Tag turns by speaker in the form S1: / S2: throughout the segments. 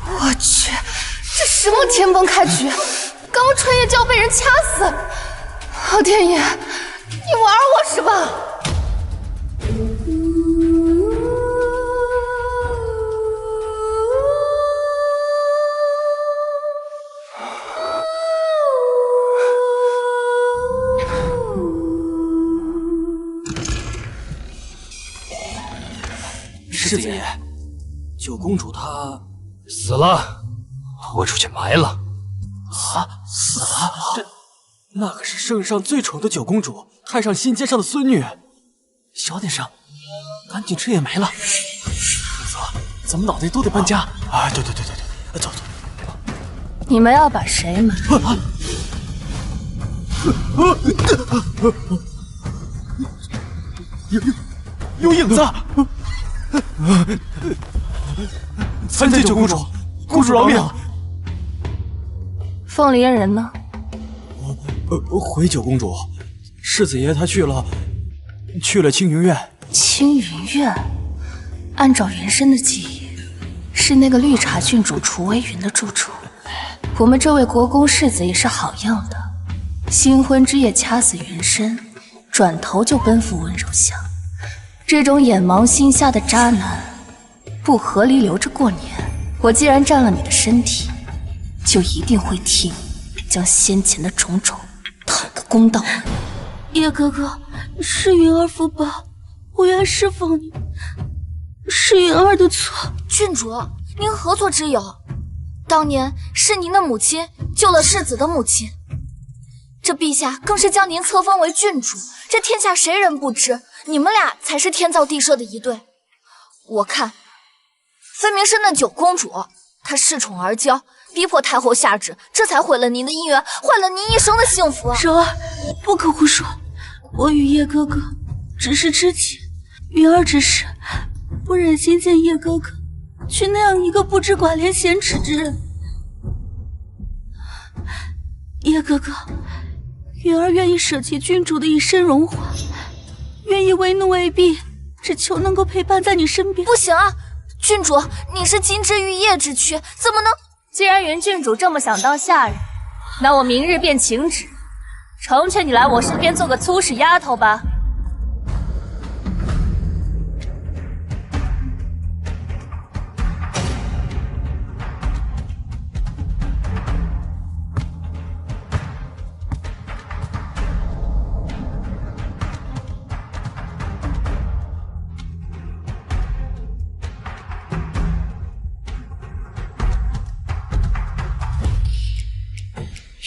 S1: 我去，这什么天崩开局？刚穿越就要被人掐死！老天爷，你玩我是吧？
S2: 世子爷，九公主她
S3: 死了，拖出去埋了。
S2: 啊，死了？那可是圣上最宠的九公主，太上心尖上的孙女。小点声，赶紧吃也没了。负责，咱们脑袋都得搬家。啊，对，走。
S1: 你们要把谁埋？
S2: 有影子！参见九公主，公主饶命！
S1: 凤离人呢？
S2: 回九公主，世子爷他去了青云院。
S1: 青云院，按照原身的记忆，是那个绿茶郡主楚微云的住处。我们这位国公世子也是好样的，新婚之夜掐死原身，转头就奔赴温柔乡。这种眼盲心瞎的渣男，不合理留着过年。我既然占了你的身体，就一定会替你将先前的种种讨个公道。
S4: 叶哥哥，是云儿福薄，我愿释放你，是云儿的错。
S5: 郡主，您何错之有？当年是您的母亲救了世子的母亲，这陛下更是将您册封为郡主，这天下谁人不知？你们俩才是天造地设的一对。我看，分明是那九公主，她恃宠而骄，逼迫太后下旨，这才毁了您的姻缘，坏了您一生的幸福啊！
S4: 柔儿，不可胡说，我与叶哥哥只是知己，云儿只是不忍心见叶哥哥娶那样一个不知寡廉鲜耻之人。叶哥哥，云儿愿意舍弃郡主的一身荣华，愿意为奴为婢，只求能够陪伴在你身边。
S5: 不行啊，郡主，你是金枝玉叶之躯，怎么能……
S1: 既然原郡主这么想当下人，那我明日便请旨，成全你来我身边做个粗使丫头吧。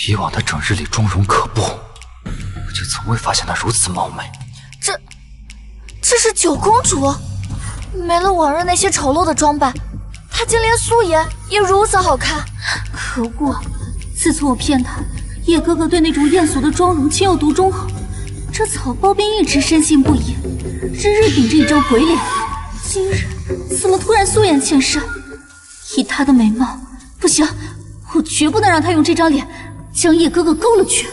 S3: 以往的整日里妆容可怖，我却从未发现她如此貌美。
S5: 这是九公主，没了往日那些丑陋的装扮，她竟连素颜也如此好看。
S4: 可恶！自从我骗他叶哥哥对那种艳俗的妆容情有独钟后，这草包便一直深信不疑，日日顶着一张鬼脸。今日死了，突然素颜现身，以他的美貌，不行，我绝不能让他用这张脸将叶哥哥勾了去。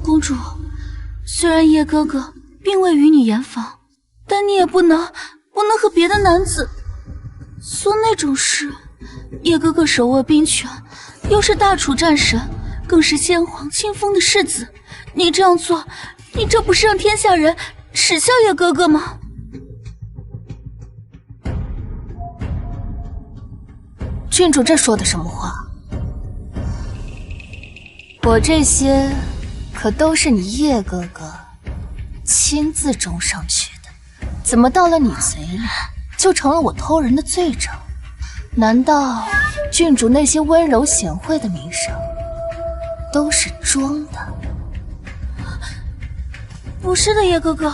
S4: 公主，虽然叶哥哥并未与你圆房，但你也不能和别的男子做那种事。叶哥哥手握兵权，又是大楚战神，更是先皇亲封的世子，你这样做，你这不是让天下人耻笑叶哥哥吗？
S1: 郡主这说的什么话？我这些可都是你叶哥哥亲自种上去的，怎么到了你嘴里就成了我偷人的罪证？难道郡主那些温柔贤惠的名声都是装的？
S4: 不是的，叶哥哥，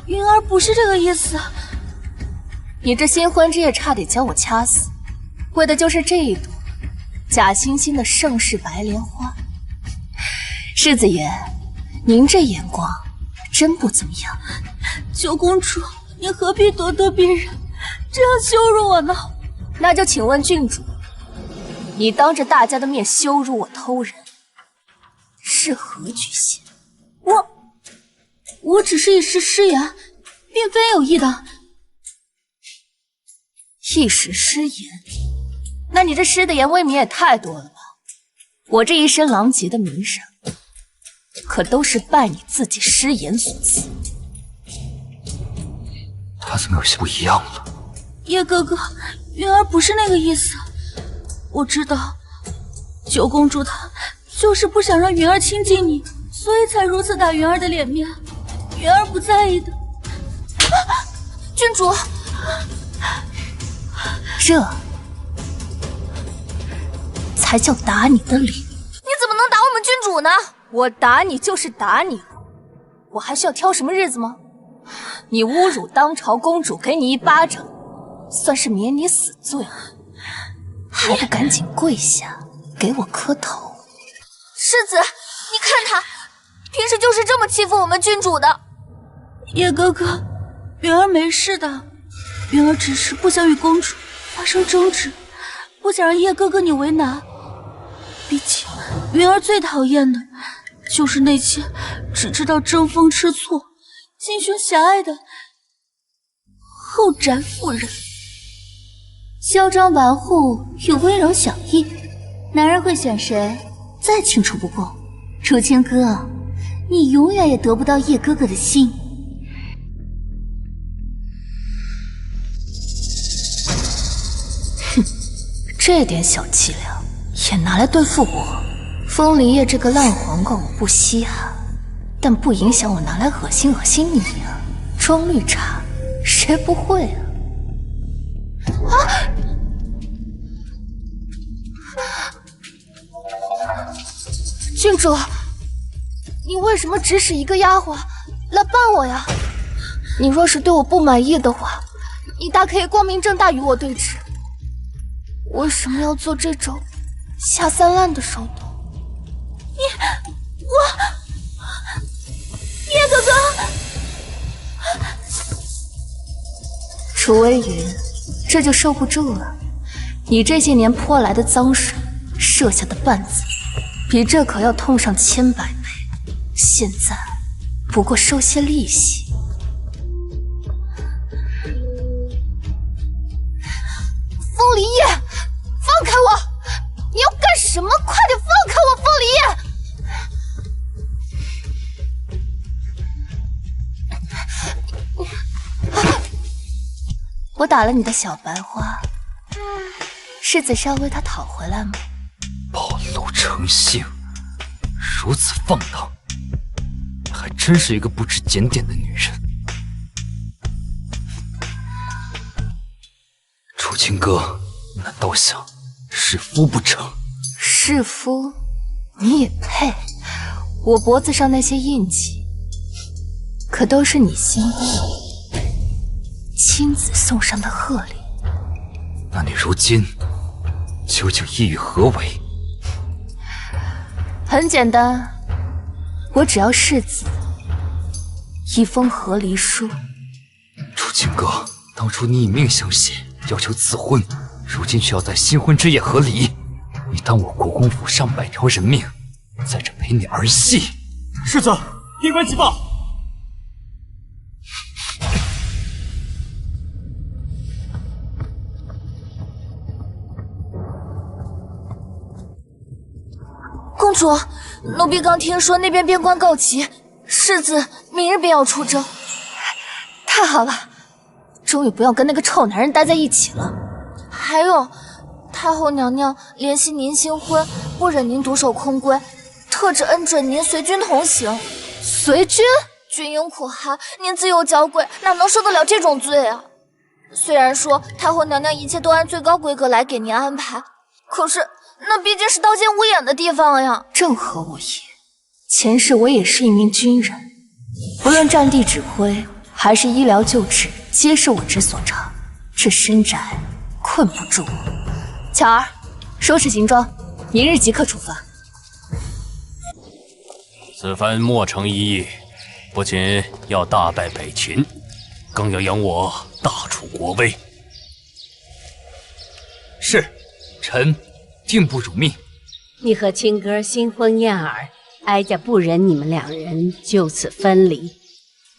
S4: 云儿不是这个意思。
S1: 你这新婚之夜差点将我掐死，为的就是这一朵假惺惺的盛世白莲花。世子爷，您这眼光真不怎么样。
S4: 九公主，你何必咄咄逼人，这样羞辱我呢？
S1: 那就请问郡主，你当着大家的面羞辱我偷人，是何居心？
S4: 我只是一时失言，并非有意的。
S1: 一时失言？那你这失的言未免也太多了吧？我这一身狼藉的名声，可都是拜你自己失言所赐。
S3: 他怎么有些不一样了？
S4: 叶哥哥，云儿不是那个意思。我知道，九公主她就是不想让云儿亲近你，所以才如此打云儿的脸面。云儿不在意的。
S5: 郡主，
S1: 这才叫打你的脸。
S5: 你怎么能打我们郡主呢？
S1: 我打你就是打你了，我还需要挑什么日子吗？你侮辱当朝公主，给你一巴掌，算是免你死罪了，还不赶紧跪下给我磕头？
S5: 世子，你看他平时就是这么欺负我们郡主的。
S4: 叶哥哥，云儿没事的，云儿只是不想与公主发生争执，不想让叶哥哥你为难。毕竟云儿最讨厌的就是那些只知道争风吃醋、心胸狭隘的后宅妇人。
S1: 嚣张跋扈又温柔小意，男人会选谁？再清楚不过。楚清哥，你永远也得不到叶哥哥的心。哼，这点小伎俩也拿来对付我？风离叶这个烂黄瓜我不稀罕，但不影响我拿来恶心你啊！装绿茶，谁不会啊？郡主，你为什么指使一个丫鬟来办我呀？你若是对我不满意的话，你大可以光明正大与我对峙。为什么要做这种下三滥的手段？
S4: 叶哥哥，
S1: 楚微云，这就受不住了。你这些年泼来的脏水，设下的绊子，比这可要痛上千百倍。现在不过收些利息。风离叶，放开我！你要干什么？快点放开我，风离叶！我打了你的小白花，世子是要为他讨回来吗？
S3: 暴露成性，如此放荡，还真是一个不知检点的女人。楚清哥，难道想弑夫不成？
S1: 弑夫？你也配？我脖子上那些印记，可都是你新婚亲自送上的贺礼。
S3: 那你如今究竟意欲何为？
S1: 很简单，我只要世子一封和离书。
S3: 楚清哥，当初你以命相携，要求赐婚，如今却要在新婚之夜和离，你当我国公府上百条人命在这陪你儿戏？
S2: 世子，边关即报。
S5: 公主，奴婢刚听说那边边关告急，世子明日便要出征。
S1: 太好了，终于不要跟那个臭男人待在一起了。
S5: 还有，太后娘娘怜惜您新婚，不忍您独守空闺，特旨恩准您随军同行。
S1: 随军？
S5: 军营苦寒，您自幼娇贵，哪能受得了这种罪啊？虽然说太后娘娘一切都按最高规格来给您安排，可是那毕竟是刀剑无眼的地方呀。
S1: 正合我意。前世我也是一名军人，不论战地指挥还是医疗救治，皆是我之所长。这深宅困不住我。巧儿，收拾行装，明日即刻出发。
S6: 此番莫成一役，不仅要大败北秦，更要扬我大楚国威。
S3: 是，臣定不辱命。
S7: 你和亲哥新婚燕尔，哀家不忍你们两人就此分离，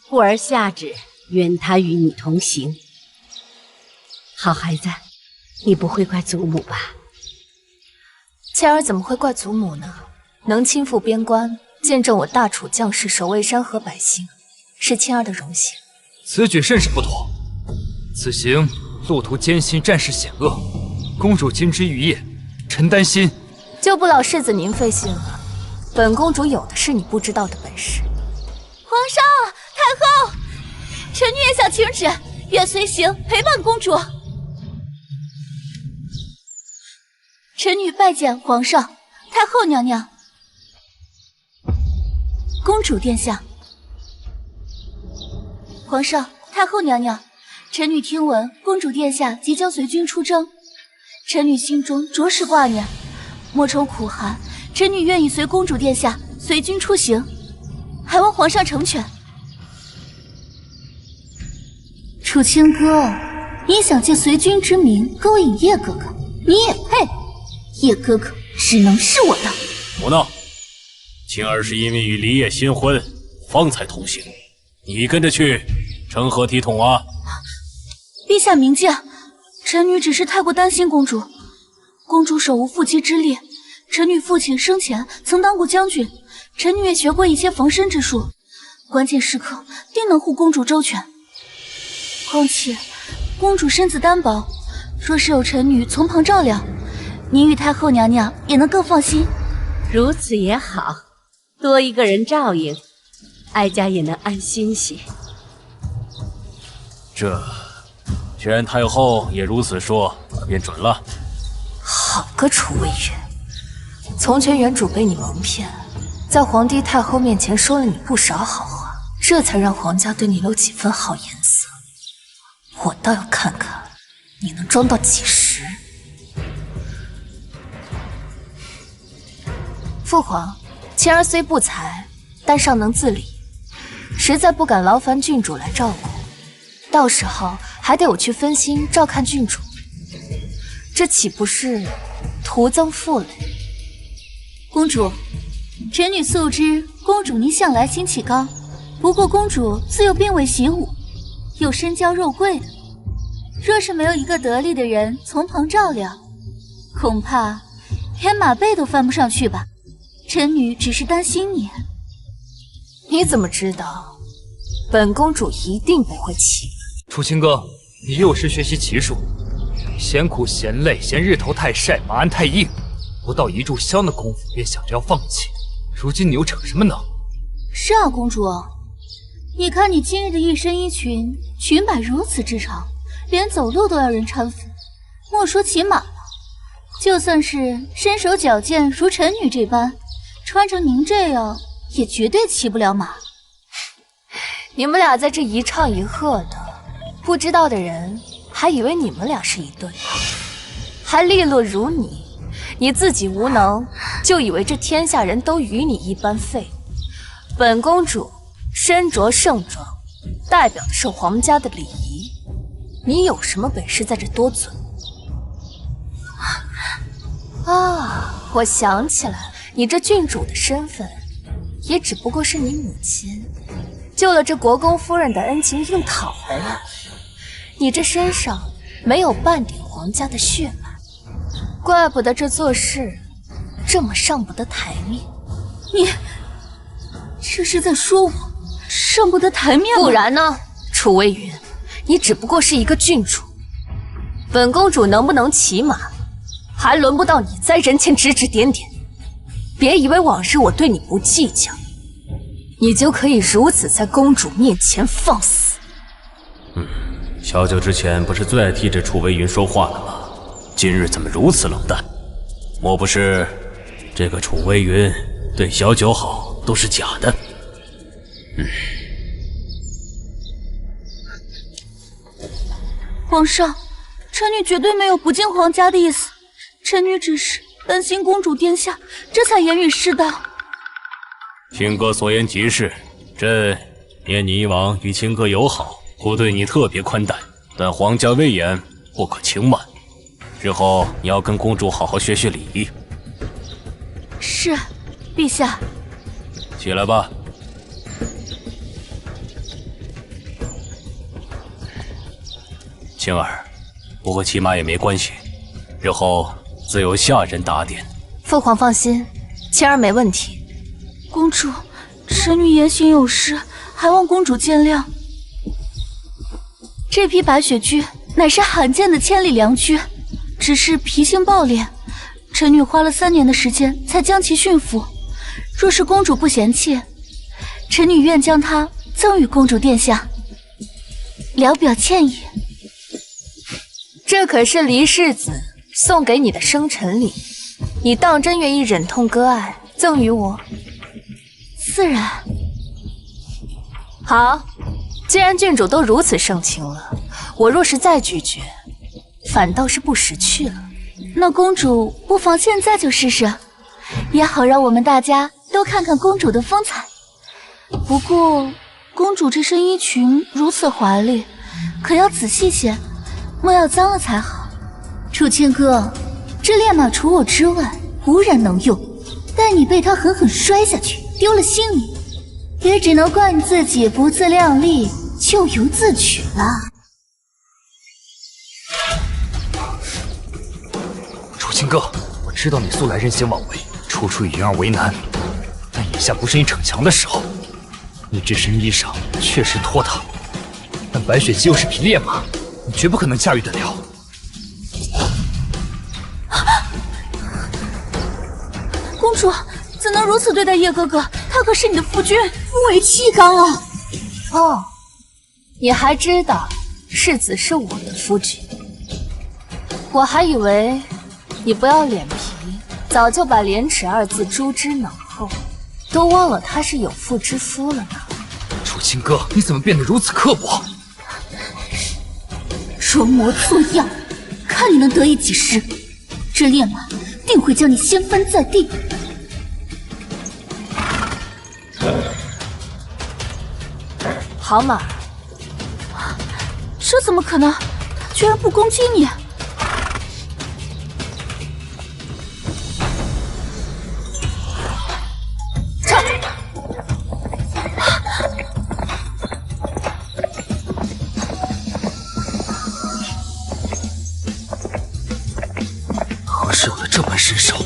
S7: 故而下旨，愿他与你同行。好孩子，你不会怪祖母吧？
S1: 倩儿怎么会怪祖母呢？能亲赴边关，见证我大楚将士守卫山河百姓，是倩儿的荣幸。
S3: 此举甚是不妥。此行路途艰辛，战事险恶，公主金枝玉叶，臣担心。
S1: 就不劳世子您费心了，本公主有的是你不知道的本事。
S4: 皇上、太后，臣女也想请旨，愿随行陪伴公主。臣女拜见皇上、太后娘娘。公主殿下，皇上、太后娘娘，臣女听闻公主殿下即将随军出征，臣女心中着实挂念。莫愁苦寒，臣女愿意随公主殿下随军出行，还望皇上成全。楚清歌，你想借随军之名勾引叶哥哥，你也配？叶哥哥只能是我的。
S6: 胡闹！晴儿是因为与离夜新婚，方才同行。你跟着去，成何体统啊？
S4: 陛下明鉴，臣女只是太过担心公主。公主手无缚鸡之力，臣女父亲生前曾当过将军，臣女也学过一些防身之术，关键时刻定能护公主周全。况且公主身子单薄，若是有臣女从旁照料，您与太后娘娘也能更放心。
S7: 如此也好，多一个人照应，哀家也能安心些。
S6: 这，既然太后也如此说，便准了。
S1: 好个楚微云，从前原主被你蒙骗，在皇帝太后面前说了你不少好话，这才让皇家对你留几分好颜色。我倒要看看你能装到几时。父皇，倩儿虽不才，但尚能自理，实在不敢劳烦郡主来照顾，到时候还得我去分心照看郡主，这岂不是徒增负累？
S4: 公主，臣女素知公主您向来心气高，不过公主自幼并未习武，又身娇肉贵的，若是没有一个得力的人从旁照料，恐怕连马背都翻不上去吧。臣女只是担心你。
S1: 你怎么知道？本公主一定不会骑。
S3: 楚清歌，你幼时学习骑术，嫌苦嫌累嫌日头太晒马鞍太硬，不到1炷香的功夫便想着要放弃，如今你又逞什么能？
S4: 是啊，公主，你看你今日的一身衣裙，裙摆如此之长，连走路都要人搀扶，莫说骑马了，就算是身手矫健如臣女这般，穿成您这样，也绝对骑不了马。
S1: 你们俩在这一唱一和的，不知道的人还以为你们俩是一对，还利落如你，你自己无能，就以为这天下人都与你一般废物。本公主身着盛装，代表的是皇家的礼仪，你有什么本事在这多嘴？啊，我想起来了，你这郡主的身份，也只不过是你母亲救了这国公夫人的恩情硬讨回来。你这身上没有半点皇家的血脉，怪不得这做事这么上不得台面。
S4: 你这是在说我上不得台面吗？
S1: 不然呢？楚微云，你只不过是一个郡主，本公主能不能骑马，还轮不到你在人前指指点点。别以为往日我对你不计较，你就可以如此在公主面前放肆。
S6: 小九之前不是最爱替这楚微云说话了吗？今日怎么如此冷淡？莫不是这个楚微云对小九好都是假的？
S4: 皇上，臣女绝对没有不敬皇家的意思，臣女只是担心公主殿下，这才言语失当。
S6: 清哥所言极是，朕念你以往与清哥友好，故对你特别宽待，但皇家威严不可轻慢。日后你要跟公主好好学学礼仪。
S4: 是，陛下。
S6: 起来吧。青儿，不过骑马也没关系，日后自有下人打点。
S1: 父皇放心，青儿没问题。
S4: 公主，臣女言行有失，还望公主见谅。这匹白雪驹乃是罕见的千里良驹，只是脾性暴烈，臣女花了3年的时间才将其驯服。若是公主不嫌弃，臣女愿将它赠与公主殿下，聊表歉意。
S1: 这可是离世子送给你的生辰礼，你当真愿意忍痛割爱赠与我？
S4: 自然。
S1: 好，既然郡主都如此盛情了，我若是再拒绝，反倒是不识趣了。
S4: 那公主不妨现在就试试，也好让我们大家都看看公主的风采。不过，公主这身衣裙如此华丽，可要仔细些，莫要脏了才好。楚清哥，这烈马除我之外无人能用，待你被他狠狠摔下去，丢了性命，也只能怪你自己不自量力，咎由自取了。
S3: 楚清哥，我知道你素来任性妄为，处处与云儿为难，但眼下不是你逞强的时候。你这身衣裳确实拖沓，但白雪姬又是匹烈马，你绝不可能驾驭得了。
S4: 公主怎能如此对待叶哥哥？他可是你的夫君，夫为妻纲啊！
S1: 哦，你还知道世子是我的夫君？我还以为你不要脸皮，早就把廉耻2字诛之脑后，都忘了他是有妇之夫了呢。
S3: 楚清哥，你怎么变得如此刻薄？
S4: 装模作样，看你能得意几时！这烈马定会将你掀翻在地。
S1: 好马，
S4: 这怎么可能？他居然不攻击你！
S3: 何时有了这般身手？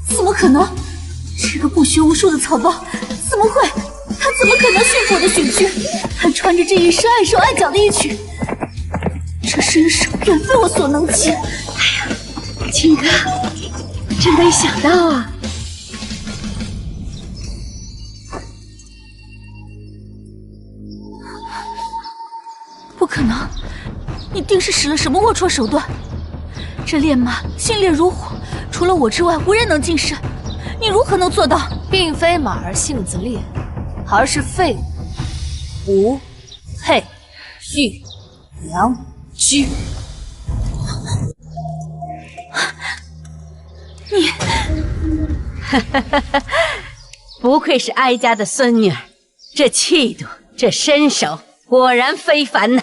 S4: 怎么可能？这个不学无术的草包，怎么会？他怎么可能驯服我的雪驹？还穿着这一身碍手碍脚的衣裙，这身手远非我所能及。
S7: 青哥，真没想到啊！
S4: 不可能，你定是使了什么龌龊手段。这烈马性烈如火，除了我之外无人能近身，你如何能做到？
S1: 并非马儿性子烈，而是废物，吴佩玉良驹。
S4: 你，
S7: 不愧是哀家的孙女儿，这气度，这身手，果然非凡呢。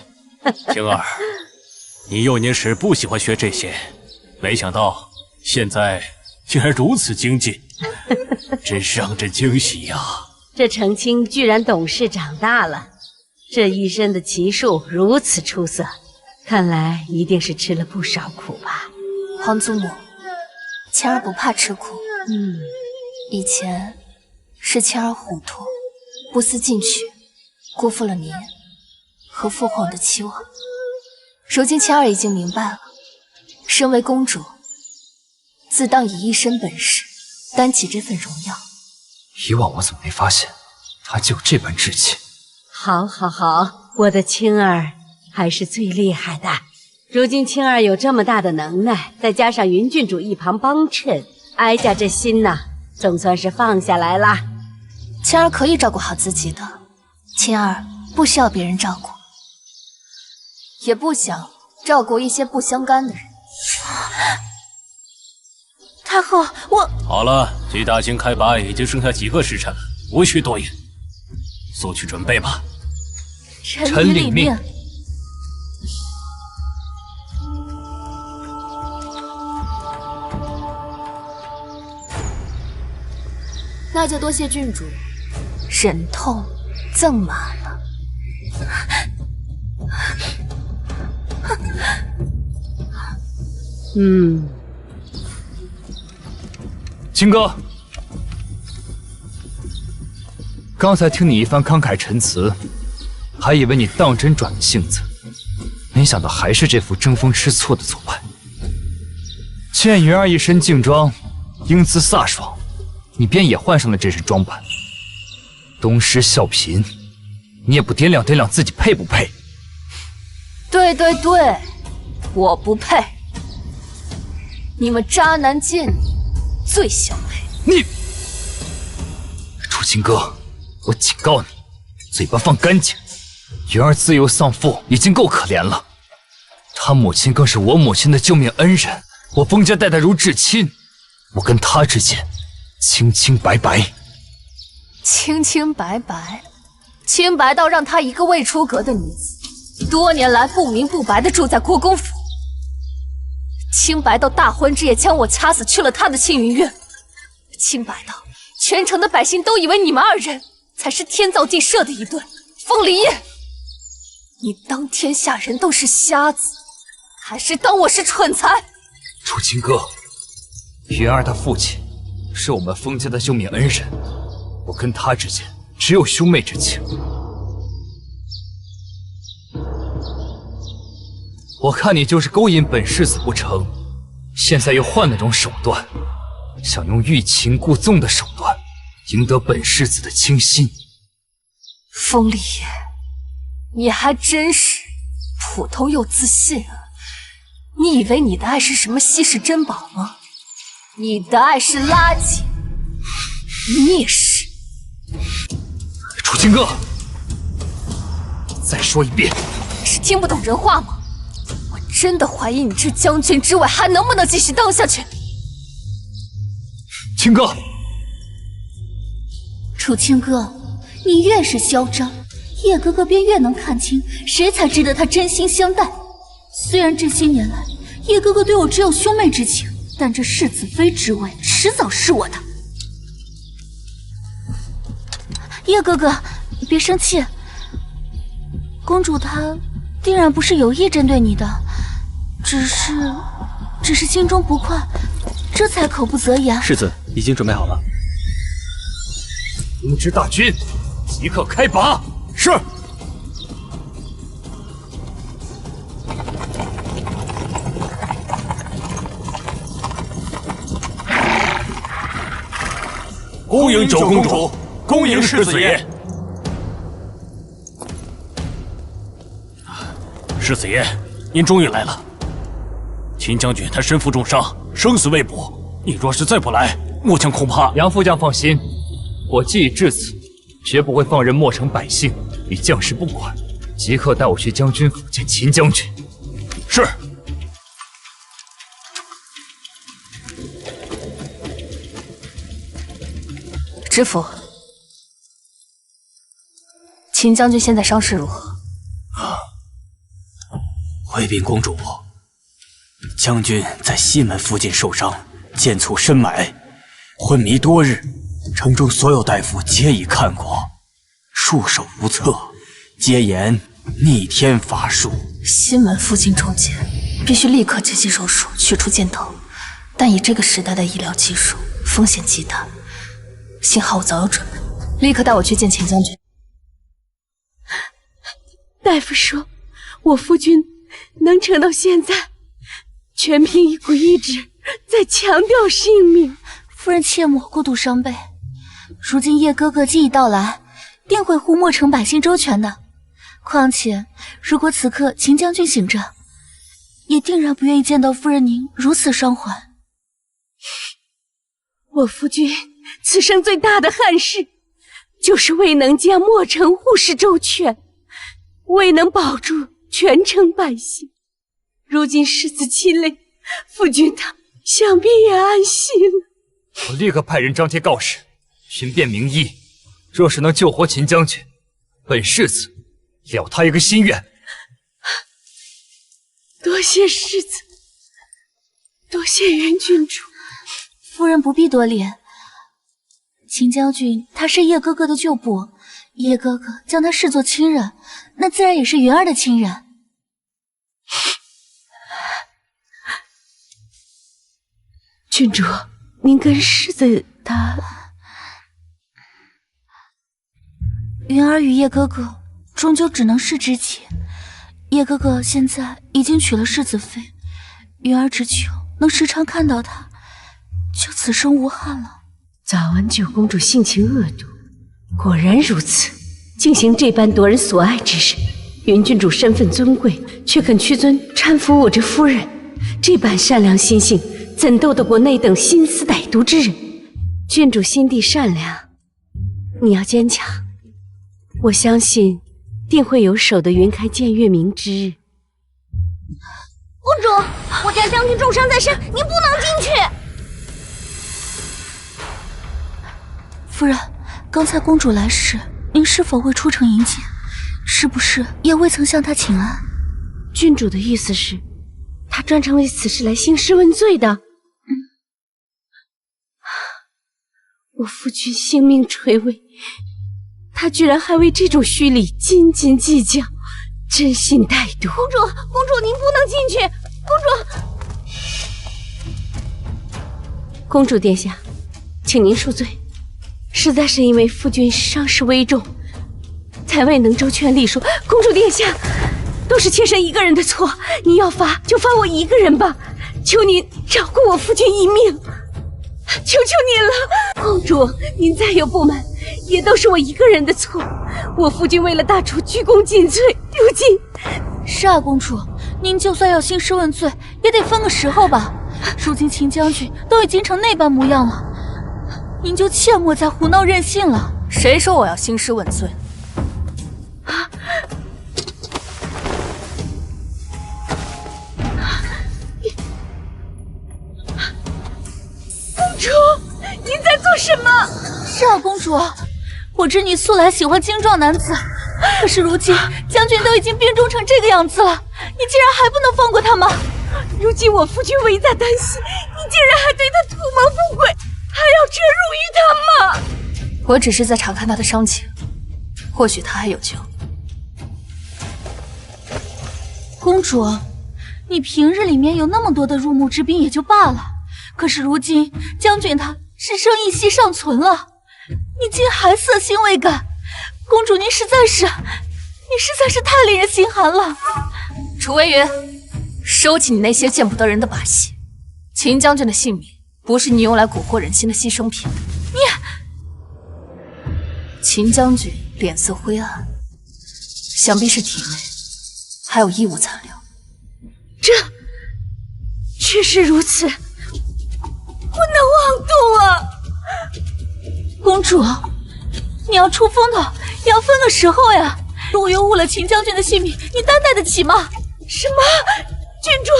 S6: 青儿，你幼年时不喜欢学这些，没想到现在竟然如此精进，真是让人惊喜呀！
S7: 这程青居然懂事长大了，这一身的骑术如此出色，看来一定是吃了不少苦吧。
S1: 皇祖母，青儿不怕吃苦。以前是青儿糊涂，不思进取，辜负了您和父皇的期望。如今青儿已经明白了，身为公主，自当以一身本事担起这份荣耀。
S3: 以往我怎么没发现她就有这般志气？
S7: 好，好，好，我的青儿还是最厉害的。如今青儿有这么大的能耐，再加上云郡主一旁帮衬，哀家这心呐，总算是放下来啦。
S1: 青儿可以照顾好自己的，青儿不需要别人照顾，也不想照顾一些不相干的人。
S4: 太后，我
S6: 好了，距大清开拔已经剩下几个时辰了，无需多言，速去准备吧。
S4: 臣女领命。
S5: 那就多谢郡主。
S1: 忍痛赠马了。
S3: 秦哥，刚才听你一番慷慨陈词，还以为你当真转了性子，没想到还是这副争风吃醋的做派。见云儿一身劲装，英姿飒爽，你便也换上了这身装扮。东施效颦，你也不掂量掂量自己配不配？
S1: 对对对，我不配。你们渣男贱女最相配。
S3: 你，楚清哥，我警告你，嘴巴放干净。云儿自幼丧父，已经够可怜了，她母亲更是我母亲的救命恩人，我封家待她如至亲，我跟她之间清清白白。
S1: 清清白白，清白到让她一个未出阁的女子，多年来不明不白的住在国公府，清白到大婚之夜将我掐死去了她的庆云院，清白到全城的百姓都以为你们二人才是天造地设的一对。风离夜，你当天下人都是瞎子，还是当我是蠢材？
S3: 楚清哥，云儿她父亲是我们封家的救命恩人，我跟他之间只有兄妹之情。我看你就是勾引本世子不成，现在又换了种手段，想用欲擒故纵的手段赢得本世子的倾心。
S1: 风离夜，你还真是普通又自信啊！你以为你的爱是什么稀世珍宝吗？你的爱是垃圾，蔑视。
S3: 楚清哥，再说一遍，
S1: 是听不懂人话吗？我真的怀疑你这将军之位还能不能继续当下去。
S3: 清哥，
S4: 楚清哥，你越是嚣张，叶哥哥便越能看清谁才值得他真心相待。虽然这些年来叶哥哥对我只有兄妹之情，但这世子妃之位迟早是我的。叶哥哥，别生气，公主她定然不是有意针对你的，只是心中不快，这才口不择言。
S2: 世子已经准备好了，
S3: 通知大军，即刻开拔。
S2: 是。
S6: 恭迎九公主，恭迎世子爷。世子爷，您终于来了。秦将军他身负重伤，生死未卜，你若是再不来，末将恐怕……
S3: 杨副将放心，我既已至此，绝不会放任莫城百姓与将士不管，即刻带我去将军府见秦将军。
S6: 是。
S1: 知府，秦将军现在伤势如何？
S2: 回禀公主，将军在西门附近受伤，剑促深埋，昏迷多日，城中所有大夫皆已看过，束手无策，皆言逆天法术。
S1: 西门附近中箭，必须立刻进行手术取出箭头，但以这个时代的医疗技术，风险极大。幸好我早有准备，立刻带我去见秦将军。
S7: 大夫说，我夫君能撑到现在，全凭一股意志在强调性命。
S4: 夫人切莫过度伤悲，如今叶哥哥既已到来，定会护莫城百姓周全的。况且，如果此刻秦将军醒着，也定然不愿意见到夫人您如此伤怀。
S7: 我夫君此生最大的憾事，就是未能将莫城护视周全，未能保住全城百姓。如今世子亲临，夫君他想必也安心了。
S3: 我立刻派人张贴告示，寻遍名医，若是能救活秦将军，本世子了他一个心愿。
S7: 多谢世子，多谢云郡主。
S4: 夫人不必多礼，秦将军他是叶哥哥的旧部，叶哥哥将他视作亲人，那自然也是云儿的亲人。
S7: 郡主，您跟世子他……
S4: 云儿与叶哥哥终究只能是知己。叶哥哥现在已经娶了世子妃，云儿只求能时常看到他，就此生无憾了。
S7: 早闻九公主性情恶毒，果然如此，竟行这般夺人所爱之事。云郡主身份尊贵，却肯屈尊搀扶我这夫人，这般善良心性，怎斗得过那等心思歹毒之人？郡主心地善良，你要坚强，我相信定会有守得云开见月明之日。
S4: 公主，我家将军重伤在身，您不能进去。夫人，刚才公主来时，您是否未出城迎接？是不是也未曾向她请安？
S7: 郡主的意思是，她专程为此事来兴师问罪的。我夫君性命垂危，他居然还为这种虚礼斤斤计较，真心歹毒。
S4: 公主，您不能进去。
S7: 公主殿下，请您恕罪，实在是因为夫君伤势危重，才未能周全礼数。公主殿下，都是妾身一个人的错，您要罚就罚我一个人吧，求您饶过我夫君一命，求求您了。公主，您再有不满，也都是我一个人的错。我夫君为了大楚鞠躬尽瘁，如今……
S4: 是啊，公主，您就算要兴师问罪，也得分个时候吧。如今秦将军都已经成那般模样了，您就切莫再胡闹任性了。
S1: 谁说我要兴师问罪？
S4: 公主，您在做什么？是啊，公主，我知你素来喜欢精壮男子，可是如今将军都已经病重成这个样子了，你竟然还不能放过他吗？如今我夫君危在旦夕，你竟然还对他图谋不轨，还要折辱于他吗？
S1: 我只是在查看他的伤情，或许他还有救。
S4: 公主，你平日里面有那么多的入幕之宾也就罢了，可是如今将军他是生一息尚存了，你竟还色心未改。公主，你实在是太令人心寒了。
S1: 楚微云，收起你那些见不得人的把戏。秦将军的性命不是你用来蛊惑人心的牺牲品。秦将军脸色灰暗，想必是体内还有异物残留。
S4: 这确实如此，我能妄动啊！公主，你要出风头，也要分个时候呀。如果又误了秦将军的性命，你担待得起吗？什么？郡主，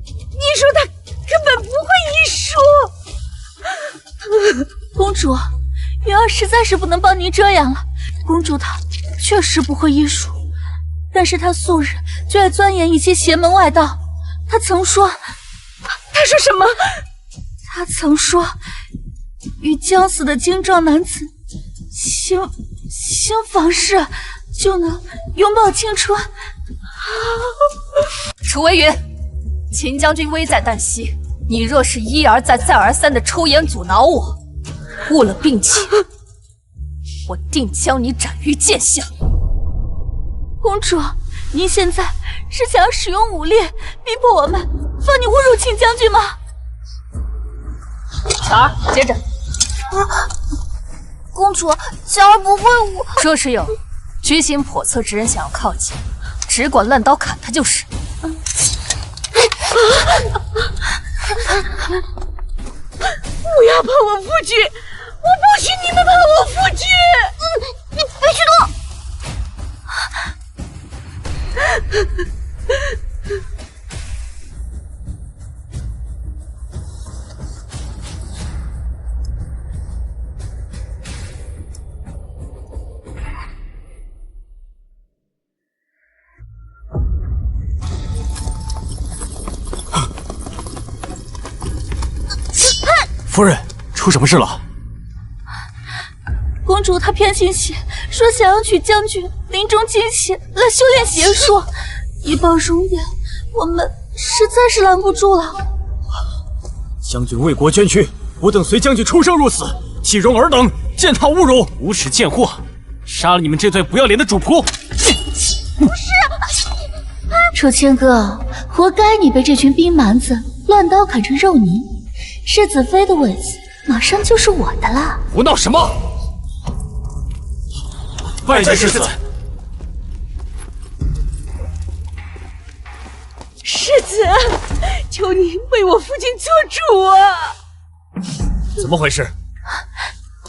S4: 你说他根本不会医术。公主，云儿实在是不能帮您遮掩了。公主她确实不会医术，但是她素日就爱钻研一些邪门外道。她曾说，她说什么？她曾说，与将死的精壮男子行房事，就能永葆青春。
S1: 楚微云，秦将军危在旦夕，你若是一而再再而三的抽烟阻挠我，误了病情，我定将你斩于剑下。
S4: 公主，您现在是想要使用武力逼迫我们放你侮辱秦将军吗？
S1: 巧儿，接着。
S5: 公主，巧儿不会武。
S1: 若是有居心叵测之人想要靠近，只管乱刀砍他就是。
S4: 不要碰我夫君！我不许你们碰我夫君！
S5: 你别去动！
S2: 夫人，出什么事了？
S4: 公主她偏心些，说想要娶将军临终惊喜来修炼邪术，以报容颜，我们实在是拦不住了。
S2: 将军为国捐躯，我等随将军出生入死，岂容尔等践踏侮辱？
S6: 无耻贱货！杀了你们这对不要脸的主仆！
S4: 不是，楚清哥，活该你被这群兵蛮子乱刀砍成肉泥。世子妃的位子马上就是我的了。
S3: 胡闹什么？
S2: 拜见世子。
S7: 世子，求您为我父亲做主啊！
S3: 怎么回事？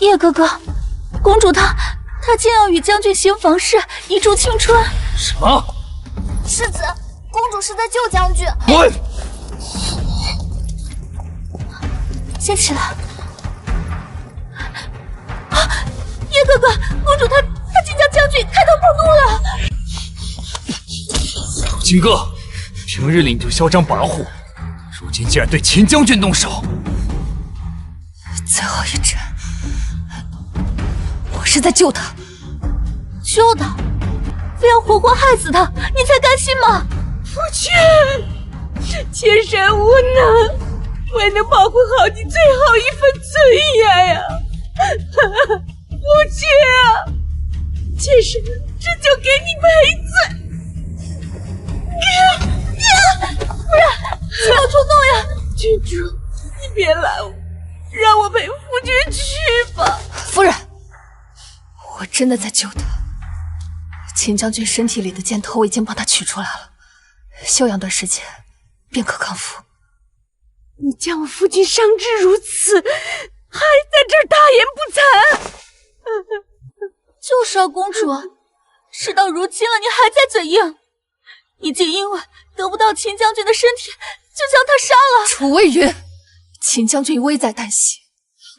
S4: 叶哥哥，公主她竟要与将军行房事，以助青春。
S3: 什么？
S5: 世子，公主是在救将军。
S3: 滚！
S4: 先起来。啊，叶哥哥，公主她竟将将军开膛破肚了。
S3: 楚清哥，平日里你就嚣张跋扈，如今竟然对秦将军动手。
S1: 最后一针，我是在救他。
S4: 救他？非要活活害死他，你才甘心吗？
S7: 夫君，妾身无能，未能保护好你最后一份尊严呀！夫君啊，妾身这就给你赔罪。
S4: 夫人，不要冲动呀！
S7: 郡主，你别拦我，让我陪夫君去吧。
S1: 夫人，我真的在救他。秦将军身体里的箭头我已经帮他取出来了，休养段时间便可康复。
S7: 你将我父亲伤至如此，还在这儿大言不惭！
S4: 就是啊，公主，事到如今了，你还在嘴硬？你竟因为得不到秦将军的身体，就将他杀了！
S1: 楚微云，秦将军危在旦夕，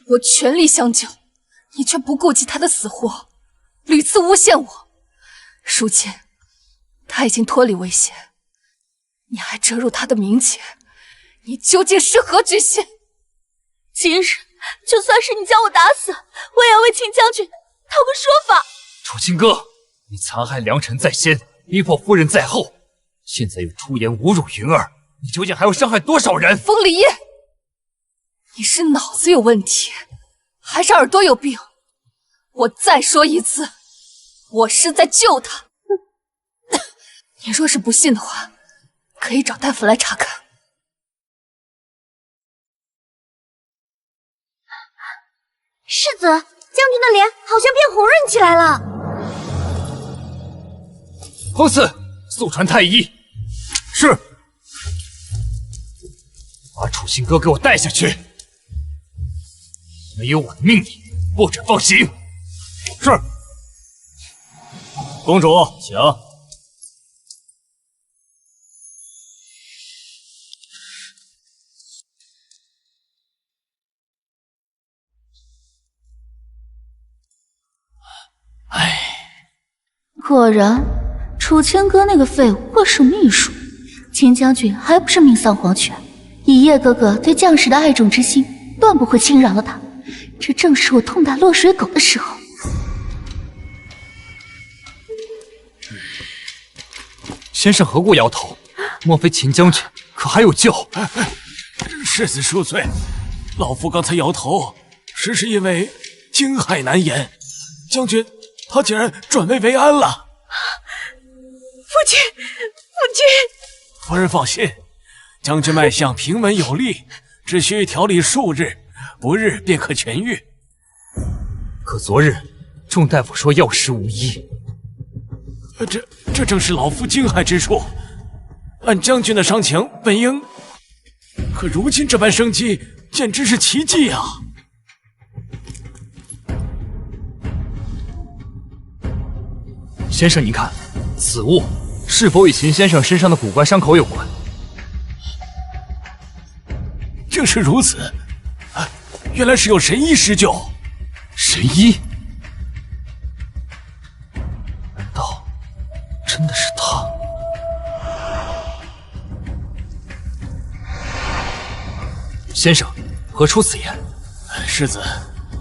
S1: 我全力相救，你却不顾及他的死活，屡次诬陷我。如今他已经脱离危险，你还折辱他的名节，你究竟是何居心？
S4: 今日就算是你将我打死，我也要为秦将军讨个说法。
S3: 楚清哥，你残害良臣在先，逼迫夫人在后，现在又出言侮辱云儿，你究竟还要伤害多少人？
S1: 风离，你是脑子有问题，还是耳朵有病？我再说一次，我是在救他。你若是不信的话，可以找大夫来查看。
S5: 世子，将军的脸好像变红润起来了。
S3: 彭四，速传太医。
S2: 是。
S3: 把楚清哥给我带下去。没有我的命令，不准放行。
S2: 是。公主，请。
S4: 果然，楚清哥那个废物会是秘书，秦将军还不是命丧黄泉。以叶哥哥对将士的爱重之心，断不会轻饶了他。这正是我痛打落水狗的时候。
S3: 先生何故摇头？莫非秦将军可还有救？
S6: 世子恕罪，老夫刚才摇头，实是因为惊骇难言。将军他竟然转危为安了。
S7: 父亲，
S6: 夫人放心，将军脉象平稳有力，只需调理数日，不日便可痊愈。
S3: 可昨日众大夫说药石无医。
S6: 这正是老夫惊骇之处。按将军的伤情，本应，可如今这般生机，简直是奇迹啊！
S3: 先生，您看，此物是否与秦先生身上的古怪伤口有关？
S6: 竟是如此，原来是有神医施救。
S3: 神医？难道真的是他？先生，何出此言？
S6: 世子，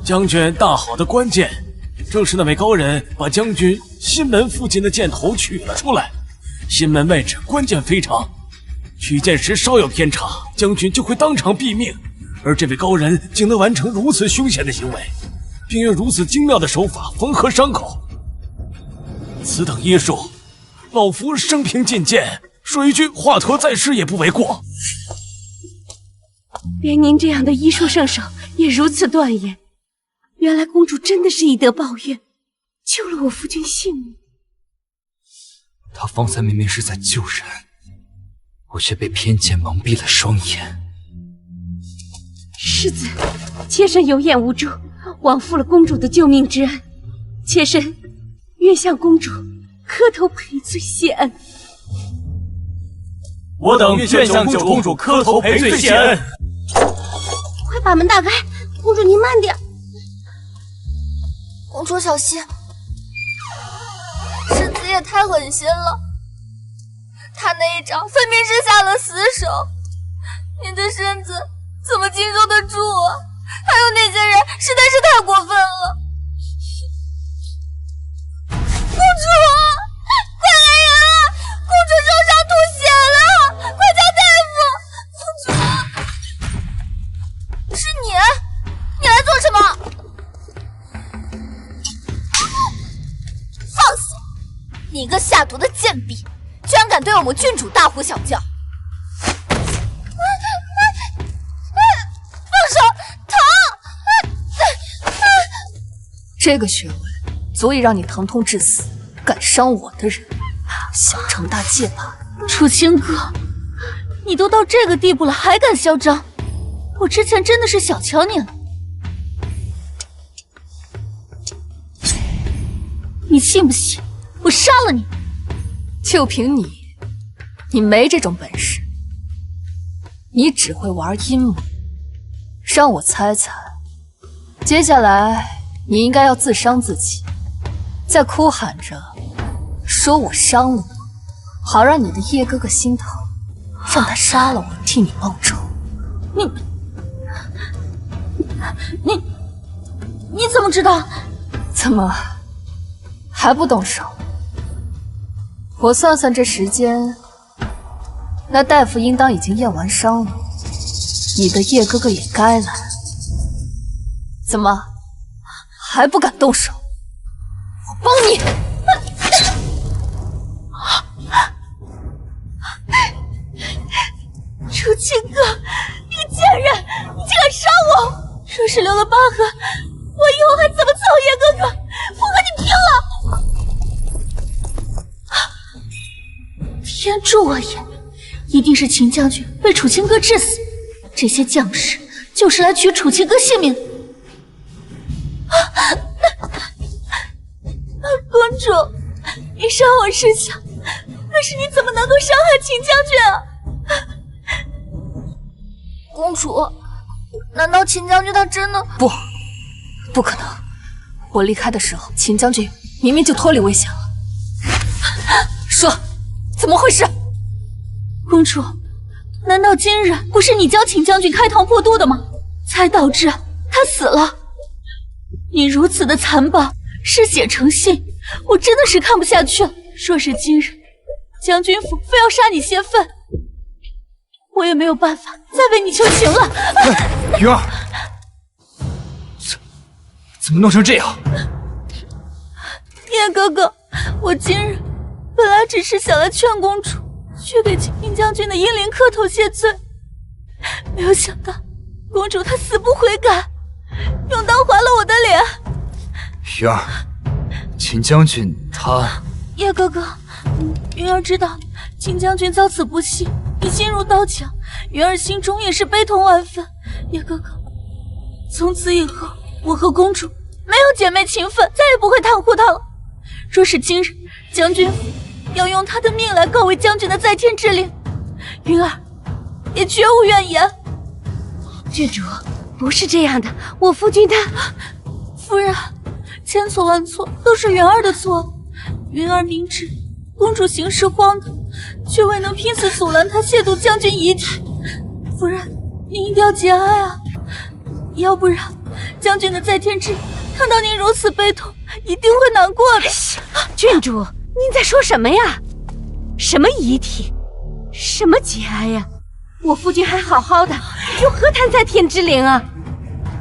S6: 将军大好的关键，
S8: 正是那位高人把将军心门附近的箭头取了出来。心门位置关键非常，取箭时稍有偏差，将军就会当场毙命。而这位高人竟能完成如此凶险的行为，并用如此精妙的手法缝合伤口，此等医术，老夫生平进见，说一句华佗在世也不为过。
S7: 连您这样的医术圣手也如此断言，原来公主真的是以德报怨，救了我夫君性命。
S3: 他方才明明是在救人，我却被偏见蒙蔽了双眼。
S7: 世子，妾身有眼无珠，枉负了公主的救命之恩，妾身愿向公主磕头赔罪谢恩。
S8: 我等愿向九公主磕头赔罪谢恩。
S4: 快把门打开，公主您慢点。
S5: 公主小心，世子也太狠心了，他那一掌分明是下了死手，您的身子怎么经受得住啊？还有那些人实在是太过分了。公主，快来人啊！公主受伤吐血了，快叫大夫！公主，是你来做什么？放肆！你个下毒的贱婢，居然敢对我们郡主大呼小叫！
S1: 这个穴位足以让你疼痛致死，敢伤我的人，想成大戒吧？
S4: 楚清哥，你都到这个地步了，还敢嚣张？我之前真的是小瞧你了。你信不信我杀了你？
S1: 就凭你，你没这种本事，你只会玩阴谋。让我猜猜，接下来你应该要自伤自己，再哭喊着说我伤了你，好让你的叶哥哥心疼，让他杀了我替你报仇。
S4: 你怎么知道？
S1: 怎么还不动手？我算算这时间，那大夫应当已经验完伤了，你的叶哥哥也该来。怎么还不敢动手？我帮你！
S4: 楚清哥，你个贱人，你竟敢杀我！若是留了疤痕，我以后还怎么伺候叶哥哥？我和你拼了！天助我也！一定是秦将军被楚清哥致死，这些将士就是来取楚清哥性命。公主，你伤我是小，可是你怎么能够伤害秦将军啊？
S5: 公主，难道秦将军他真的……
S1: 不可能！我离开的时候，秦将军明明就脱离危险了。说，怎么回事？
S4: 公主，难道今日不是你教秦将军开膛破肚的吗？才导致他死了。你如此的残暴，嗜血成性，我真的是看不下去了。若是今日将军府非要杀你泄愤，我也没有办法再为你求情了。
S3: 云儿，怎么弄成这样？
S4: 叶哥哥，我今日本来只是想来劝公主去给秦将军的阴灵磕头谢罪，没有想到公主她死不悔改，用刀划了我的脸。
S3: 云儿，秦将军他……
S4: 叶哥哥，云儿知道秦将军遭此不幸，已心如刀绞，云儿心中也是悲痛万分。叶哥哥，从此以后，我和公主没有姐妹情分，再也不会袒护她了。若是今日将军府要用他的命来告慰将军的在天之灵，云儿也绝无怨言。
S7: 郡主，不是这样的，我夫君他……
S4: 夫人，千错万错都是云儿的错。云儿明知公主行事荒唐，却未能拼死阻拦她亵渎将军遗体。夫人，您一定要节哀啊，要不然将军的在天之灵看到您如此悲痛，一定会难过的。
S7: 郡主，您在说什么呀？什么遗体？什么节哀呀？我夫君还好好的，又何谈在天之灵啊？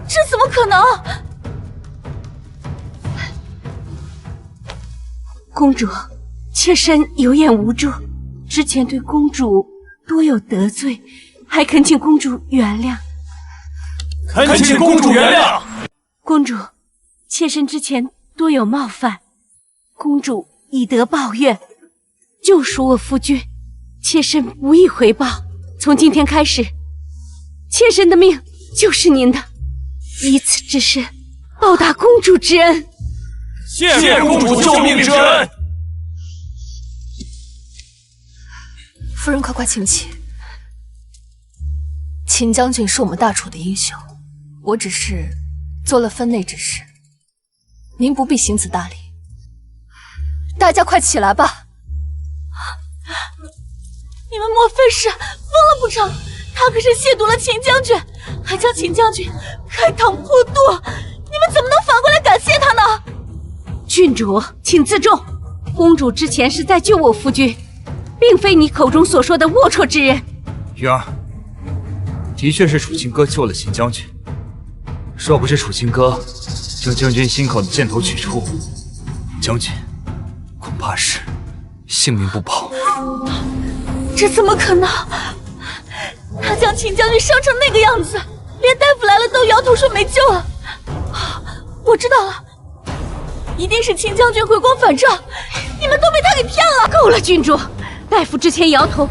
S4: 这怎么可能？
S7: 公主，妾身有眼无珠，之前对公主多有得罪，还恳请公主原谅。
S8: 恳请公主原谅。
S7: 公主，妾身之前多有冒犯，公主以德报怨，救赎我夫君，妾身无以回报。从今天开始，妾身的命就是您的，以此之身报答公主之恩。
S8: 谢公主救命之恩。
S1: 夫人，快请起。秦将军是我们大楚的英雄，我只是做了分内之事，您不必行此大礼。大家快起来吧！
S4: 你们莫非是疯了不成？他可是亵渎了秦将军，还将秦将军开膛破肚，你们怎么能反过来感谢他呢？
S7: 郡主，请自重。公主之前是在救我夫君，并非你口中所说的龌龊之人。
S3: 云儿，的确是楚清歌救了秦将军。若不是楚清歌将将军心口的箭头取出，将军恐怕是性命不保。
S4: 这怎么可能？他将秦将军伤成那个样子，连大夫来了都摇头说没救了。我知道了，一定是秦将军回光返照，你们都被他给骗了。
S7: 够了，郡主，大夫之前摇头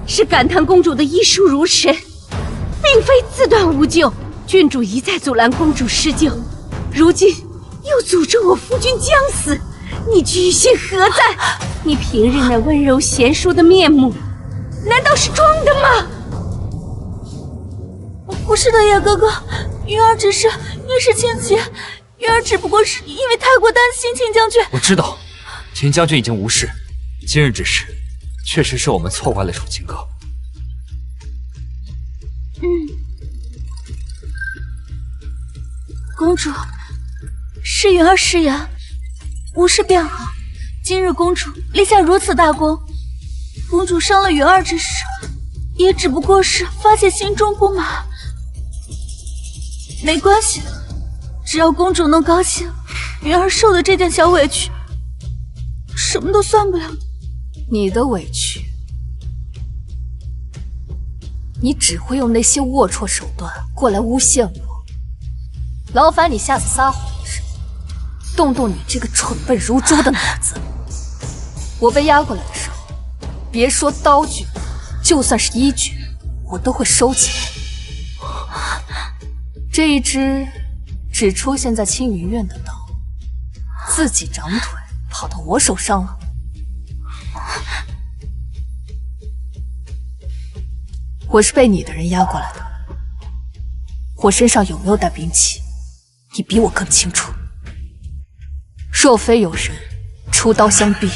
S7: 是感叹公主的医术如神，并非自断无救。郡主一再阻拦公主施救，如今又诅咒我夫君将死，你居心何在？你平日那温柔贤淑的面目，难道是装的吗？
S4: 不是的，叶哥哥，云儿只是一时情急，云儿只不过是因为太过担心秦将军。
S3: 我知道，秦将军已经无事，今日之事确实是我们错怪了楚清歌。
S4: 公主，是云儿失言，无事便好。今日公主立下如此大功，公主伤了云儿之事，也只不过是发泄心中不满。没关系，只要公主能高兴，云儿受的这点小委屈，什么都算不了。
S1: 你的委屈，你只会用那些龌龊手段过来诬陷我。劳烦你下次撒谎时，动动你这个蠢笨如猪的脑子。我被押过来的时候，别说刀具，就算是衣具，我都会收起来。这一只只出现在青云院的刀，自己长腿跑到我手上了。我是被你的人押过来的，我身上有没有带兵器，你比我更清楚。若非有人出刀相逼，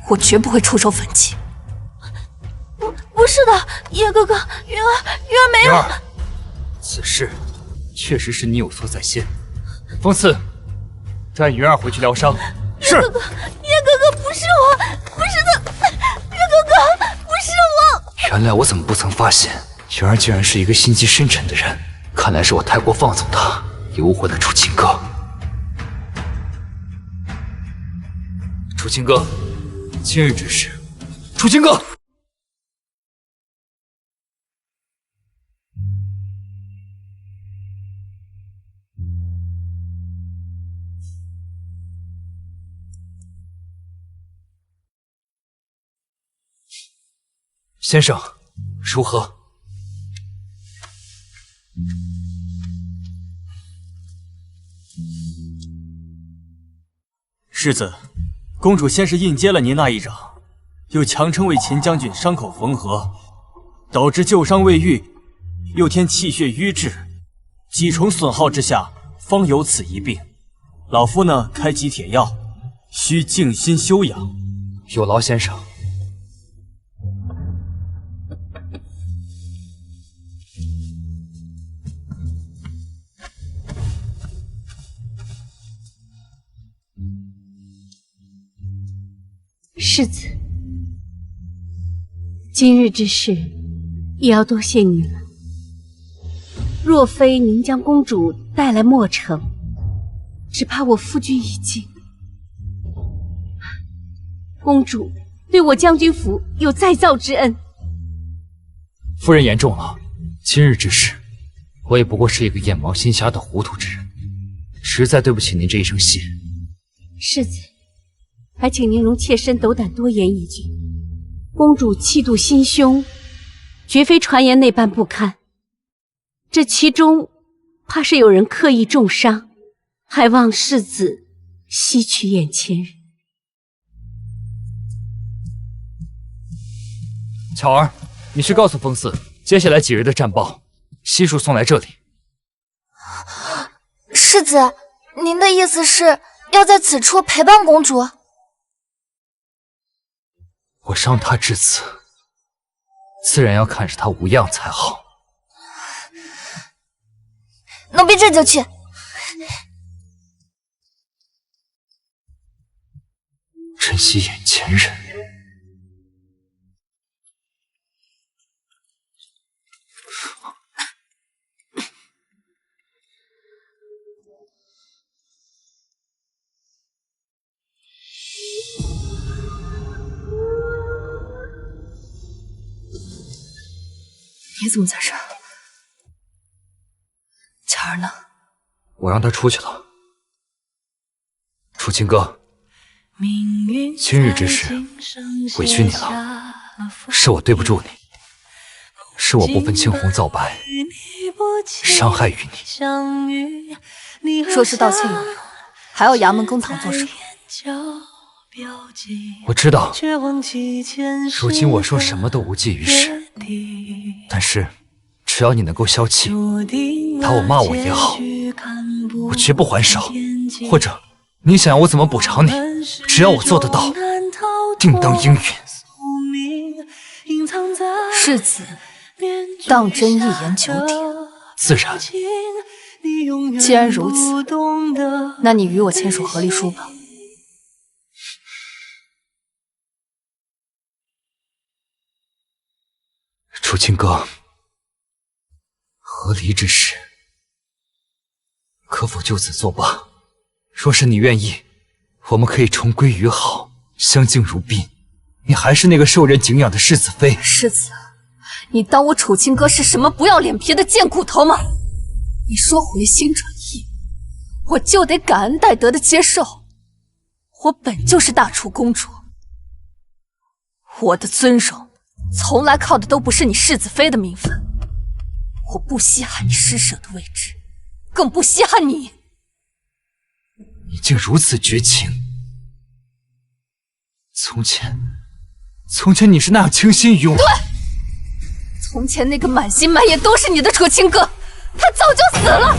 S1: 我绝不会出手反击。
S4: 不是的，叶哥哥，云儿没有。
S3: 云儿，此事确实是你有错在先。风刺，带云儿回去疗伤。是。
S4: 叶哥哥，不是我，不是的，叶哥哥，不是我。
S3: 原来我怎么不曾发现，云儿竟然是一个心机深沉的人。看来是我太过放纵她，诱惑了楚清歌。楚清歌，今日之事，楚清歌。先生，如何？
S2: 世子，公主先是硬接了您那一掌，又强撑为秦将军伤口缝合，导致旧伤未愈，又添气血瘀滞，几重损耗之下，方有此一病。老夫呢，开几帖药，需静心休养。
S3: 有劳先生。
S7: 世子，今日之事也要多谢您了。若非您将公主带来墨城，只怕我夫君已尽。公主对我将军府有再造之恩。
S3: 夫人言重了，今日之事，我也不过是一个眼盲心瞎的糊涂之人，实在对不起您这一声谢。
S7: 世子，还请您容妾身斗胆多言一句。公主气度心胸，绝非传言那般不堪。这其中怕是有人刻意重伤，还望世子惜取眼前人。
S3: 巧儿，你去告诉风四，接下来几日的战报，悉数送来这里。
S5: 世子，您的意思是要在此处陪伴公主？
S3: 我伤她至此，自然要看着她无恙才好。
S5: 奴婢这就去。
S3: 珍惜眼前人。
S1: 你怎么在这儿？巧儿呢？
S3: 我让他出去了。楚清哥，今日之事委屈你了，是我对不住你，是我不分青红皂白，伤害于
S1: 你。说是道歉有用，还要衙门公堂做什么？
S3: 我知道，如今我说什么都无济于事，但是只要你能够消气，打我骂我也好，我绝不还手。或者你想要我怎么补偿你，只要我做得到，定当应允。
S1: 世子当真一言九鼎？
S3: 自然。
S1: 既然如此，那你与我签署和离书吧。
S3: 楚清哥，和离之事，可否就此作罢？若是你愿意，我们可以重归于好，相敬如宾。你还是那个受人敬仰的世子妃。
S1: 世子，你当我楚清哥是什么不要脸皮的贱骨头吗？你说回心转意，我就得感恩戴德的接受。我本就是大楚公主，我的尊荣从来靠的都不是你世子妃的名分。我不稀罕你施舍的位置，更不稀罕你。
S3: 你竟如此绝情！从前你是那样倾心于我。
S1: 对，从前那个满心满眼都是你的楚清哥，他早就死了，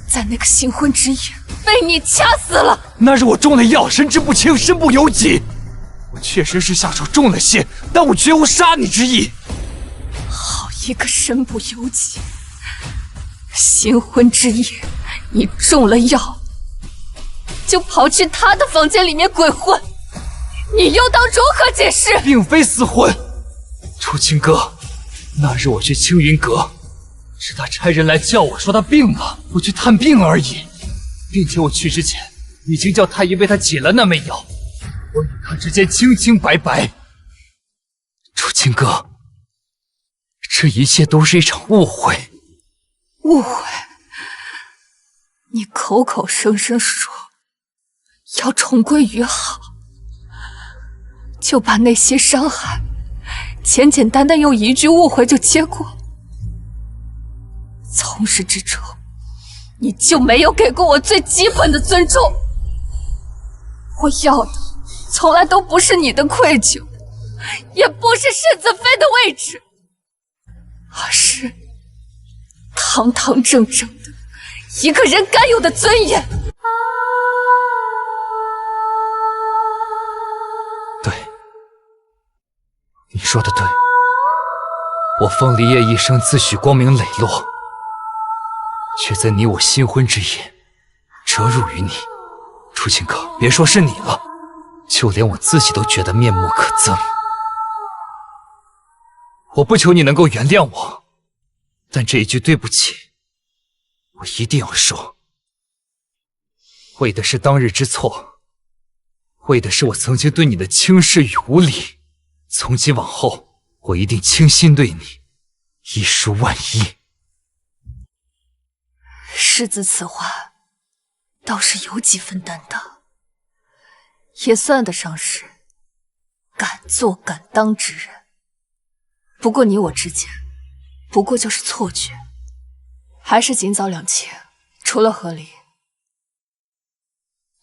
S1: 在那个新婚之夜被你掐死了。
S3: 那日我中了药，神志不清，身不由己。我确实是下手重了些，但我绝无杀你之意。
S1: 好一个身不由己！新婚之夜，你中了药，就跑去他的房间里面鬼混，你又当如何解释？
S3: 并非私婚，楚清哥，那日我去青云阁，是他差人来叫我说他病了，我去探病而已，并且我去之前已经叫太医为他解了那枚药。我与他之间清清白白。楚清哥，这一切都是一场误会。
S1: 误会？你口口声声说要重归于好，就把那些伤害简简单单用一句误会就接过。从始至终，你就没有给过我最基本的尊重。我要的从来都不是你的愧疚，也不是世子妃的位置，而是堂堂正正的一个人该有的尊严。
S3: 对，你说的对，我风离夜一生自诩光明磊落，却在你我新婚之夜折辱于你。楚清哥，别说是你了，就连我自己都觉得面目可憎。我不求你能够原谅我，但这一句对不起，我一定要说。为的是当日之错，为的是我曾经对你的轻视与无礼。从今往后，我一定倾心对你，一书万一。
S1: 世子此话倒是有几分担当，也算得上是敢做敢当之人。不过你我之间不过就是错觉，还是尽早两清。除了和离，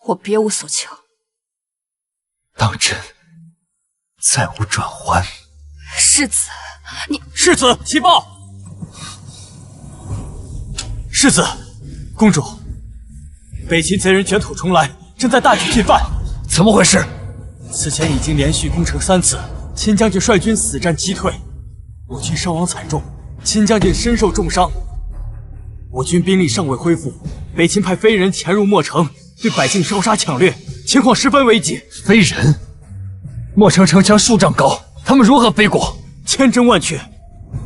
S1: 我别无所求。
S3: 当真再无转圜。
S1: 世子，你
S2: 世子启报！世子，公主，北秦贼人卷土重来，正在大举进犯。
S3: 怎么回事？
S2: 此前已经连续攻城3次，秦将军率军死战击退，我军伤亡惨重，秦将军身受重伤。我军兵力尚未恢复，北秦派非人潜入墨城，对百姓烧杀抢掠，情况十分危急。
S3: 非人？墨城城墙数丈高，他们如何飞过？
S2: 千真万确，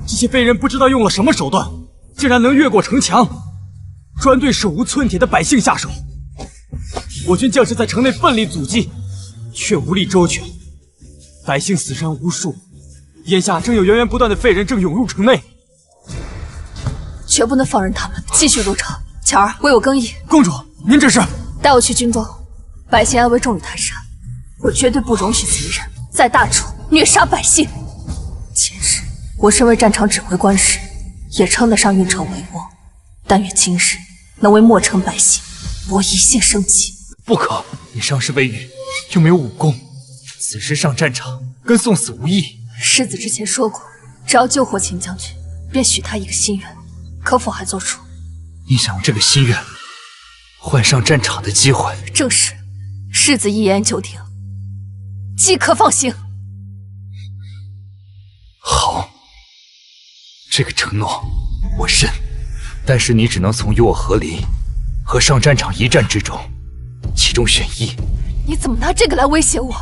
S2: 这些非人不知道用了什么手段，竟然能越过城墙，专对手无寸铁的百姓下手。我军将士在城内奋力阻击，却无力周全，百姓死伤无数。眼下正有源源不断的废人正涌入城内，
S1: 绝不能放任他们继续入城。巧儿，为我更衣。
S2: 公主，您这是？
S1: 带我去军中，百姓安危重于泰山，我绝对不容许贼人在大楚虐杀百姓。前世我身为战场指挥官时，也称得上运筹帷幄，但愿今日能为墨城百姓博一线生机。
S3: 不可！你伤势未愈，又没有武功，此时上战场跟送死无异。
S1: 世子之前说过，只要救活秦将军，便许他一个心愿，可否还做主？
S3: 你想用这个心愿换上战场的机会？
S1: 正是，世子一言九鼎，即可放行。
S3: 好，这个承诺我认，但是你只能从与我和离和上战场一战之中，其中选一。
S1: 你怎么拿这个来威胁我？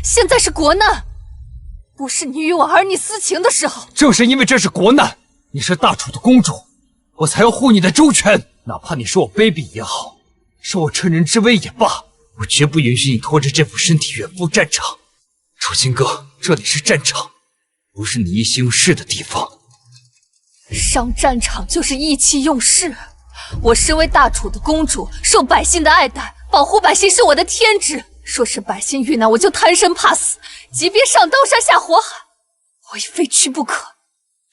S1: 现在是国难，不是你与我儿女私情的时候。
S3: 正是因为这是国难，你是大楚的公主，我才要护你的周全。哪怕你说我卑鄙也好，说我趁人之危也罢，我绝不允许你拖着这副身体远赴战场。楚清哥，这里是战场，不是你意气用事的地方。
S1: 上战场就是意气用事。我身为大楚的公主，受百姓的爱戴，保护百姓是我的天职。若是百姓遇难，我就贪生怕死，即便上刀山下火海，我也非去不可。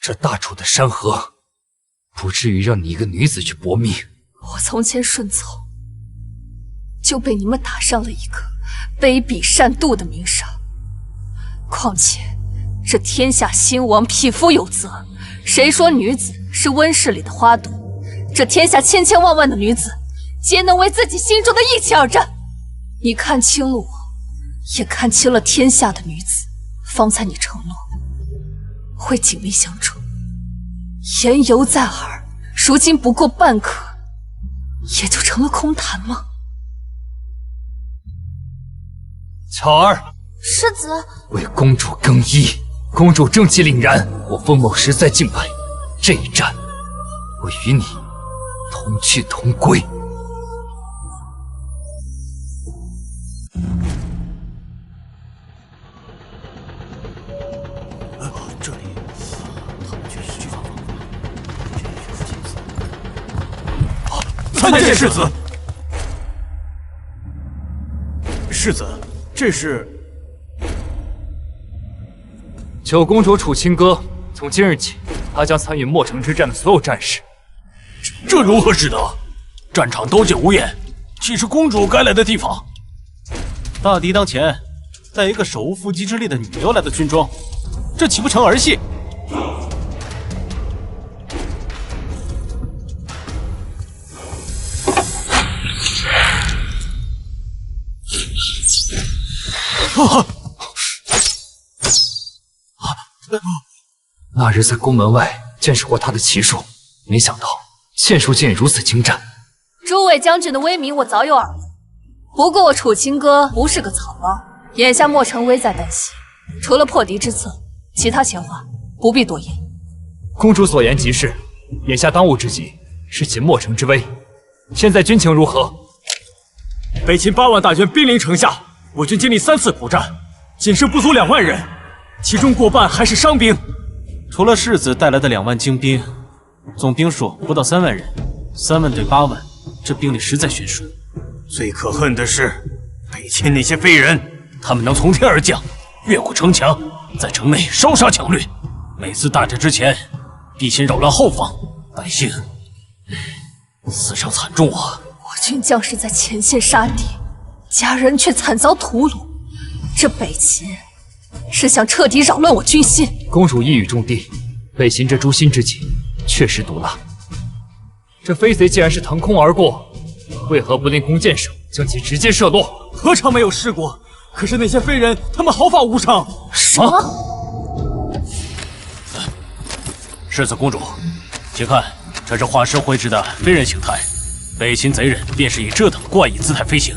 S3: 这大楚的山河，不至于让你一个女子去搏命。
S1: 我从前顺从，就被你们打上了一个卑鄙善妒的名声。况且这天下兴亡，匹夫有责。谁说女子是温室里的花朵？这天下千千万万的女子，皆能为自己心中的义气而战。你看清了我，也看清了天下的女子。方才你承诺会紧密相助，言犹在耳，如今不过半刻，也就成了空谈吗？
S3: 巧儿，
S5: 世子，
S3: 为公主更衣。公主正气凛然，我封某实在敬佩。这一战，我与你同去同归。
S2: 这里，他们确实去放风。参见世子。世子，这是
S3: 九公主楚清歌，从今日起，她将参与墨城之战的所有战事。
S8: 这如何使得？战场刀剑无眼，岂是公主该来的地方？
S2: 大敌当前，带一个手无缚鸡之力的女流来的军装，这岂不成儿戏？
S3: 那日在宫门外见识过他的骑术，没想到剑术竟也如此精湛。
S1: 诸位将军的威名我早有耳闻，不过我楚清歌不是个草包，眼下莫城危在旦夕，除了破敌之策，其他闲话不必多言。
S3: 公主所言极是，眼下当务之急是解莫城之危。现在军情如何？
S8: 北秦8万大军兵临城下，我军经历3次苦战，仅剩不足2万人，其中过半还是伤兵。
S2: 除了世子带来的2万精兵，总兵数不到3万人，3万对8万，这兵力实在悬殊。
S8: 最可恨的是，北秦那些废人，
S6: 他们能从天而降，越过城墙，在城内烧杀抢掠。每次大战之前，必先扰乱后方，百姓死伤惨重啊！
S1: 我军将士在前线杀敌，家人却惨遭屠戮。这北秦是想彻底扰乱我军心。
S3: 公主一语中的，北秦这诛心之计确实毒辣。这飞贼既然是腾空而过，为何不令弓箭手将其直接射落？
S8: 何尝没有试过？可是那些飞人，他们毫发无伤。
S6: 什么？世子公主，请看，这是画师绘制的飞人形态。北秦贼人便是以这等怪异姿态飞行。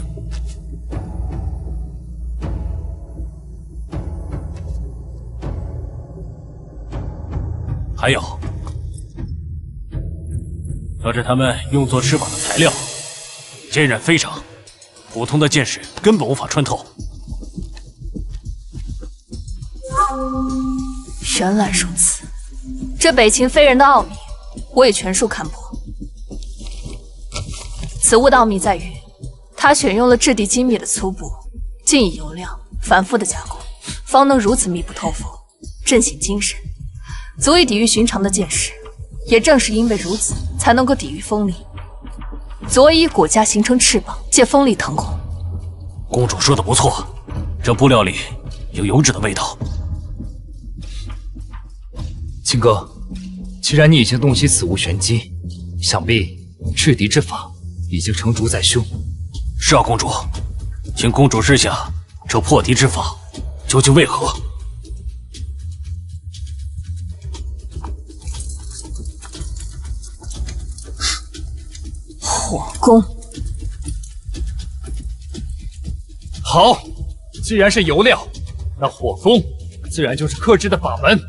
S6: 还有，这是他们用作翅膀的材料，坚韧非常，普通的剑士根本无法穿透。
S1: 原来如此，这北秦飞人的奥秘，我也全数看破。此物的奥秘在于，他选用了质地精密的粗布，竟以油亮反复的加工，方能如此密不透风，阵型精神，足以抵御寻常的剑士。也正是因为如此，才能够抵御风力，佐以骨架形成翅膀，借风力腾空。
S6: 公主说的不错，这布料里有油脂的味道。
S3: 秦哥，既然你已经洞悉此物玄机，想必制敌之法已经成竹在胸。
S6: 是啊，公主，请公主示下这破敌之法究竟为何？
S1: 火攻。
S3: 好，既然是油料，那火攻自然就是克制的法门。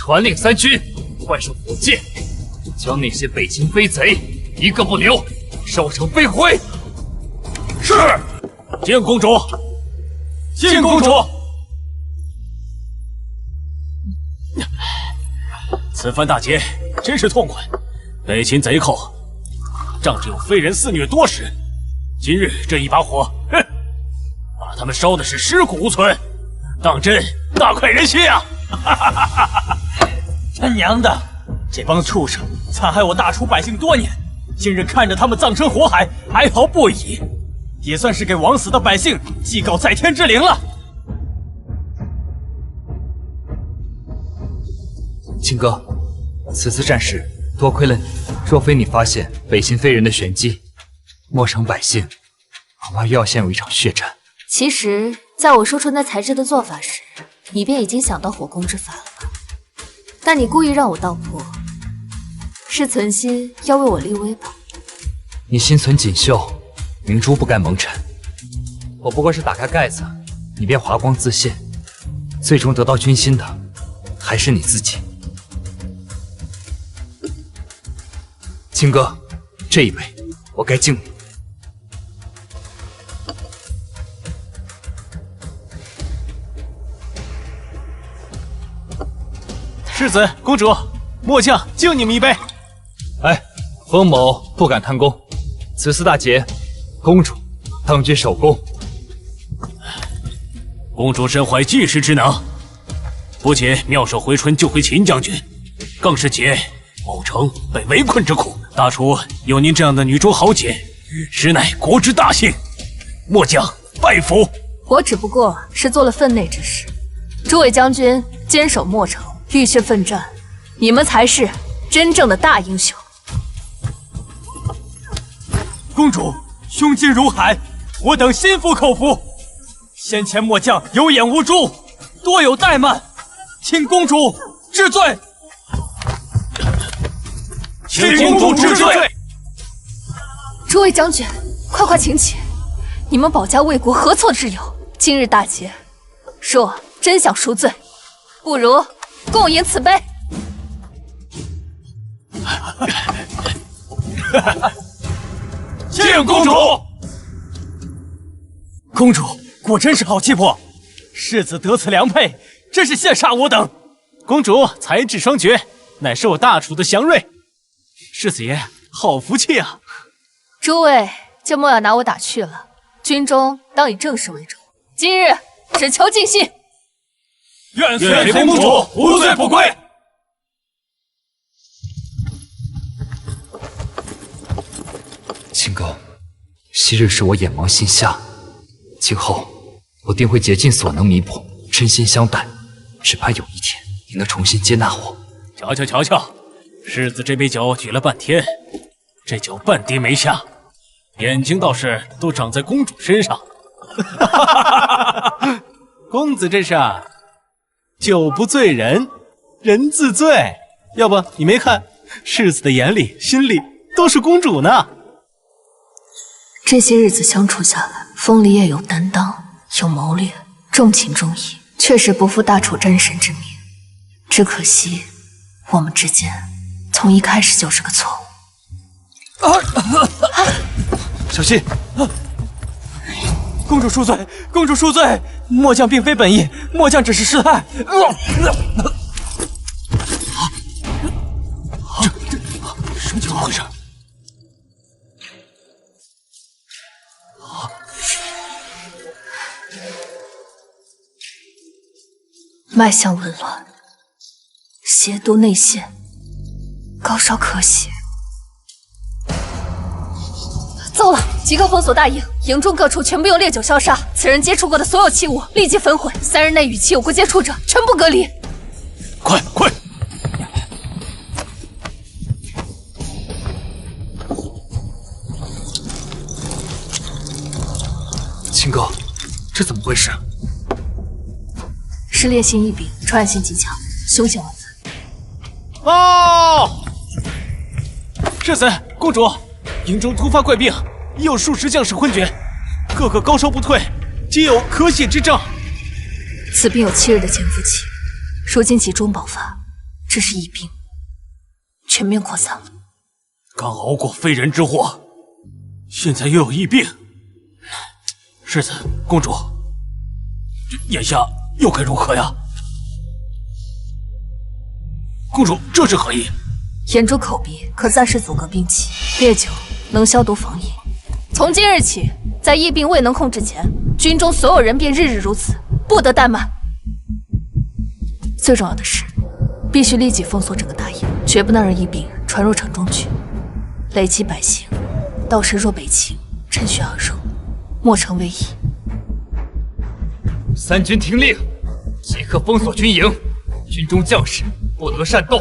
S3: 传令3军，换上火箭，将那些北秦飞贼一个不留，烧成飞灰。
S8: 是。见公主。见公主。
S6: 此番大捷真是痛快，北秦贼寇仗着有飞人肆虐多时，今日这一把火，哼，把他们烧的是尸骨无存，当真大快人心啊！
S8: 他娘的，这帮畜生残害我大楚百姓多年，今日看着他们葬身火海，哀嚎不已，也算是给枉死的百姓祭告在天之灵了。
S3: 秦哥，此次战事多亏了你，若非你发现北秦飞人的玄机，莫城百姓恐怕又要陷入一场血战。
S1: 其实，在我说出那材质的做法时，你便已经想到火攻之法了吧？但你故意让我道破，是存心要为我立威吧？
S3: 你心存锦绣，明珠不该蒙尘。我不过是打开盖子，你便华光自现，最终得到军心的还是你自己。秦哥，这一杯我该敬你。
S2: 世子、公主，末将敬你们一杯。
S3: 哎，封某不敢贪功，此次大捷，公主当君首功。
S6: 公主身怀济世之能，不仅妙手回春救回秦将军，更是解某城被围困之苦。大楚有您这样的女中豪杰，实乃国之大幸。末将拜服。
S1: 我只不过是做了分内之事，诸位将军坚守莫城，浴血奋战，你们才是真正的大英雄。
S8: 公主胸襟如海，我等心服口服。先前末将有眼无珠，多有怠慢，请公主治罪。
S6: 请公主治罪。
S1: 诸位将军，快快请起！你们保家卫国，何错之有？今日大捷，若真想赎罪，不如共饮此杯。
S8: 敬公主！
S2: 公主果真是好气魄，世子得此良配，真是羡煞我等。公主才智双绝，乃是我大楚的祥瑞。世子爷好福气啊！
S1: 诸位就莫要拿我打趣了，军中当以正事为重。今日只求尽兴。
S8: 愿随公主无罪不归。
S3: 秦哥，昔日是我眼盲心瞎，今后我定会竭尽所能弥补，真心相待，只怕有一天你能重新接纳我。
S8: 瞧瞧瞧瞧，世子这杯酒举了半天，这酒半滴没下，眼睛倒是都长在公主身上。
S2: 公子这是啊，酒不醉人，人自醉。要不你没看，世子的眼里、心里都是公主呢。
S1: 这些日子相处下来，风离也有担当，有谋略，重情重义，确实不负大楚真神之名。只可惜，我们之间从一开始就是个错误。
S2: 小心！公主恕罪，公主恕罪，末将并非本意，末将只是失态。这怎么回事？
S1: 脉象紊乱，邪毒内陷，高烧咳血。糟了！即刻封锁大营，营中各处全部用烈酒消杀。此人接触过的所有器物立即焚毁，3日内与其有过接触者全部隔离。
S8: 快快！
S3: 秦哥，这怎么回事？
S1: 是烈性异病，传染性极强，凶险万分。
S2: 报！世子、公主，营中突发怪病，已有数十将士昏厥，个个高烧不退，皆有咳血之症。
S1: 此病有7日的潜伏期，如今集中爆发，这是疫病，全面扩散了。
S8: 刚熬过非人之祸，现在又有疫病。世子、公主，这眼下又该如何呀？公主，这是何意？
S1: 眼珠口鼻可暂时阻隔病气，烈酒能消毒防疫。从今日起，在疫病未能控制前，军中所有人便日日如此，不得怠慢。最重要的是，必须立即封锁整个大营，绝不能让疫病传入城中去，累及百姓。到时若北侵，趁虚而入，莫成危矣。
S3: 三军听令，即刻封锁军营，军中将士不得擅动，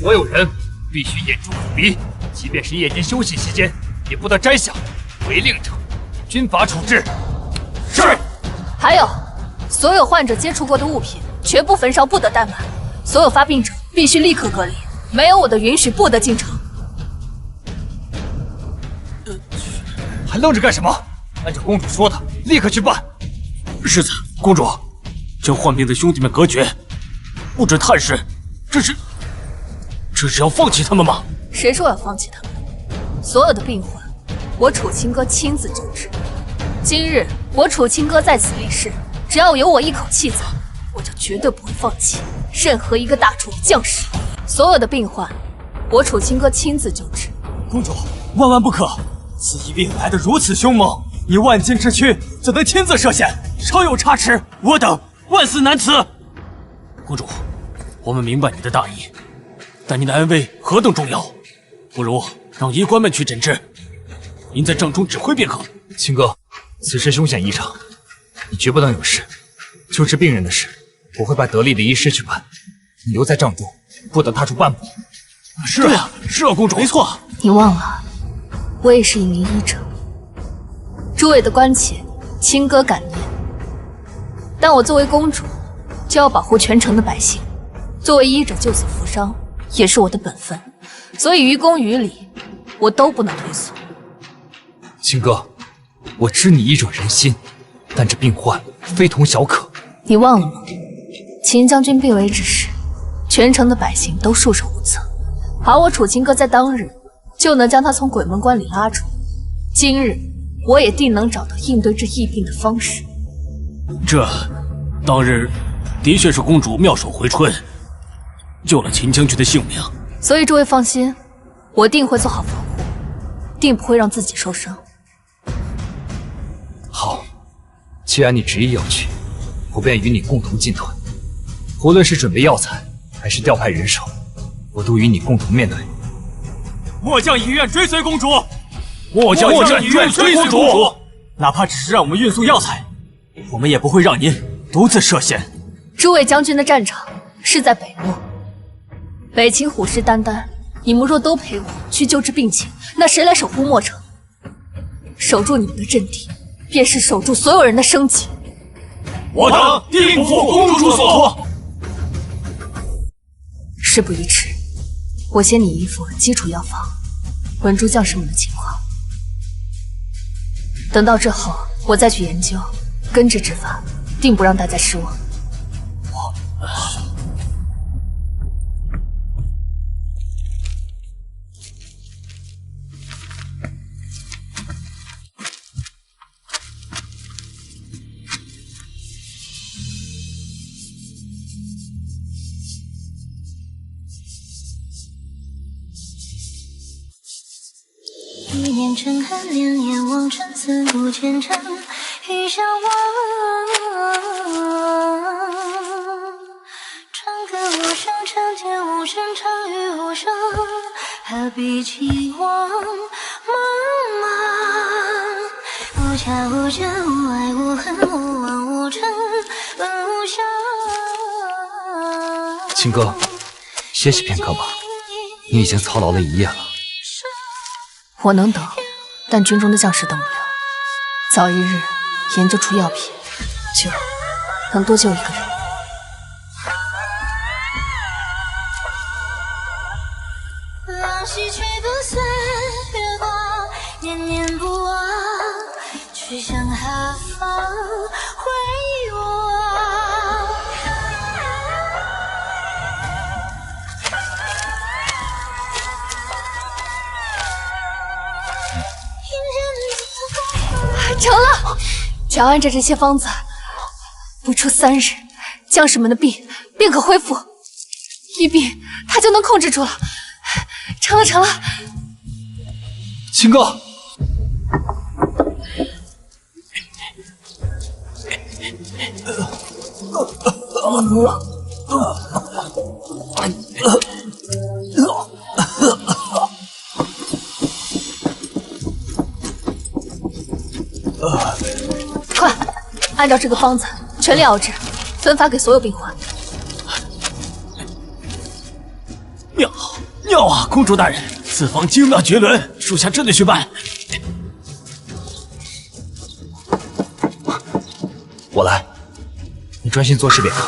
S3: 所有人必须眼珠口鼻，即便是夜间休息期间，也不得摘下，违令者军法处置。
S8: 是。
S1: 还有，所有患者接触过的物品绝不焚烧，不得怠慢。所有发病者必须立刻隔离，没有我的允许不得进城。
S3: 还愣着干什么？按照公主说的，立刻去办。
S8: 世子、公主，将患病的兄弟们隔绝，不准探视，这是要放弃他们吗？
S1: 谁说要放弃他们？所有的病患，我楚清歌亲自救治。今日我楚清歌在此立誓，只要有我一口气在，我就绝对不会放弃任何一个大楚的将士。所有的病患，我楚清歌亲自救治。
S2: 公主，万万不可！此疫病来得如此凶猛，你万金之躯怎能亲自涉险？稍有差池，我等万死难辞。
S8: 公主，我们明白你的大义，但您的安危何等重要，不如让医官们去诊治，您在帐中指挥便可。
S3: 秦哥，此事凶险异常，你绝不能有事。救治病人的事，我会派得力的医师去办，你留在帐中，不得踏出半步。
S8: 是啊，是啊，公主，没错。
S1: 你忘了，我也是一名医者。诸位的关切，清歌感念。但我作为公主，就要保护全城的百姓。作为医者，救死扶伤也是我的本分，所以于公于理，我都不能退缩。
S3: 秦哥，我知你一转人心，但这病患非同小可。
S1: 你忘了吗？秦将军病危之时，全城的百姓都束手无策，而我楚秦歌在当日就能将他从鬼门关里拉出。今日我也定能找到应对这疫病的方式。
S8: 这当日的确是公主妙手回春，救了秦将军的性命。
S1: 所以诸位放心，我定会做好防护，定不会让自己受伤。
S3: 好，既然你执意要去，我便与你共同进退。无论是准备药材，还是调派人手，我都与你共同面对。
S8: 末将以愿追随公主。末将以愿追随公主。哪怕只是让我们运送药材，我们也不会让您独自涉险。
S1: 诸位将军的战场是在北洛，北秦虎视眈眈，你们若都陪我去救治病情，那谁来守护墨城？守住你们的阵地，便是守住所有人的生计。
S8: 我等定不负公主所托。
S1: 事不宜迟，我先拟一副基础药方，稳住将士们的情况。等到之后，我再去研究根治之法，定不让大家失望。
S9: 一念成寒，两眼望穿，四顾前程，欲相望。长歌无声，长剑无声，长语无声，何必期望茫茫？无家无家，无爱无恨，无望无成，本无相。
S3: 秦歌，歇息片刻吧，你已经操劳了一夜了。
S1: 我能等，但军中的将士等不了。早一日研究出药品，就能多救一个人。
S9: 浪溪吹不碎月光，念念不忘，去向何方回望？
S1: 成了，只要按照这些方子，不出3日，将士们的病便可恢复，疫病他就能控制住了。成了，成了！
S3: 秦歌，
S1: 快，按照这个方子全力熬制，分发给所有病患。
S8: 妙啊，公主大人，此方精妙绝伦，属下真的去办。
S3: 我来，你专心做事便可。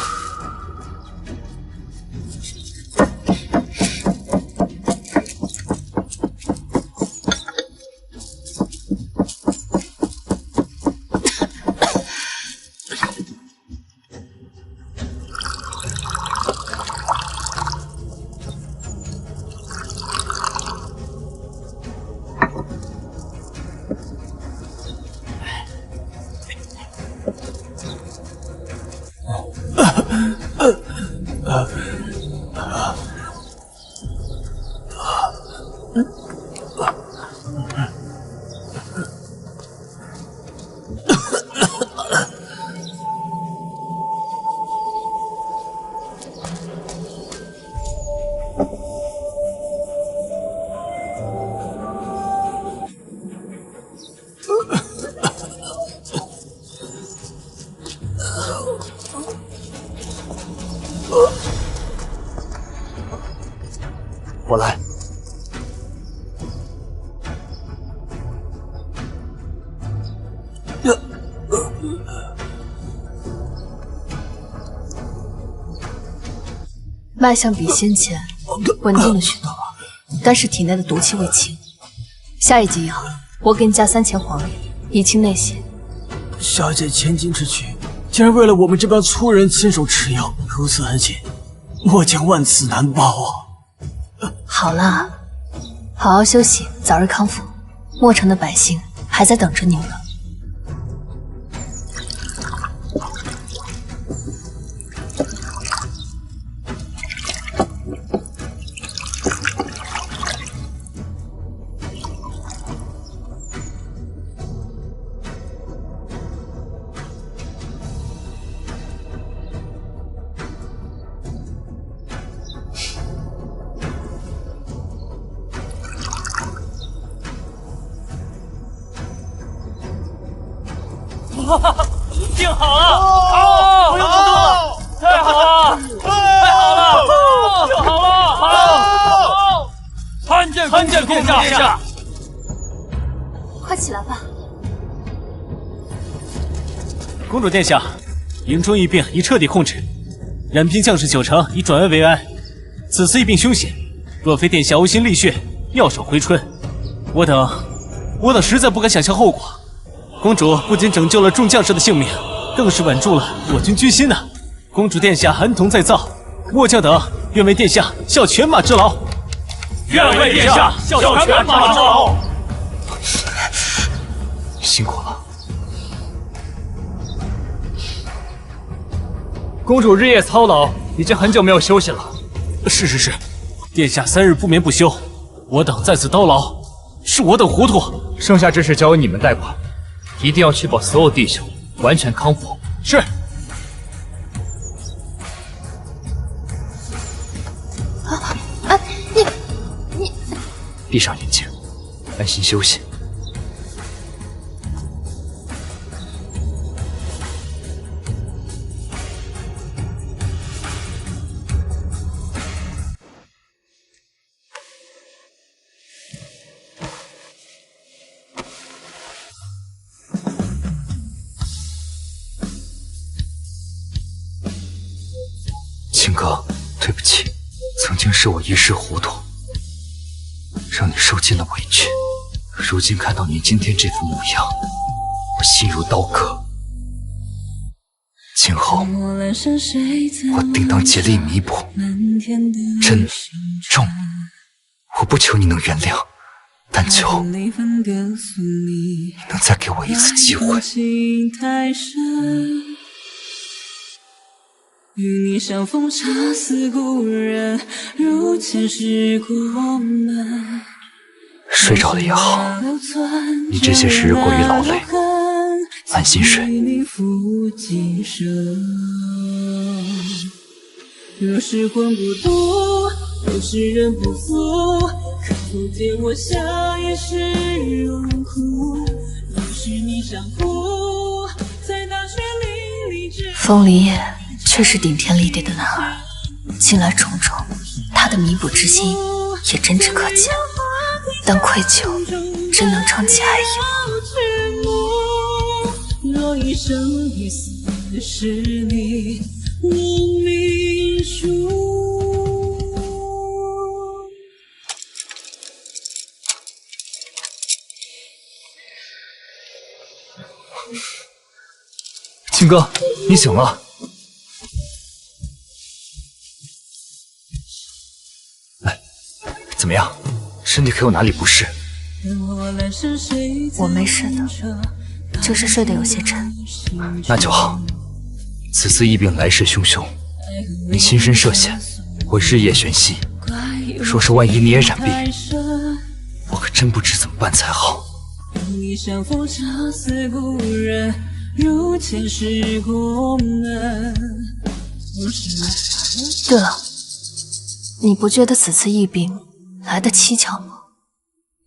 S3: 我来。
S1: 脉象比先前稳定了许多，但是体内的毒气未清。下一剂药，我给你加3000黄连，以清内邪。
S8: 小姐千金之举，竟然为了我们这帮粗人亲手持有，如此恩情，末将万死难报啊！
S1: 好了，好好休息，早日康复。墨城的百姓还在等着你呢。
S2: 病好了！好，不用动了！太好了！太好了！病好了！好！参见殿下！
S1: 快起来吧！
S8: 公主殿下，营中疫病已彻底控制，染病将士90%已转危为安。此次疫病凶险，若非殿下呕心沥血，妙手回春，我等实在不敢想象后果。公主不仅拯救了众将士的性命，更是稳住了我军军心呐！公主殿下恩同再造，末将等愿为殿下效犬马之劳。
S2: 愿为殿下效犬马之劳。
S3: 辛苦了。
S2: 公主日夜操劳，已经很久没有休息了。
S8: 是，殿下3日不眠不休，我等在此叨劳，是我等糊涂。
S3: 剩下之事交由你们代管，一定要确保所有弟兄完全康复。
S8: 是。
S1: 你
S3: 闭上眼睛，安心休息。秦哥，对不起，曾经是我一时糊涂，让你受尽了委屈。如今看到你今天这副模样，我心如刀割。今后我定当竭力弥补。珍重，我不求你能原谅，但求你能再给我一次机会。
S9: 与你相逢，恰似故人，如前世过门。
S3: 睡着了也好，你这些时日过于劳累，安心睡。
S9: 若是魂不渡，若是人不负，可否见我笑也是荣枯？若是你想哭，在大雪淋漓之
S1: 风离夜确是顶天立地的男儿，近来种种，他的弥补之心也真挚可见。但愧疚真能撑起爱
S9: 意吗？若一生一死是你，我命数。
S3: 秦哥，你醒了。怎么样？身体可有哪里不适？
S1: 我没事的，就是睡得有些沉。
S3: 那就好。此次疫病来势汹汹，你亲身涉险，我日夜悬心。若是万一你也染病，我可真不知怎么办才好。
S1: 对了，你不觉得此次疫病来得蹊跷吗？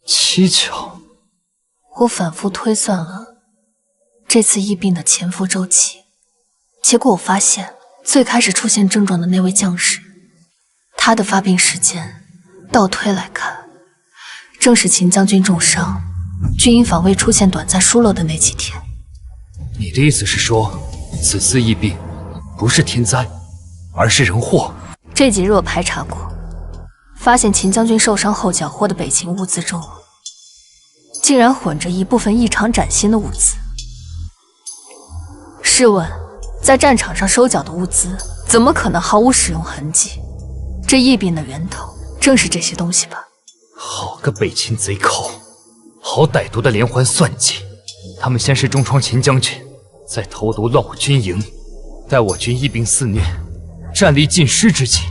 S3: 蹊跷？
S1: 我反复推算了这次疫病的潜伏周期，结果我发现最开始出现症状的那位将士，他的发病时间倒推来看，正是秦将军重伤，军营防卫出现短暂疏漏的那几天。
S3: 你的意思是说，此次疫病不是天灾，而是人祸？
S1: 这几日我排查过，发现秦将军受伤后缴获的北秦物资中，竟然混着一部分异常崭新的物资。试问，在战场上收缴的物资，怎么可能毫无使用痕迹？这疫病的源头正是这些东西吧？
S3: 好个北秦贼寇，好歹毒的连环算计！他们先是重创秦将军，再投毒乱我军营，待我军疫病肆虐，战力尽失之际，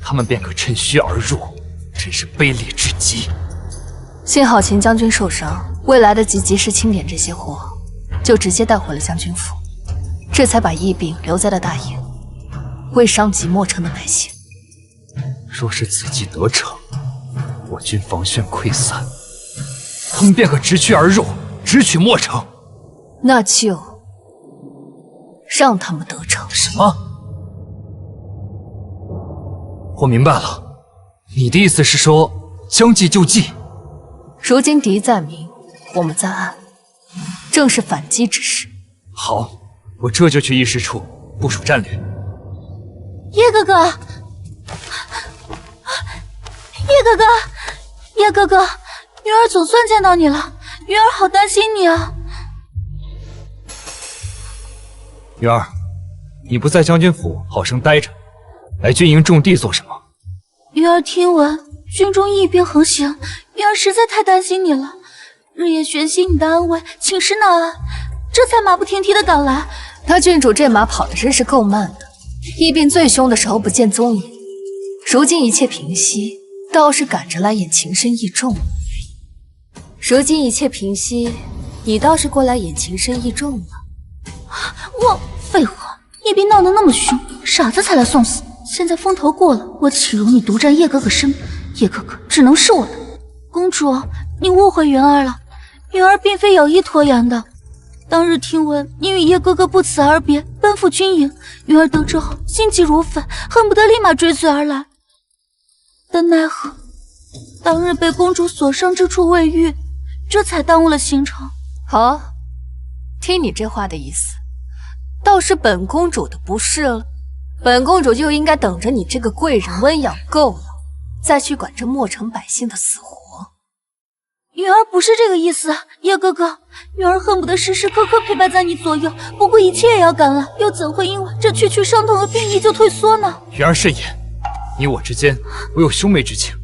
S3: 他们便可趁虚而入，真是卑劣至极。
S1: 幸好秦将军受伤，未来得及及时清点这些货，就直接带回了将军府，这才把疫病留在了大营，未伤及墨城的百姓。
S3: 若是此计得逞，我军防线溃散，他们便可直驱而入，直取墨城。
S1: 那就让他们得逞。
S3: 什么？我明白了，你的意思是说将计就计？
S1: 如今敌在明，我们在暗，正是反击之时。
S3: 好，我这就去议事处部署战略。
S4: 叶哥哥，叶哥哥，叶哥哥，云儿总算见到你了，云儿好担心你啊。
S3: 云儿，你不在将军府好生待着，来军营种地做什么？
S4: 云儿听闻军中疫病横行，云儿实在太担心你了，日夜悬心你的安危，寝食难安，这才马不停蹄的赶来。
S1: 他郡主这马跑的真是够慢的，疫病最凶的时候不见踪影，如今一切平息，倒是赶着来演情深意重。如今一切平息，你倒是过来演情深意重了。
S4: 我废话，疫病闹得那么凶，傻子才来送死。现在风头过了，我岂容你独占叶哥哥身边？叶哥哥只能是我的。公主，你误会云儿了，云儿并非有意拖延的。当日听闻你与叶哥哥不辞而别，奔赴军营，云儿得知后心急如焚，恨不得立马追随而来。但奈何当日被公主所伤之处未愈，这才耽误了行程。
S1: 好，听你这话的意思，倒是本公主的不是了。本公主就应该等着你这个贵人温养够了，再去管这墨城百姓的死活。
S4: 云儿不是这个意思，叶哥哥，云儿恨不得时时刻刻陪伴在你左右，不顾一切也要赶来，又怎会因为这区区伤痛和病疫就退缩呢？
S3: 云儿慎言，你我之间唯有兄妹之情，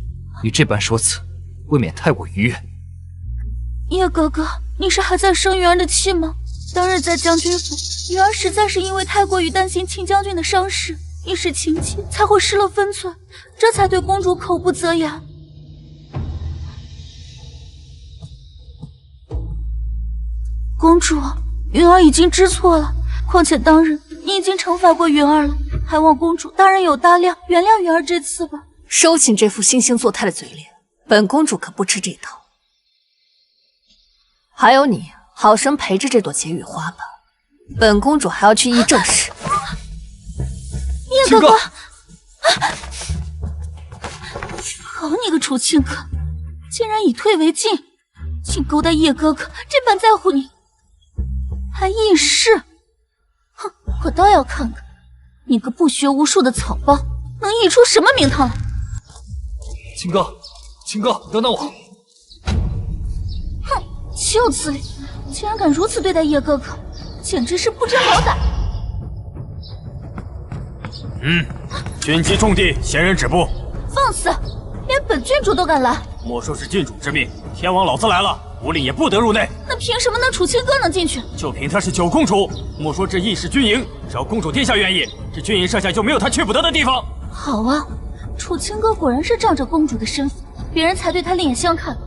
S3: 你这般说辞，未免太过逾越。
S4: 叶哥哥，你是还在生云儿的气吗？当日在将军府，云儿实在是因为太过于担心秦将军的伤势，一时情急才会失了分寸，这才对公主口不择言。公主，云儿已经知错了，况且当日你已经惩罚过云儿了，还望公主大人有大量，原谅云儿这次吧。
S1: 收起这副惺惺作态的嘴脸，本公主可不吃这套。还有你，好生陪着这朵解语花吧，本公主还要去议政事。
S4: 叶哥哥，好你个楚清客，竟然以退为进，竟勾搭叶哥哥，这般在乎你，还议事。哼，我倒要看看你个不学无术的草包能议出什么名堂来。
S3: 秦哥，秦哥，等等我。
S4: 哼，岂有此理！竟然敢如此对待叶哥哥，简直是不知好歹。
S6: 军机重地，闲人止步。
S4: 放肆！连本郡主都敢来？
S6: 莫说是郡主之命，天王老子来了，无令也不得入内。
S4: 那凭什么那楚清歌能进去？
S6: 就凭她是九公主。莫说这议事军营，只要公主殿下愿意，这军营设下就没有她去不得的地方。
S4: 好啊，楚清歌果然是仗着公主的身份，别人才对她另眼相看。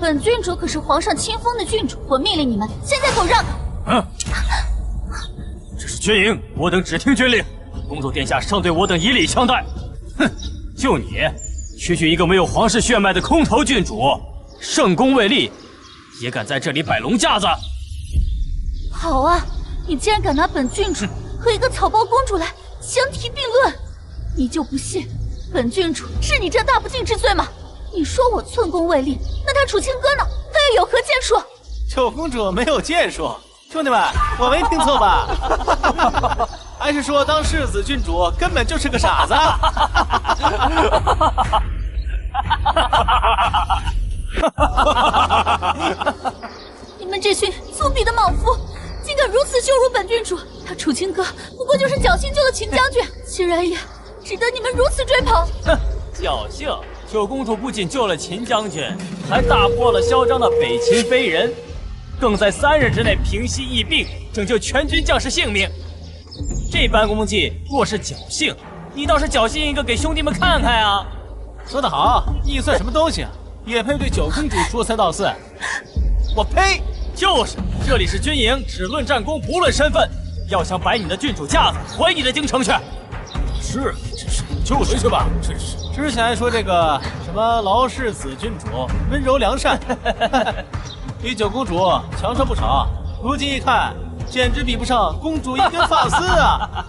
S4: 本郡主可是皇上亲封的郡主，我命令你们现在给我让开！
S6: 这是军营，我等只听军令。公主殿下尚对我等以礼相待。哼，就你，区区一个没有皇室血脉的空头郡主，圣功未立，也敢在这里摆龙架子？
S4: 好啊，你竟然敢拿本郡主和一个草包公主来相提并论，你就不信本郡主治你这大不敬之罪吗？你说我寸功未立，那他楚清歌呢？他又有何建树？
S10: 九公主没有建树，兄弟们，我没听错吧？还是说当世子郡主根本就是个傻子？
S4: 你们这群粗鄙的莽夫，竟敢如此羞辱本郡主！他楚清歌不过就是侥幸救了秦将军，竟然也值得你们如此追捧。
S2: 哼，侥幸！九公主不仅救了秦将军，还大破了嚣张的北秦飞人，更在3日之内平息疫病，拯救全军将士性命。这般功绩，若是侥幸，你倒是侥幸一个给兄弟们看看啊！
S10: 说得好，你算什么东西啊？也配对九公主说三道四？我呸！
S2: 就是，这里是军营，只论战功，不论身份。要想摆你的郡主架子，回你的京城去。
S8: 是，就回去吧。真是，
S10: 之前还说这个什么劳氏子郡主温柔良善，比九公主强上不少。如今一看，简直比不上公主一根发丝啊！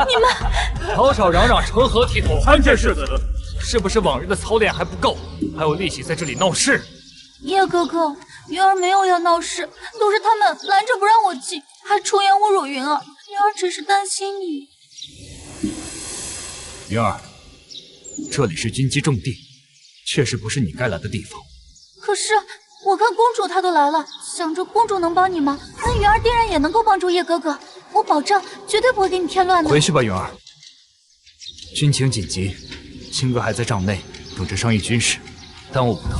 S4: 你们
S3: 吵吵嚷嚷，成何体统？参见世子，是不是往日的操练还不够，还有力气在这里闹事？
S4: 叶哥哥，云儿没有要闹事，都是他们拦着不让我进，还出言侮辱云儿。云儿只是担心你。
S3: 云儿，这里是军机重地，确实不是你该来的地方。
S4: 可是我看公主她都来了，想着公主能帮你忙，那云儿定然也能够帮助叶哥哥。我保证绝对不会给你添乱的。
S3: 回去吧，云儿。军情紧急，青哥还在帐内等着商议军事，耽误不得。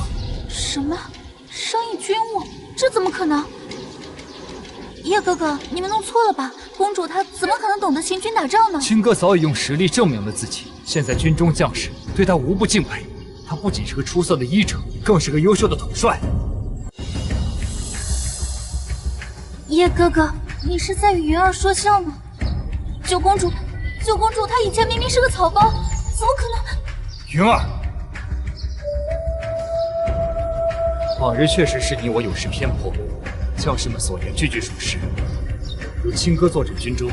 S4: 什么？商议军务？这怎么可能？叶哥哥，你们弄错了吧？公主她怎么可能懂得行军打仗呢？
S3: 青哥早已用实力证明了自己，现在军中将士对他无不敬佩。他不仅是个出色的医者，更是个优秀的统帅。
S4: 叶哥哥，你是在与云儿说笑吗？九公主她以前明明是个草包，怎么可能？
S3: 云儿，往日确实是你我有失偏颇，将士们所言句句属实。如青哥坐镇军中，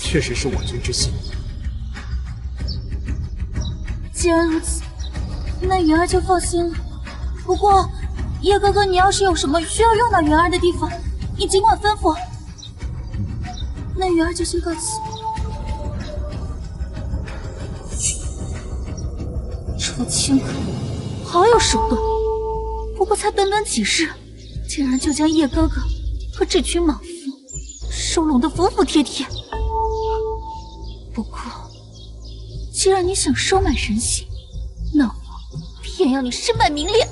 S3: 确实是我军之幸。
S4: 既然如此，那云儿就放心了。不过，叶哥哥，你要是有什么需要用到云儿的地方，你尽管吩咐。那云儿就先告辞。楚清歌，好有手段。不过才短短几日，竟然就将叶哥哥和这群莽夫收拢得服服帖帖。不过，既然你想收买人心，那我偏要你身败名裂！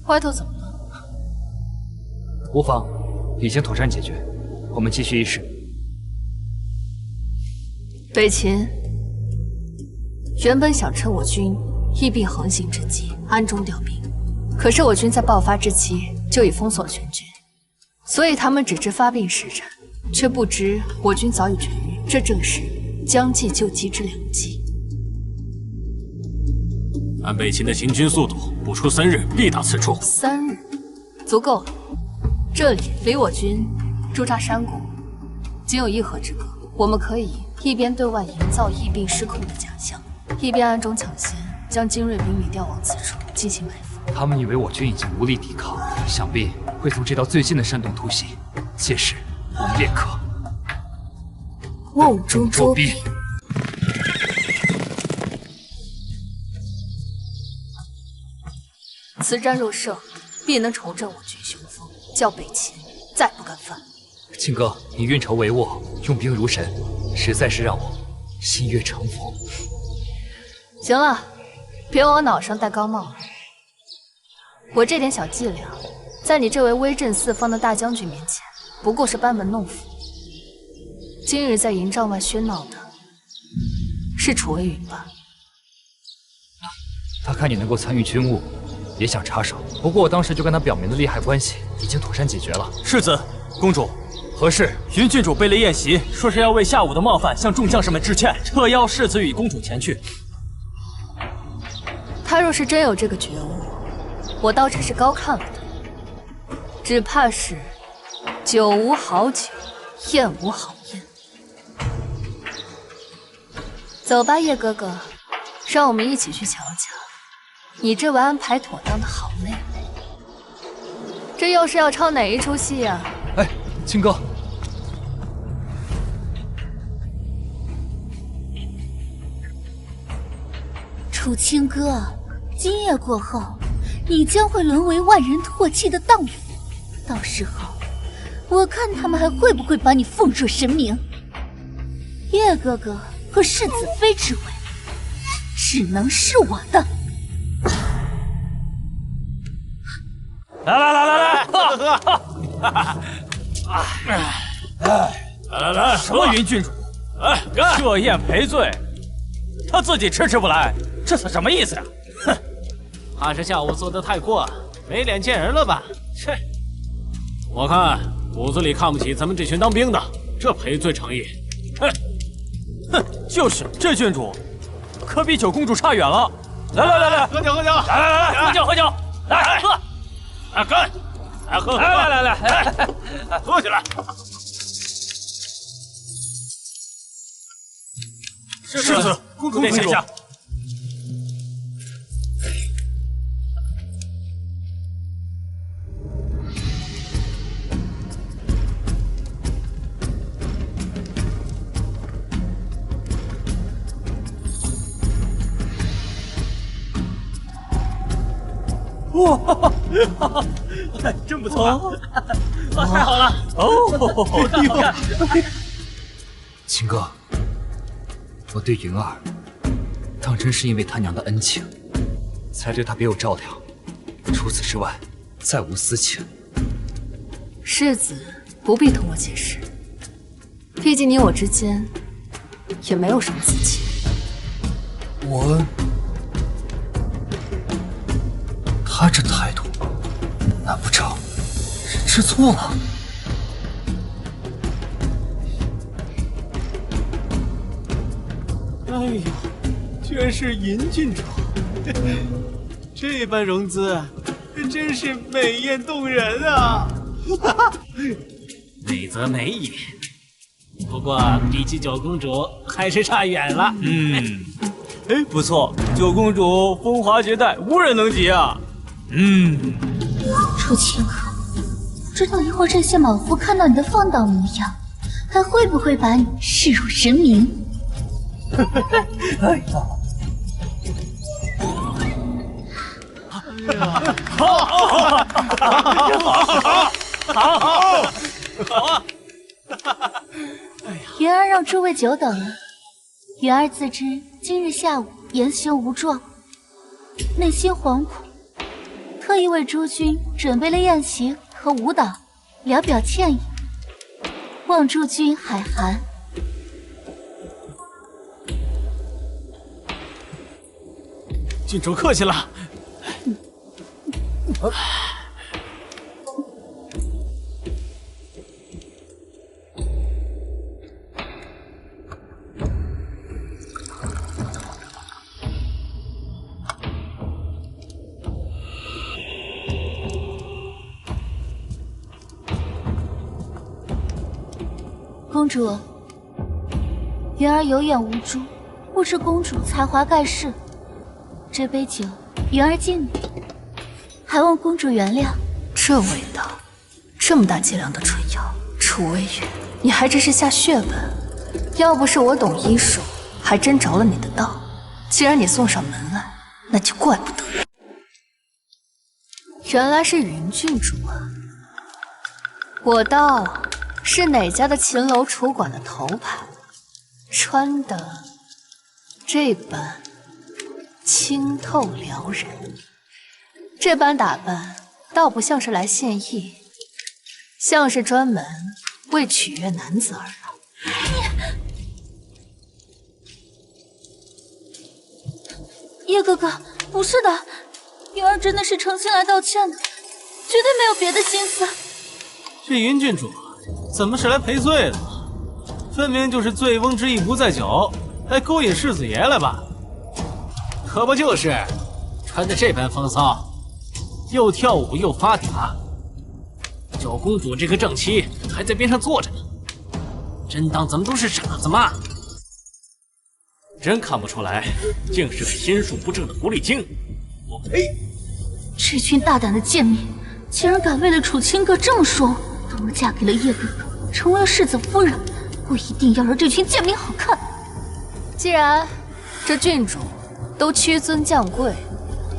S1: 歪头怎么了？
S3: 无妨，已经妥善解决。我们继续议事。
S1: 北秦原本想趁我军疫病横行之际暗中调兵，可是我军在爆发之期就已封锁全军，所以他们只知发病实战，却不知我军早已痊愈。这正是将计就计之良计。
S6: 按北秦的行军速度，不出3日必达此处。
S1: 3日足够了。这里离我军驻扎山谷仅有1河之隔，我们可以一边对外营造疫病失控的假象，一边暗中抢先将精锐兵力调往此处进行埋伏。
S3: 他们以为我军已经无力抵抗，想必会从这道最近的山洞突袭。届时，我们便可
S1: 瓮中捉鳖。此战若胜，必能重振我军雄风，叫北秦再不敢犯。
S3: 青哥，你运筹帷幄，用兵如神，实在是让我心悦诚服。
S1: 行了，别往我脑上戴高帽了。我这点小伎俩，在你这位威震四方的大将军面前，不过是班门弄斧。今日在营帐外喧闹的，是楚微云吧？
S3: 他看你能够参与军务，也想插手。不过我当时就跟他表明了利害关系，已经妥善解决了。
S2: 世子，公主，
S3: 何事？
S2: 云郡主备了宴席，说是要为下午的冒犯向众将士们致歉，特邀世子与公主前去。
S1: 他若是真有这个觉悟，我倒只是高看了他，只怕是酒无好酒，宴无好宴。走吧，叶哥哥，让我们一起去瞧瞧你这位安排妥当的好妹妹。这又是要唱哪一出戏呀？
S3: 哎，青哥，
S4: 楚清歌，今夜过后，你将会沦为万人唾弃的荡妇。到时候，我看他们还会不会把你奉若神明。叶哥哥和世子妃之位，只能是我的。
S10: 来，来，
S2: 什么云郡主？
S10: 哎，设宴赔罪，他自己吃不来，这算什么意思呀？哼，怕是下午做得太过，没脸见人了吧？切！我看骨子里看不起咱们这群当兵的，这赔罪诚意，
S2: 哼，就是这郡主，可比九公主差远了。来，
S10: 喝酒，
S2: 来，喝酒，来喝，
S10: 来干，来喝，
S2: 来，
S10: 喝起来。
S2: 世子，公主殿下。哇，真不错，太好了！哦，
S3: 秦哥，我对云儿，当真是因为他娘的恩情，才对她别有照料。除此之外，再无私情。
S1: 世子不必同我解释，毕竟你我之间也没有什么私情。
S2: 他这态度，难不成是吃错了？
S10: 哎呦，居然是银郡主，这般容姿，真是美艳动人啊！美则美也，不过比起九公主还是差远了。
S2: 哎，不错，九公主风华绝代，无人能及啊！
S4: 楚清河，不知道一会儿这些莽夫看到你的放荡模样，还会不会把你视若神明？
S2: 哎呀！
S10: 好！
S4: 云儿让诸位久等了。云儿自知今日下午言行无状，内心惶恐，特意为诸君准备了宴席和舞蹈，聊表歉意，望诸君海涵。
S10: 郡主客气了。
S4: 公主，云儿有眼无珠，不知公主才华盖世。这杯酒，云儿敬你，还望公主原谅。
S1: 这味道，这么大剂量的春药，楚微云，你还真是下血本。要不是我懂医术，还真着了你的道。既然你送上门来，那就怪不得。原来是云郡主啊！我道是哪家的秦楼楚馆的头牌，穿的这般清透撩人，这般打扮倒不像是来献艺，像是专门为取悦男子而来。
S4: 叶哥哥，不是的，云儿真的是诚心来道歉的，绝对没有别的心思。
S10: 这云郡主怎么是来赔罪的？分明就是醉翁之意不在酒，来勾引世子爷来吧？可不就是，穿的这般风骚，又跳舞又发嗲，九公主这个正妻还在边上坐着呢，真当咱们都是傻子吗？真看不出来，竟是个心术不正的狐狸精！我呸！
S4: 这群大胆的贱民，竟然敢为了楚清歌这么说我！等我嫁给了叶哥哥，成为了世子夫人，我一定要让这群贱民好看！
S1: 既然这郡主都屈尊降贵，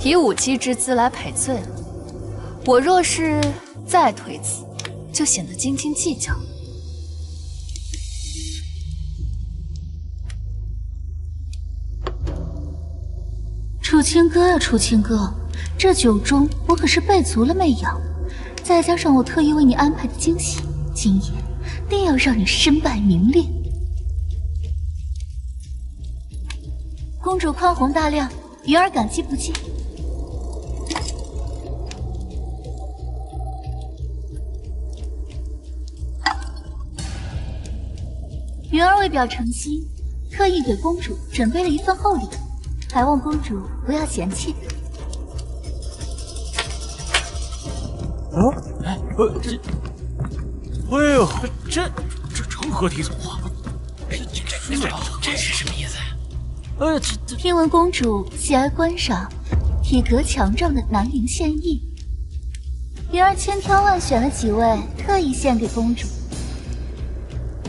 S1: 以武姬之姿来赔罪了。我若是再推辞，就显得斤斤计较。
S4: 楚清歌呀，楚清歌，这酒中我可是备足了媚药，再加上我特意为你安排的惊喜，今夜定要让你身败名裂。公主宽宏大量，云儿感激不尽。云儿为表诚心，特意给公主准备了一份厚礼，还望公主不要嫌弃。
S8: 哎呦，这成何体统啊！这是什么意思？
S4: 听闻公主喜爱观赏体格强壮的南陵献艺，云儿千挑万选了几位，特意献给公主。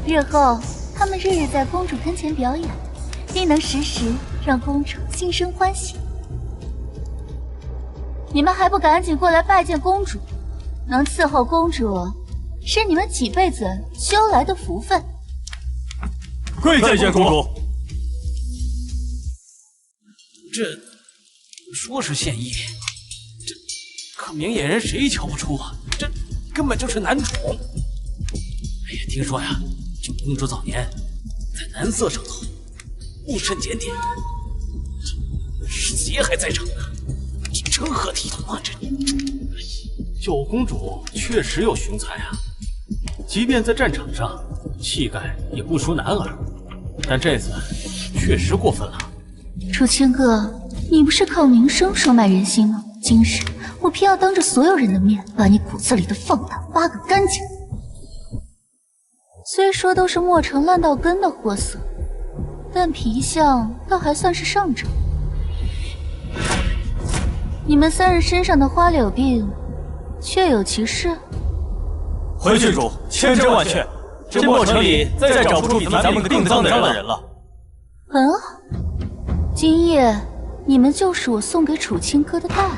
S4: 日后他们日日在公主跟前表演，定能时时让公主心生欢喜。你们还不赶紧过来拜见公主？能伺候公主，是你们几辈子修来的福分。
S8: 跪见公主。这说是献艺，这可明眼人谁瞧不出啊？这根本就是男宠。哎呀，听说呀，九公主早年在男色上头务甚检点，师爷还在场呢，这成何体统啊！这
S10: 九公主确实有雄才啊，即便在战场上，气概也不输男儿，但这次确实过分了。
S4: 楚清歌，你不是靠名声收买人心吗？今日我偏要当着所有人的面，把你骨子里的放荡挖个干净。虽说都是磨成烂到根的货色，但皮相倒还算是上乘。你们三人身上的花柳病，确有其事。
S10: 回郡主，千真万确，这墨城里再找不出比咱们更脏的人了。
S4: 很好，今夜你们就是我送给楚清歌的大礼。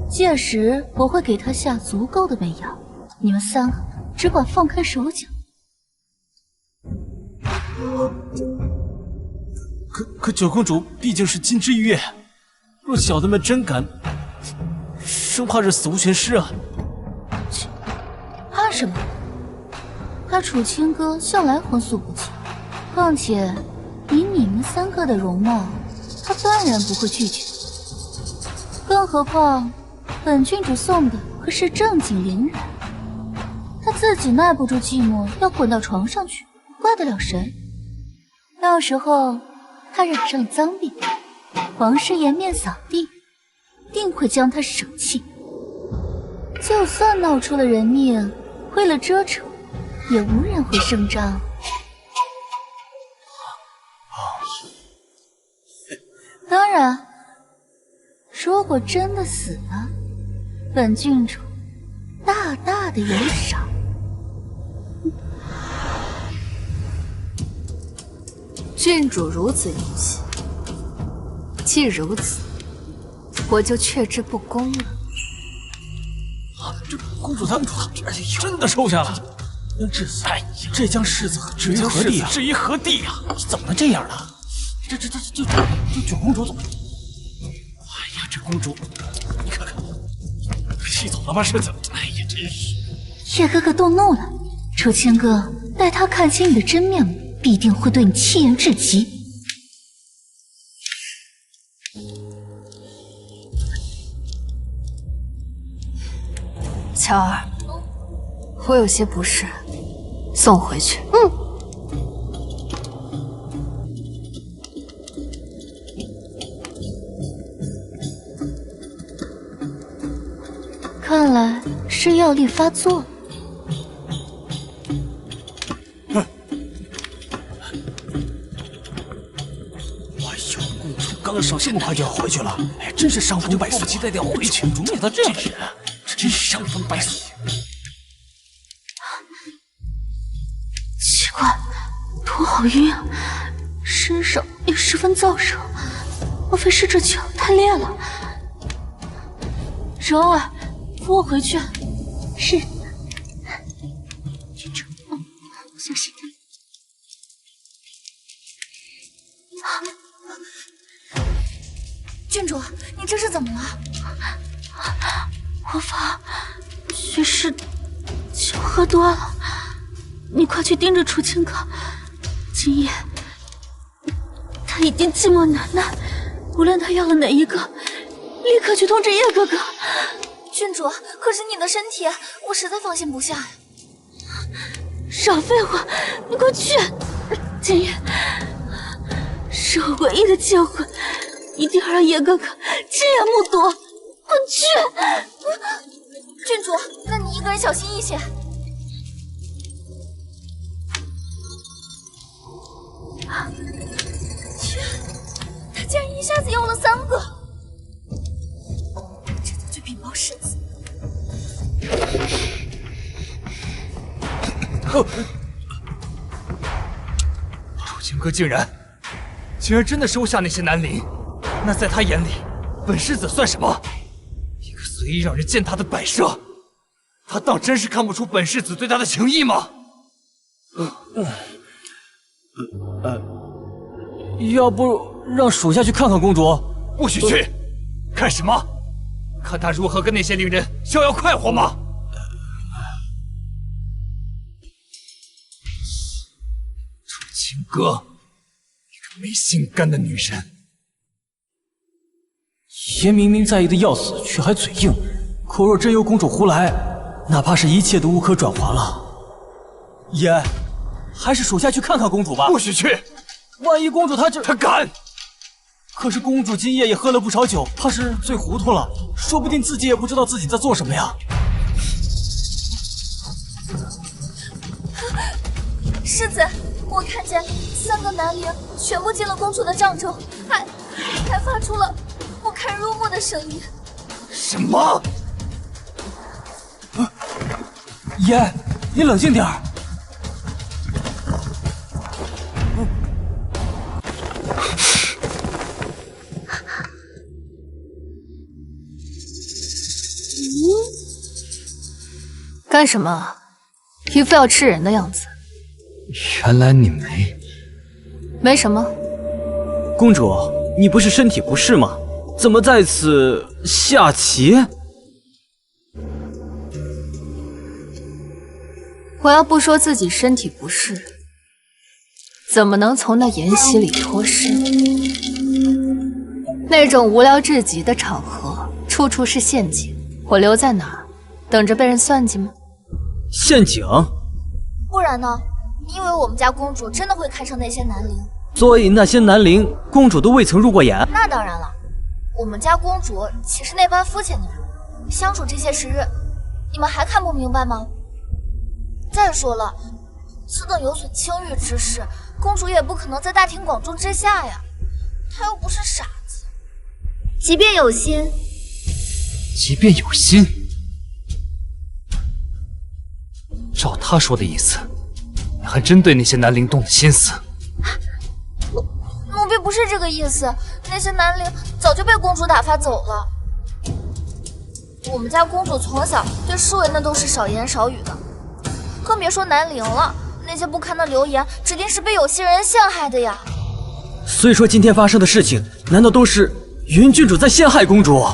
S4: 届时我会给他下足够的媚药，你们三个只管放开手脚。
S10: 可九公主毕竟是金枝玉叶，若小的们真敢，生怕是死无全尸啊！
S4: 怕什么？他楚清歌向来荤素不忌，况且以你们三个的容貌，他断然不会拒绝。更何况本郡主送的可是正经伶人，他自己耐不住寂寞，要滚到床上去，怪得了谁？到时候他染上了脏病，皇师颜面扫地，定会将他舍弃。就算闹出了人命，为了遮丑，也无人会声张。当然，如果真的死了，本郡主大大的有赏。
S1: 郡主如此殷勤，既如此，我就却之不恭了。
S10: 这公主她真的收下了，这将世子置于何地啊？置于何地啊？怎么这样了？这九公主怎么？哎呀，这公主，你看看，气走了吧世子？哎呀，真是！
S4: 叶哥哥动怒了，楚清歌，待他看清你的真面目，必定会对你弃言至极。
S1: 乔儿，我有些不适，送回去。
S4: 看来是药力发作了。
S10: 哎呦，公主刚上这么快就要回去了，哎，真是伤风败俗，迫不及待的要回去。公主怎么这样的人？真是伤风败俗。
S4: 奇怪，头好晕啊，身上也十分燥热，莫非是这酒太烈了？柔儿，扶我回去。
S7: 是。郡主，小心点。
S5: 郡主，你这是怎么了？
S4: 我怕许氏酒喝多了，你快去盯着楚清歌。今夜他已经寂寞难耐，无论他要了哪一个，立刻去通知叶哥哥。
S5: 郡主，可是你的身体，我实在放心不下呀。
S4: 少废话，你快去！今夜是我唯一的机会，一定要让叶哥哥亲眼目睹。快去！
S5: 郡主，那你一个人小心一些。去，他竟然一下子要了3个，这就去禀报世子。
S3: 楚清歌竟然真的收下那些南陵，那在他眼里，本世子算什么？一个随意让人践踏的摆设，他当真是看不出本世子对他的情谊吗？
S2: 要不让属下去看看公主？
S3: 不许去！看什么？看他如何跟那些令人逍遥快活吗？楚清歌，一个没心肝的女人。
S2: 爷明明在意的要死，却还嘴硬。可若真由公主胡来，哪怕是一切都无可转圜了。爷，还是属下去看看公主吧。
S3: 不许去！
S2: 万一公主她
S3: 敢！
S2: 可是公主今夜也喝了不少酒，怕是醉糊涂了，说不定自己也不知道自己在做什么呀。
S5: 世子，我看见3个南陵全部进了公主的帐中，还发出了不堪入目的声音。
S3: 什么？
S2: 爷，你冷静点儿。
S1: 干什么？一副要吃人的样子。
S3: 原来你
S1: 没什么。
S2: 公主，你不是身体不适吗？怎么在此下棋？
S1: 我要不说自己身体不适，怎么能从那筵席里脱身？那种无聊至极的场合，处处是陷阱，我留在哪儿，等着被人算计吗？
S2: 陷阱？
S5: 不然呢？你以为我们家公主真的会看上那些南陵？
S2: 所以那些南陵公主都未曾入过眼？
S5: 那当然了，我们家公主岂是那般肤浅的人？相处这些时日，你们还看不明白吗？再说了，此等有损清誉之事，公主也不可能在大庭广众之下呀。她又不是傻子，即便有心，
S3: 照他说的意思，你还真对那些南陵动了心思。
S5: 奴婢不是这个意思，那些南陵早就被公主打发走了。我们家公主从小对侍卫那都是少言少语的，更别说南陵了。那些不堪的流言，指定是被有心人陷害的呀。
S2: 所以说今天发生的事情，难道都是云郡主在陷害公主？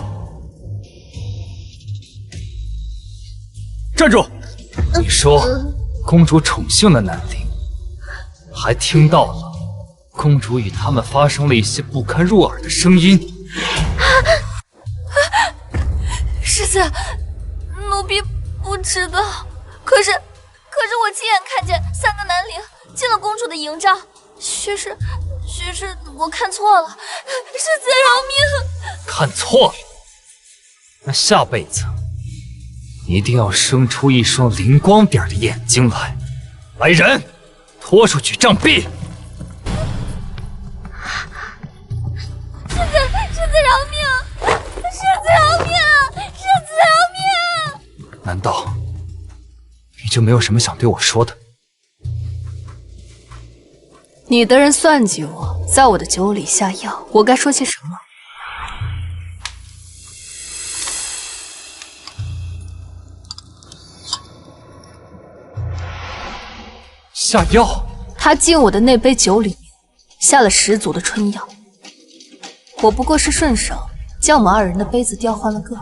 S2: 站住！
S3: 你说公主宠幸了南陵，还听到了公主与他们发生了一些不堪入耳的声音。
S5: 世子，奴婢不知道。可是我亲眼看见3个南陵进了公主的营帐。许是我看错了，世子饶命！
S3: 看错了？那下辈子一定要生出一双灵光点的眼睛来。来人，拖出去杖毙！
S5: 世子饶命！世子饶命！世子饶命！
S3: 难道你就没有什么想对我说的？
S1: 你的人算计我，在我的酒里下药，我该说些什么？
S3: 下药？
S1: 他进我的那杯酒里面下了10足的春药，我不过是顺手将我们2人的杯子调换了个。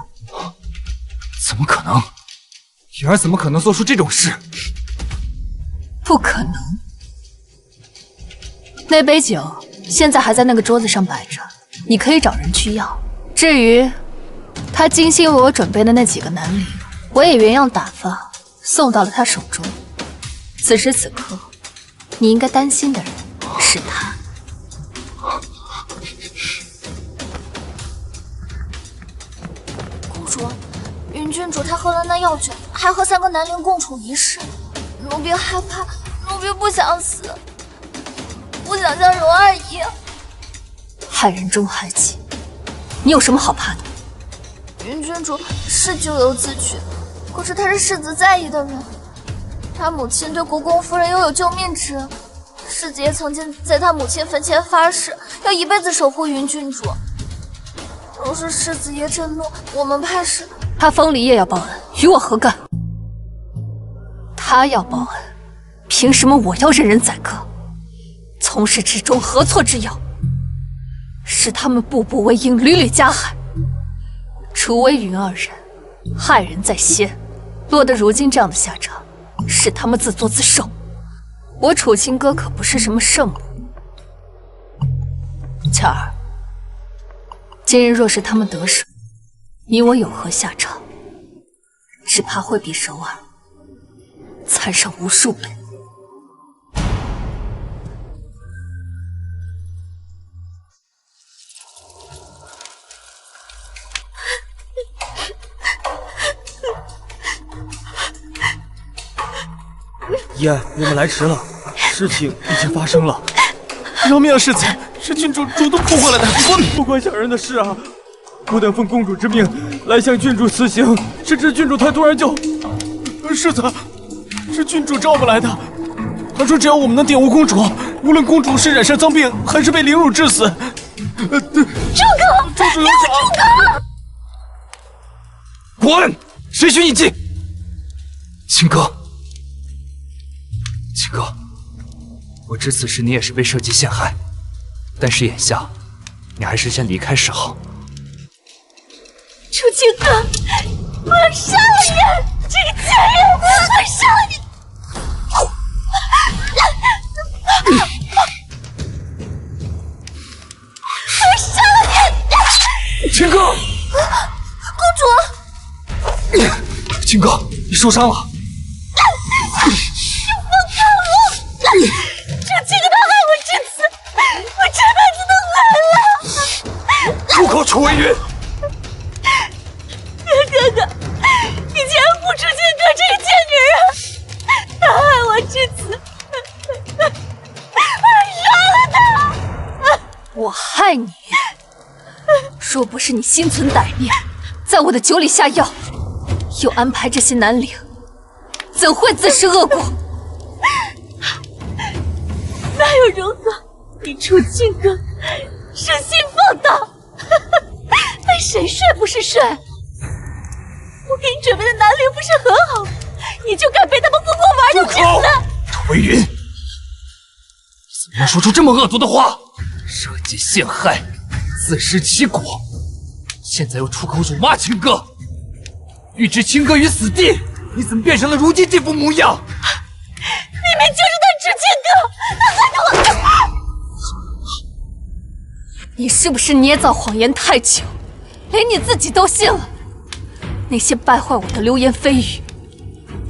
S3: 怎么可能？云儿怎么可能做出这种事？
S1: 不可能。那杯酒现在还在那个桌子上摆着，你可以找人去要。至于他精心为我准备的那几个男女，我也原样打发送到了他手中。此时此刻，你应该担心的人是他。
S5: 公主，云郡主他喝了那药酒，还和3个男灵共处一室，奴婢害怕，奴婢不想死，不想像蓉儿一样。
S1: 害人终害己，你有什么好怕的？
S5: 云郡主是咎由自取，可是他是世子在意的人，他母亲对国公夫人又有救命之恩，世子也曾经在他母亲坟前发誓，要一辈子守护云郡主。若是世子爷震怒，我们怕是……
S1: 他风离也要报恩，与我何干？他要报恩，凭什么我要任人宰割？从始至终何错之有？是他们步步为营，屡屡加害。楚微云2人害人在先，落得如今这样的下场，是他们自作自受。我楚清歌可不是什么圣母。巧儿，今日若是他们得手，你我有何下场？只怕会比首尔惨上无数倍。
S10: 怡安，我们来迟了，事情已经发生了。饶命啊，世子，是郡主主动扑过来的，不关小人的事啊！我等奉公主之命来向郡主辞行，谁知郡主太突然就……世子，是郡主召过来的。他说只要我们能玷污公主，无论公主是染上脏病还是被凌辱致死，
S4: 住口！
S10: 公主有赏。
S3: 滚！谁许你进？清歌，清歌，我知此时你也是被设计陷害，但是眼下你还是先离开是好。
S4: 楚清歌，我要杀了你！这个贱人，我要杀了你！我要杀了你！
S3: 清歌，
S5: 公主，
S3: 清歌，你受伤了。
S4: 你放开我！楚清歌他害我至此，我这辈子都完了！
S3: 住口，楚微云！
S4: 哥哥，你竟然不楚清歌这个贱女人！她害我至此，我杀了她！
S1: 我害你？若不是你心存歹念，在我的酒里下药，又安排这些男灵，怎会自食恶果？
S4: 哪有容得你楚清歌生性放荡，被谁睡不是睡？我给你准备的男灵不是很好，你就敢被他们疯狂玩弄至死？
S3: 楚微云，怎么能说出这么恶毒的话？设计陷害，自食其果，现在又出口辱骂清歌，欲置清歌于死地，你怎么变成了如今这副模样？
S4: 明明就是他楚清歌，他害得我！
S1: 你是不是捏造谎言太久，连你自己都信了？那些败坏我的流言蜚语，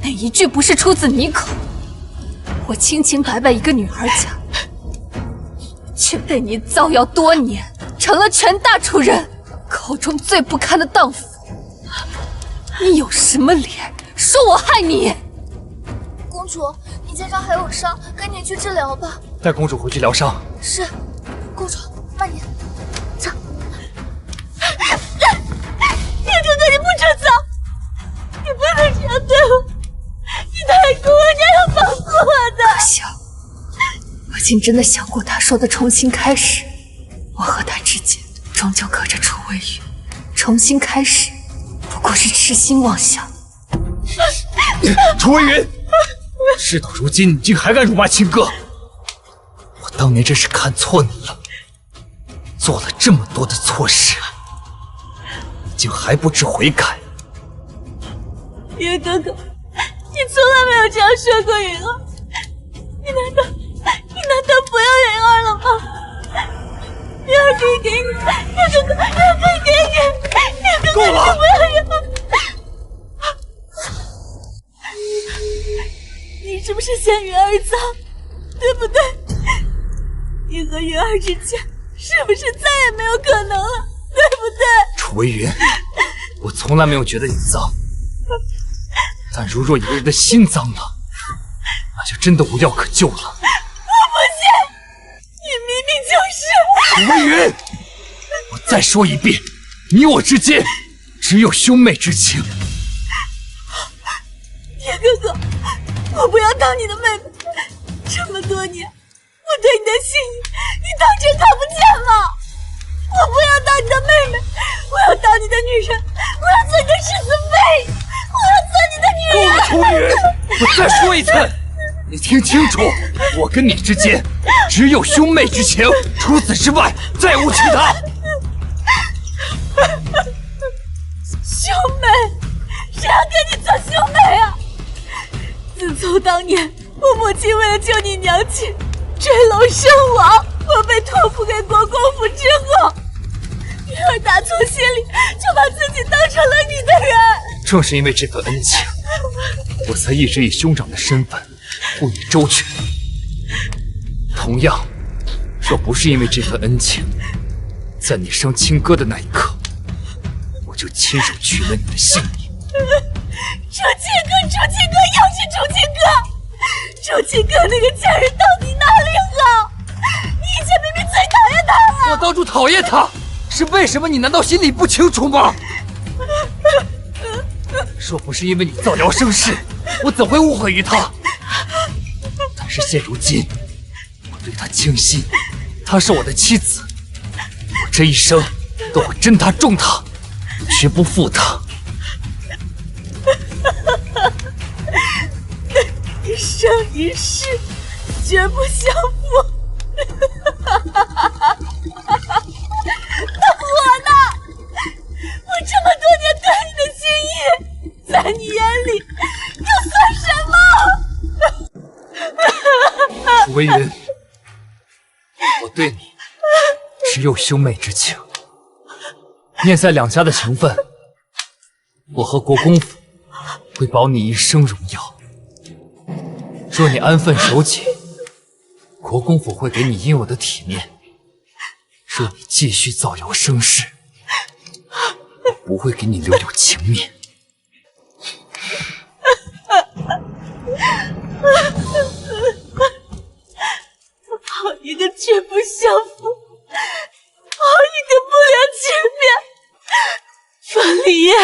S1: 哪一句不是出自你口？我清清白白一个女儿家，却被你造谣多年，成了全大楚人口中最不堪的荡妇。你有什么脸说我害你？
S5: 公主，你肩上还有伤，赶紧去治疗吧。
S3: 带公主回去疗伤。
S5: 是，公主，慢点，走。
S4: 叶哥哥，你不准走！你不能这样对我！你太酷了，你还要放肆我的！
S1: 可笑，我竟真的想过他说的重新开始。我和他之间终究隔着楚微云，重新开始不过是痴心妄想。
S3: 楚微云，事到如今，你竟还敢辱骂亲哥！我当年真是看错你了，做了这么多的错事，你竟还不知悔改。
S4: 叶哥哥，你从来没有这样说过云儿，你难道不要云儿了吗？云儿可以给你，叶哥哥，云儿可以给你，叶哥哥，
S3: 够了！
S4: 你不要云儿。你是不是嫌云儿脏，对不对？你和云儿之间是不是再也没有可能了，对不对？
S3: 楚微云，我从来没有觉得你脏，但如若一个人的心脏了，那就真的无药可救了。
S4: 我不信，你明明就是。
S3: 楚微云，我再说一遍，你我之间只有兄妹之情。
S4: 叶哥哥，我不要当你的妹妹，这么多年我对你的心意，你当真看不见吗？我不要当你的妹妹，我要当你的女人，我要做你的世子妃，我要做你的女人。
S3: 够了，楚微云，我再说一次，你听清楚，我跟你之间只有兄妹之情，除此之外再无其他。
S4: 兄妹？谁要跟你做兄妹啊？自从当年我母亲为了救你娘亲坠楼身亡，我被托付给国公府之后，云儿打从心里就把自己当成了你的人。
S3: 正是因为这份恩情，我才一直以兄长的身份护你周全。同样，若不是因为这份恩情，在你生亲哥的那一刻，我就亲手取了你的性命。
S4: 楚清哥，楚清哥，又是楚清哥！楚清哥那个贱人到底哪里好？你以前明明最讨厌他了。
S3: 我当初讨厌他，是为什么？你难道心里不清楚吗？若不是因为你造谣生事，我怎会误会于他？但是现如今，我对他倾心，她是我的妻子，我这一生都会珍她重她，绝不负她。
S4: 一生一世，绝不相负。那我呢？我这么多年对你的心意，在你眼里又算什么？
S3: 楚微云，我对你只有兄妹之情。念在两家的情分，我和国公府会保你一生荣耀。若你安分守己，国公府会给你应有的体面；若你继续造谣生事，我不会给你留有情面。
S4: 好一个绝不相负，好一个不留情面！风离夜，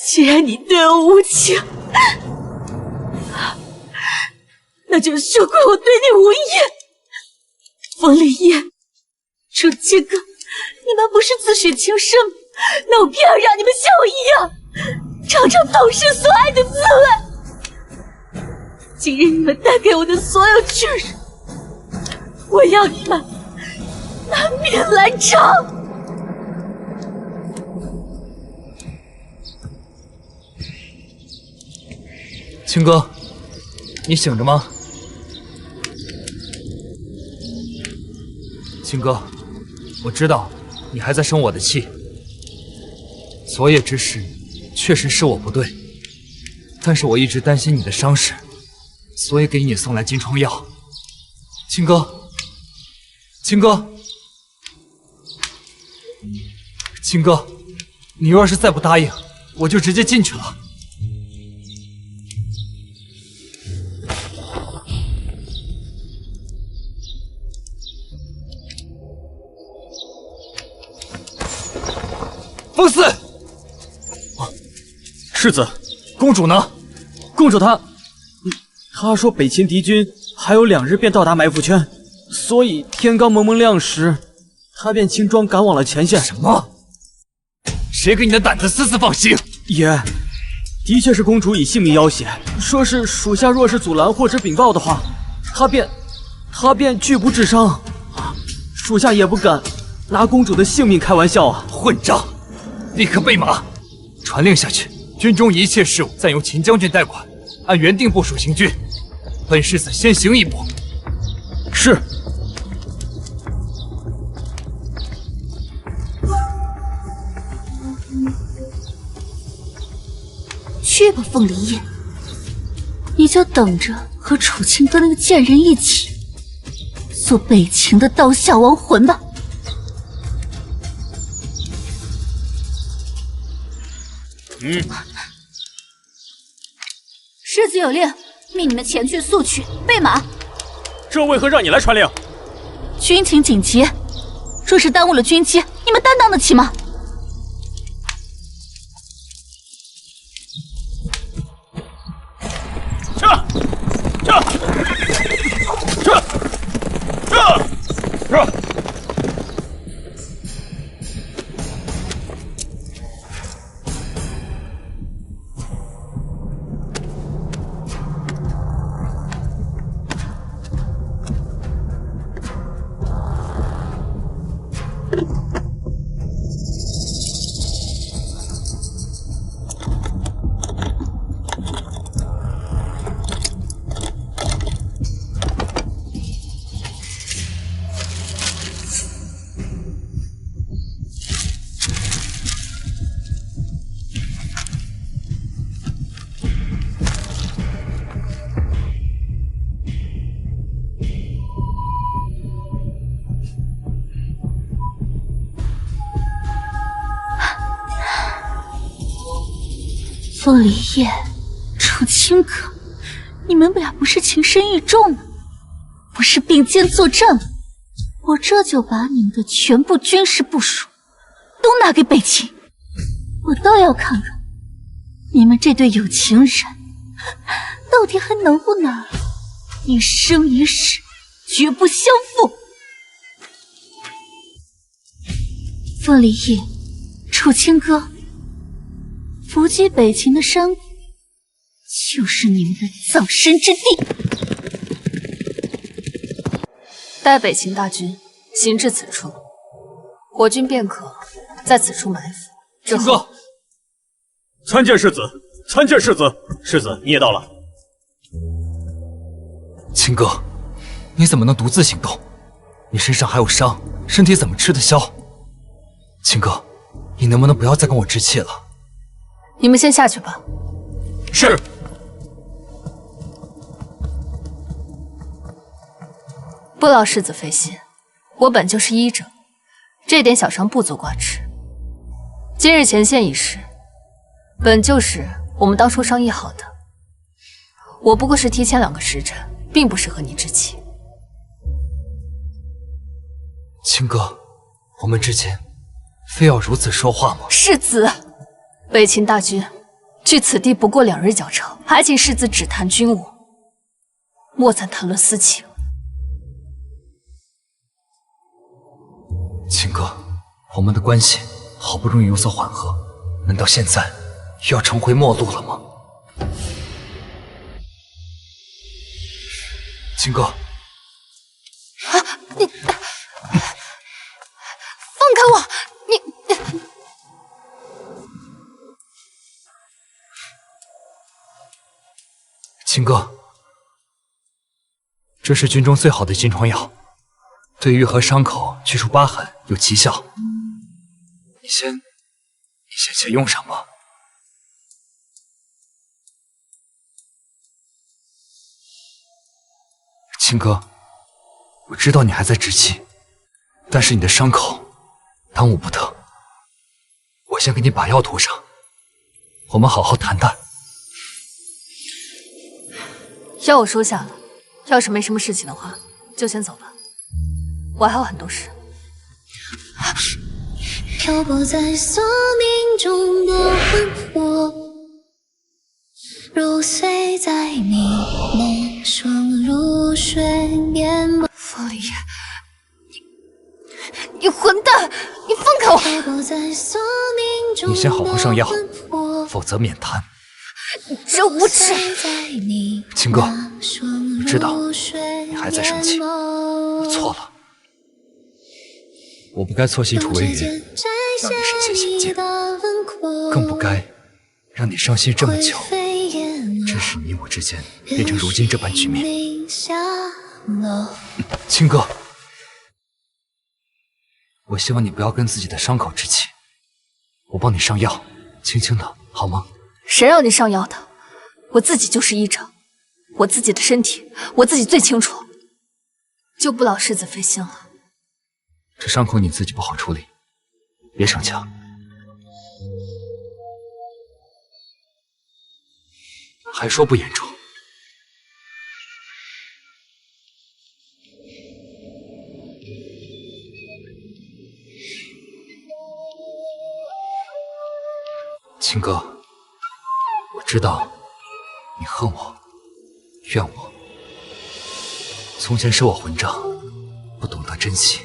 S4: 既然你对我无情，那就说怪我对你无义。风离夜，楚清哥，你们不是自诩情深吗？那我偏要让你们像我一样，尝尝同事所爱的滋味。今日你们带给我的所有屈辱，我要你们拿命来偿。
S3: 青哥，你醒着吗？青哥，我知道你还在生我的气，昨夜之事确实是我不对，但是我一直担心你的伤势，所以给你送来金疮药。青哥，青哥，青哥，你若是再不答应，我就直接进去了。风四，
S2: 世子，
S3: 公主呢？
S2: 公主她说北秦敌军还有2日便到达埋伏圈，所以天刚蒙蒙亮时，她便轻装赶往了前线。
S3: 什么？谁给你的胆子私自放行？
S2: 爷，的确是公主以性命要挟，说是属下若是阻拦或者禀报的话，她便拒不治伤。属下也不敢拿公主的性命开玩笑啊！
S3: 混账！立刻备马，传令下去，军中一切事务暂由秦将军代管，按原定部署行军。本世子先行一步。
S2: 是。
S4: 去吧，凤梨叶，你就等着和楚清歌那个贱人一起做北秦的刀下亡魂吧。世子有令，命你们前去速取，备马。
S10: 这为何让你来传令？
S4: 军情紧急，若是耽误了军机，你们担当得起吗？凤梨叶、楚清歌，你们俩不是情深意重吗？不是并肩作战吗？我这就把你们的全部军事部署都拿给北秦，我倒要看看你们这对有情人到底还能不能一生一世绝不相负。凤梨叶、楚清歌，伏击北秦的山谷，就是你们的葬身之地。
S1: 待北秦大军行至此处，我军便可在此处埋伏。之后，
S10: 参见世子，参见世子，世子你也到了。
S3: 秦哥，你怎么能独自行动？你身上还有伤，身体怎么吃得消？秦哥，你能不能不要再跟我置气了？
S1: 你们先下去吧。
S10: 是。
S1: 不劳世子费心，我本就是医者，这点小伤不足挂齿。今日前线一事，本就是我们当初商议好的。我不过是提前2个时辰，并不是和你置气。
S3: 秦哥，我们之间非要如此说话吗？
S1: 世子，北秦大军距此地不过2日脚程，还请世子只谈军务，莫再谈论私情。
S3: 秦哥，我们的关系好不容易有所缓和，难道现在又要重回陌路了吗？秦哥，
S5: 你放开我！你
S3: 秦哥，这是军中最好的金疮药，对愈合伤口、去除疤痕有奇效。你先且用上吧。秦哥，我知道你还在置气，但是你的伤口耽误不得。我先给你把药涂上，我们好好谈谈。
S1: 药我收下了，要是没什么事情的话，就先走吧。我还有很多事。
S11: 漂泊在宿命中的魂魄，入睡在你梦，双入睡面膜。
S5: 凤梨叶，你混蛋！你放开我！
S3: 你先好好上药，否则免谈。
S5: 你这无耻！
S3: 秦哥，我知道你还在生气，我错了，我不该错信楚微云，让你身陷险境，更不该让你伤心这么久，致使你我之间变成如今这般局面。秦哥，我希望你不要跟自己的伤口置气，我帮你上药，轻轻的，好吗？
S1: 谁让你上药的？我自己就是医者，我自己的身体我自己最清楚，就不劳世子费心了。
S3: 这伤口你自己不好处理，别逞强。还说不严重。秦哥，我知道你恨我，怨我。从前是我混账，不懂得珍惜。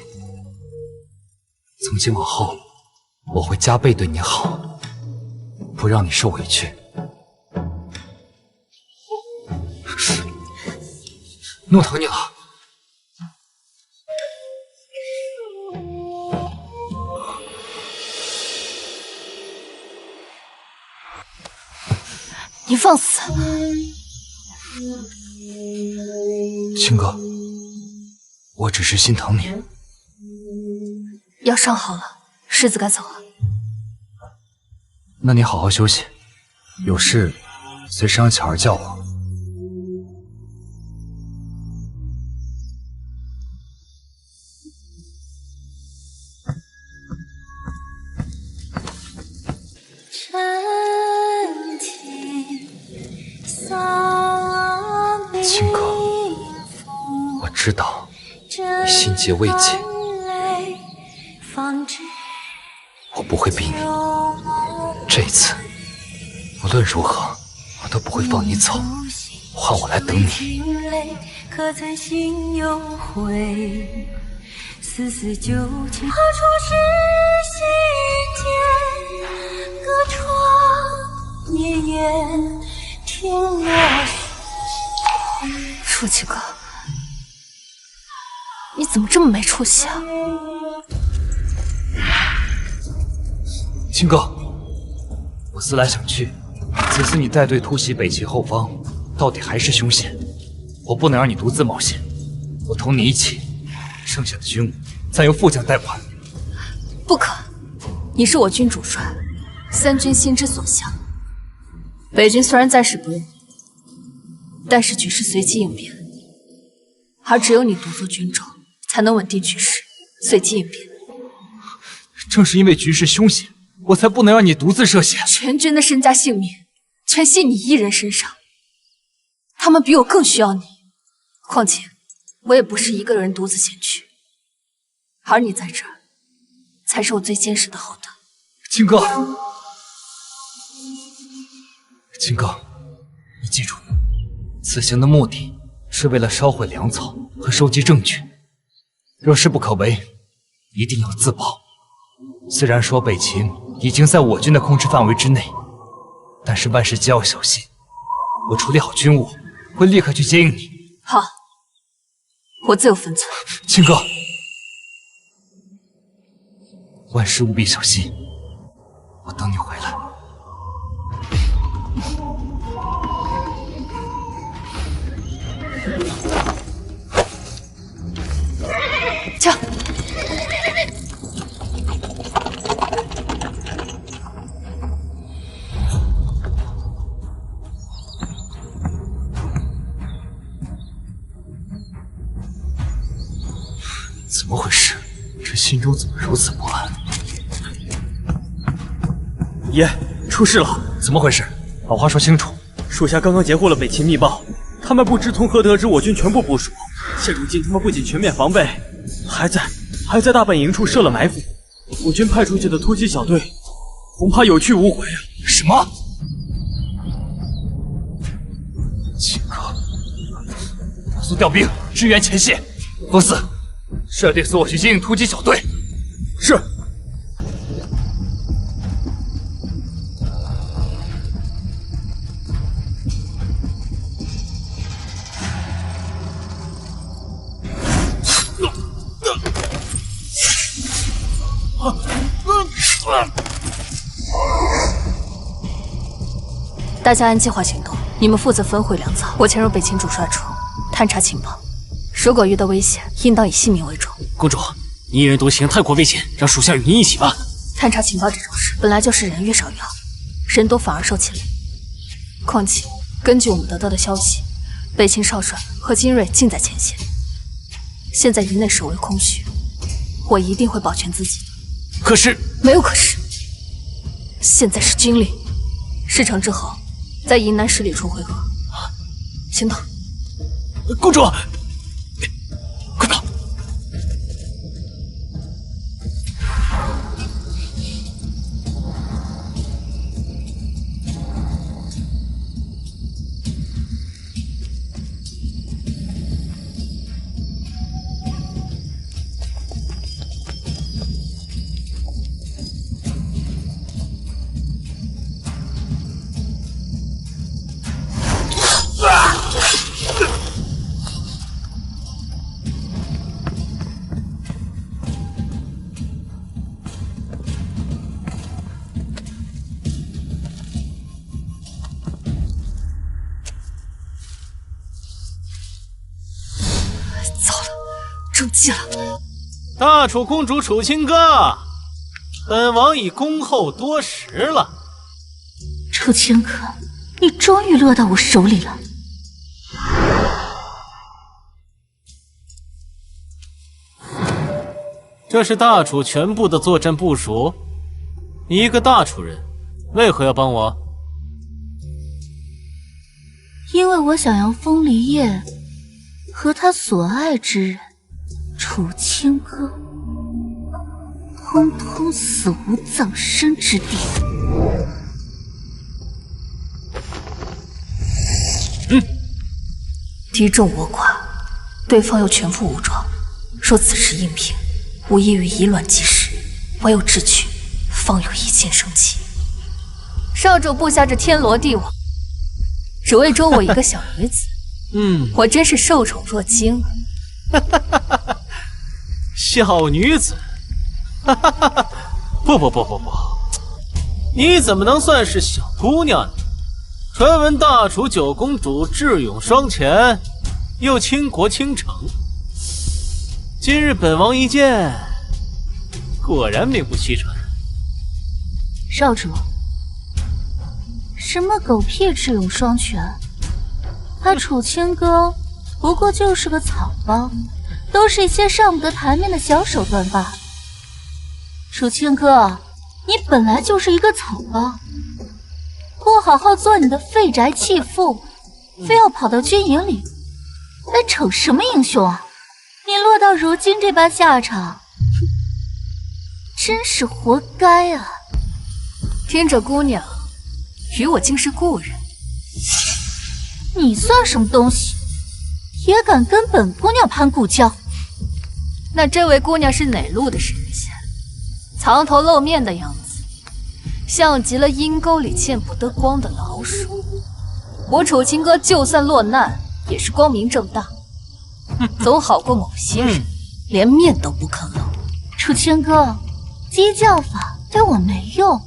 S3: 从今往后，我会加倍对你好，不让你受委屈。弄疼你了。
S1: 你放肆！
S3: 秦哥，我只是心疼你。
S1: 药伤好了，世子该走了。
S3: 那你好好休息，有事随时让巧儿叫我。秦哥，我知道你心结未解，我不会逼你。这一次，无论如何，我都不会放你走，换我来等你。
S11: 可曾心有悔？丝丝旧情，何处是心间？隔窗绵延，听落
S1: 舒淇哥，你怎么这么没出息啊？
S3: 秦哥，我思来想去，此次你带队突袭北齐后方，到底还是凶险。我不能让你独自冒险，我同你一起，剩下的军务再由副将代管。
S1: 不可，你是我军主帅，三军心之所向。北军虽然暂时不用你，但是局势随机应变，而只有你独坐军中，才能稳定局势，随机应变。
S3: 正是因为局势凶险，我才不能让你独自涉险。
S1: 全军的身家性命全系你一人身上，他们比我更需要你。况且我也不是一个人独自前去，而你在这儿，才是我最坚实的后盾。
S3: 秦哥，秦哥，你记住，此行的目的是为了烧毁粮草和收集证据。若事不可为，一定要自保。虽然说北秦已经在我军的控制范围之内，但是万事皆要小心。我处理好军务，会立刻去接应你。
S1: 好，我自有分寸。
S3: 秦哥，万事务必小心。我等你回来。
S1: 驾！
S3: 怎么回事？这心中怎么如此不安？
S2: 爷，出事了！
S3: 怎么回事？把话说清楚。
S2: 属下刚刚截获了北齐密报，他们不知从何得知我军全部部署。现如今他们不仅全面防备，还在大本营处设了埋伏。我军派出去的突击小队，恐怕有去无回啊！
S3: 什么？秦哥，火速调兵支援前线。风四，设定所有去接应突击小队。
S2: 是。
S1: 大家按计划行动，你们负责分会粮草，我潜入北秦主帅处探查情报。如果遇到危险，应当以性命为重。
S6: 公主，你一人独行太过危险，让属下与您一起吧。
S1: 探查情报这种事，本来就是人越少越好，人多反而受牵连。况且，根据我们得到的消息，北秦少帅和金瑞近在前线，现在营内守卫空虚，我一定会保全自己的。
S6: 可是，
S1: 没有可是，现在是军令，事成之后，在营南十里处汇合。行动，
S6: 公主，快跑！
S1: 中计了！
S10: 大楚公主楚清歌，本王已恭候多时了。
S4: 楚清歌，你终于落到我手里了。
S10: 这是大楚全部的作战部署。你一个大楚人，为何要帮我？
S4: 因为我想要风离夜和他所爱之人楚清歌通通死无葬身之地。
S1: 敌众我寡，对方又全副武装，若此时应平，无异于以卵击石，唯有智取，方有一线生机。少主布下这天罗地网，只为捉我一个小女子。我真是受宠若惊。
S10: 小女子？不，你怎么能算是小姑娘呢？传闻大楚九公主智勇双全，又倾国倾城。今日本王一见，果然名不虚传。
S4: 少主，什么狗屁智勇双全？他楚清歌不过就是个草包，都是一些上不得台面的小手段罢了。楚清歌，你本来就是一个草包，不好好做你的废宅弃妇，非要跑到军营里来逞什么英雄啊？你落到如今这般下场，真是活该啊！
S1: 听着，姑娘与我竟是故人，
S4: 你算什么东西，也敢跟本姑娘攀故交？
S1: 那这位姑娘是哪路的神仙？藏头露面的样子，像极了阴沟里见不得光的老鼠。我楚清歌就算落难，也是光明正大，总好过某些人连面都不肯露。
S4: 楚清歌，激将法对我没用，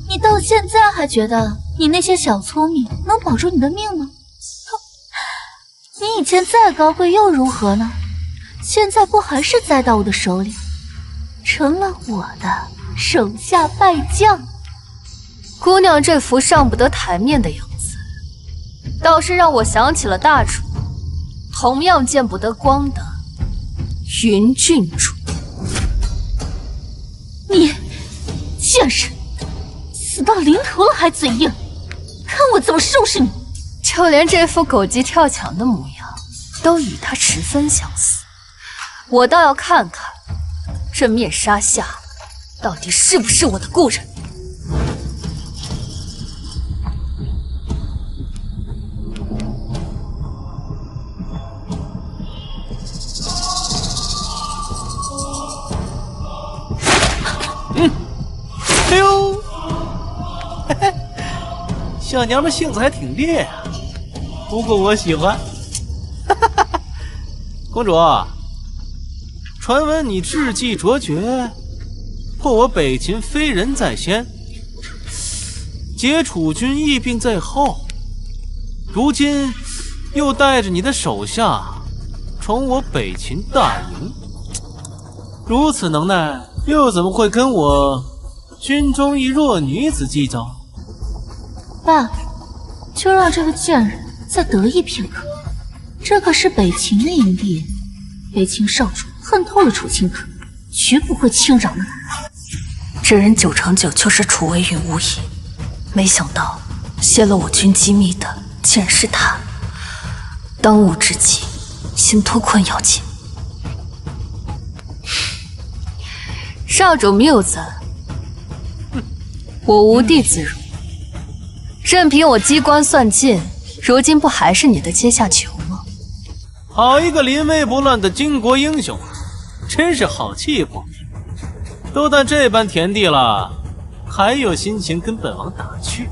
S4: 你到现在还觉得你那些小聪明能保住你的命吗？你以前再高贵又如何呢？现在不还是栽到我的手里，成了我的手下败将？
S1: 姑娘这副上不得台面的样子，倒是让我想起了大楚同样见不得光的云郡主。
S4: 你贱人，死到临头了还嘴硬，看我怎么收拾你！
S1: 就连这副狗急跳墙的模样都与他十分相似，我倒要看看这面纱下到底是不是我的故人。
S10: 哎呦，嘿嘿，小娘们性子还挺烈啊，不过我喜欢。公主，传闻你智计卓绝，破我北秦非人在先，解楚军疫病在后，如今又带着你的手下闯我北秦大营，如此能耐，又怎么会跟我军中一弱女子计较？
S4: 爸，就让这个贱人再得意片刻。这可是北秦的营地，北秦少主恨透了楚清河，绝不会轻饶的。
S1: 这人9成9就是楚微云无疑，没想到泄露我军机密的竟然是他。当务之急，先脱困要紧。少主谬赞，我无地自容。任凭我机关算尽，如今不还是你的阶下囚吗？
S10: 好一个临危不乱的巾帼英雄，真是好气魄！都到这般田地了，还有心情跟本王打趣？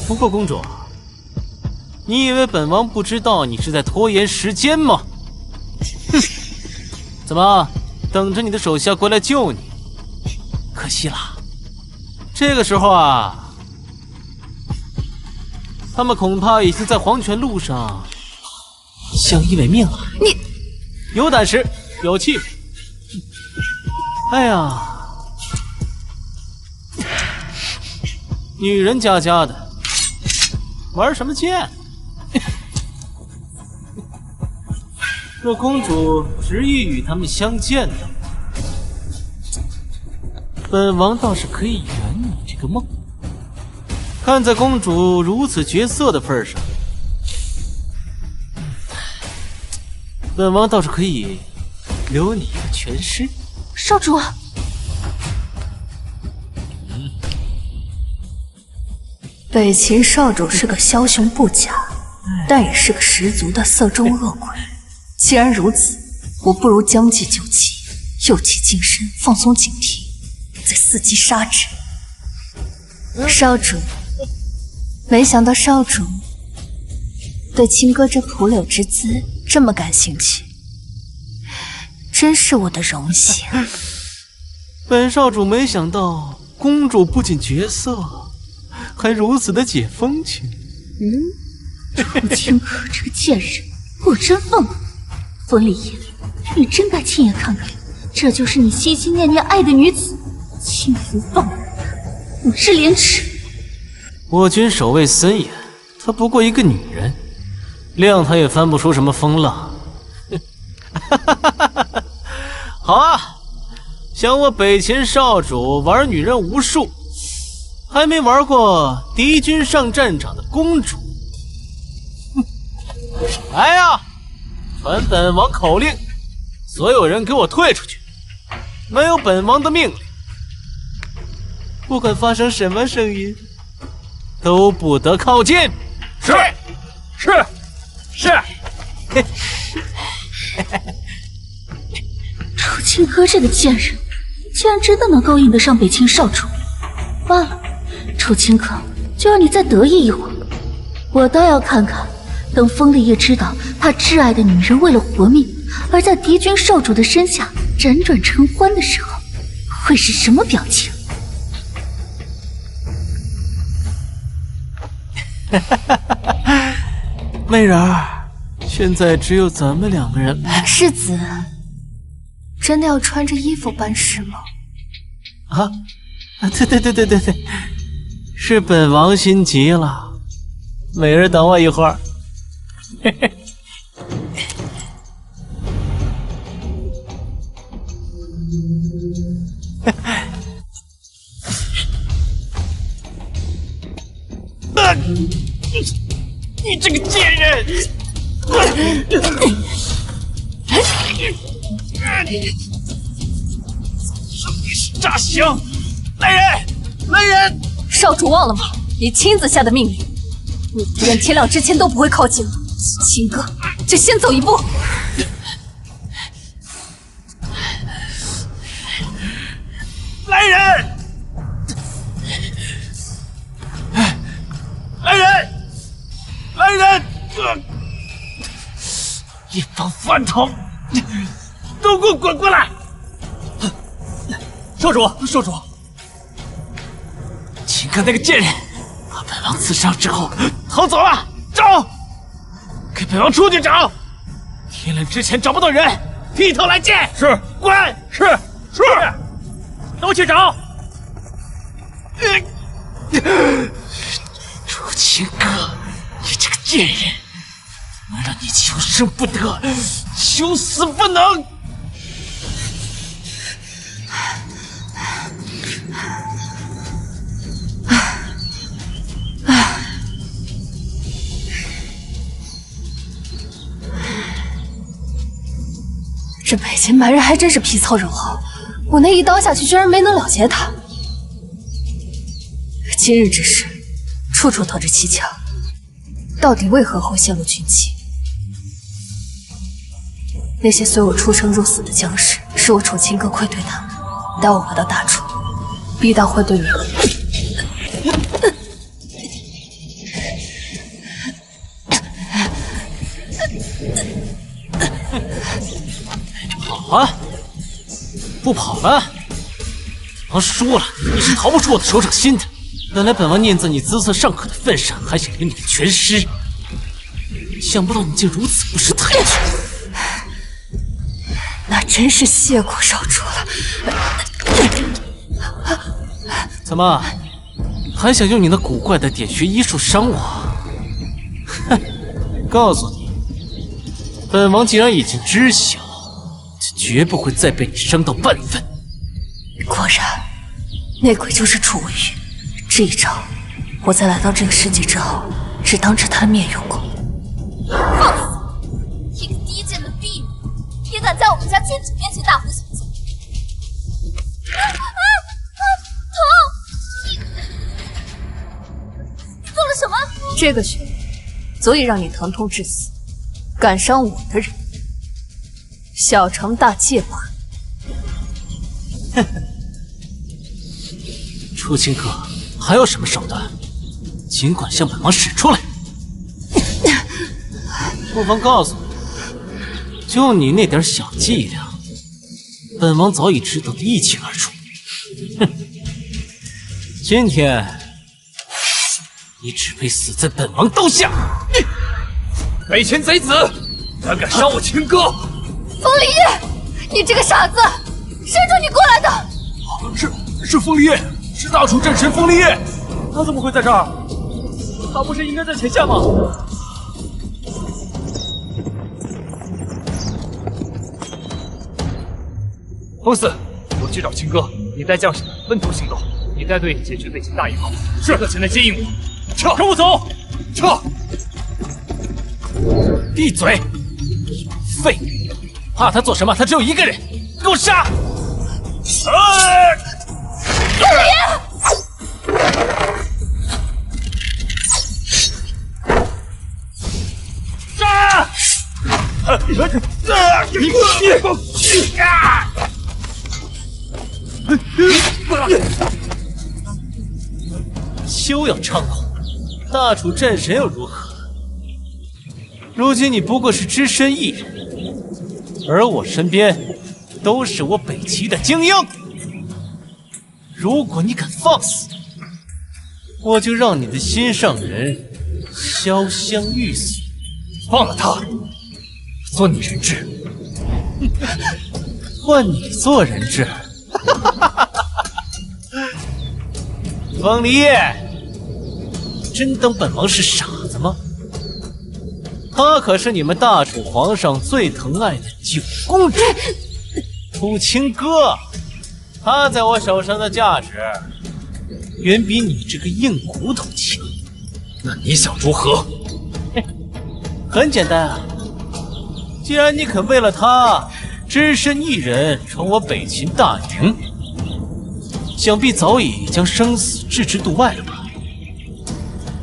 S10: 不过公主，你以为本王不知道你是在拖延时间吗？哼！怎么等着你的手下过来救你？可惜啦，这个时候啊，他们恐怕已经在黄泉路上相依为命了。
S1: 你
S10: 有胆识，有气魄。哎呀，女人家家的，玩什么剑？若公主执意与他们相见的，本王倒是可以圆你这个梦。看在公主如此绝色的份上，本王倒是可以留你一个全尸。
S4: 少主，
S1: 北秦少主是个枭雄不假，但也是个十足的色中恶鬼。既然如此，我不如将计就计，诱其近身，放松警惕，再伺机杀之。少主，没想到少主对清歌这蒲柳之姿这么感兴趣，真是我的荣幸。
S10: 本少主没想到公主不仅绝色，还如此的解风情。
S4: 楚清河这个贱人果真疯了。风里夜，你真该亲眼看看，这就是你心心念念爱的女子，轻浮放任，不知廉耻。
S10: 我军守卫森严，她不过一个女人，谅她也翻不出什么风浪。好啊，想我北秦少主玩女人无数，还没玩过敌军上战场的公主。来呀，传本王口令，所有人给我退出去，没有本王的命令，不管发生什么声音，都不得靠近。
S8: 是。
S4: 楚清河这个贱人，竟然真的能勾引得上北秦少主。罢了，楚清河，就让你再得意一会儿，我倒要看看，等风立业知道他挚爱的女人为了活命而在敌军少主的身下辗转承欢的时候，会是什么表情。
S10: 媚人儿，现在只有咱们2个人了。
S1: 世子，真的要穿着衣服办事吗？
S10: 对，是本王心急了。美人等我一会儿。你这个贱人！你是炸香！来人！
S1: 少主忘了吗？你亲自下的命令，你不愿天亮之前都不会靠近我。秦哥，就先走一步。
S10: 来人！一帮饭桶，都给我滚过来！
S8: 少主，少主，秦哥那个贱人把本王刺伤之后逃走了，找，给本王出去找，天亮之前找不到人，劈头来见。是，滚！是，都去找。楚秦哥，你这个贱人，我让你求生不得，求死不能。
S1: 这北秦蛮人还真是皮糙肉厚，我那一刀下去居然没能了结他。今日之事，处处透着蹊跷，到底为何会泄露军机？那些随我出生入死的将士，是我楚清歌愧对他们，待我回到大楚，必当会对你们。
S8: 跑啊！不跑了！本王说了，你是逃不出我的手掌心的。本来本王念在你姿色尚可的份上，还想留你个全尸，想不到你竟如此不识抬举。
S1: 那真是谢过少主了。
S8: 怎么，还想用你那古怪的点穴医术伤我？哼！告诉你，本王既然已经知晓，就绝不会再被你伤到半分。
S1: 果然，那鬼就是楚微云。这一招，我在来到这个世界之后，只当着他的面用过。
S5: 放肆！一个低贱的婢女，也敢在我们家君主面前大呼小叫！你做了什么？
S1: 这个穴足以让你疼痛致死，敢伤我的人，小惩大戒吧。
S8: 哼哼，楚清哥。还有什么手段，尽管向本王使出来。不妨告诉你，就你那点小伎俩，本王早已知道的一清二楚。哼，今天你只配死在本王刀下！
S3: 北秦贼子，胆敢伤我清歌！
S5: 风离叶，你这个傻子，谁准你过来的？
S8: 是风离叶。是大楚战神风离叶，他怎么会在这儿？他不是应该在前线吗？
S3: 风四，我去找秦歌，你带将士分头行动，你带队解决北秦大营后，立刻前来接应我。撤！跟我走！撤！
S8: 闭嘴！废物！怕他做什么？他只有一个人，给我杀！
S5: 风离叶！
S8: 杀！休要猖狂！大楚战神又如何？如今你不过是只身一人，而我身边都是我北齐的精英。如果你敢放肆，我就让你的心上人潇湘玉死。
S3: 放了他，做你人质。
S8: 换你做人质。风离叶，真当本王是傻子吗？她可是你们大楚皇上最疼爱的九公主，楚清歌。她在我手上的价值，远比你这个硬骨头强。
S3: 那你想如何？
S8: 很简单啊，既然你肯为了她只身一人闯我北秦大营，想必早已将生死置之度外了吧？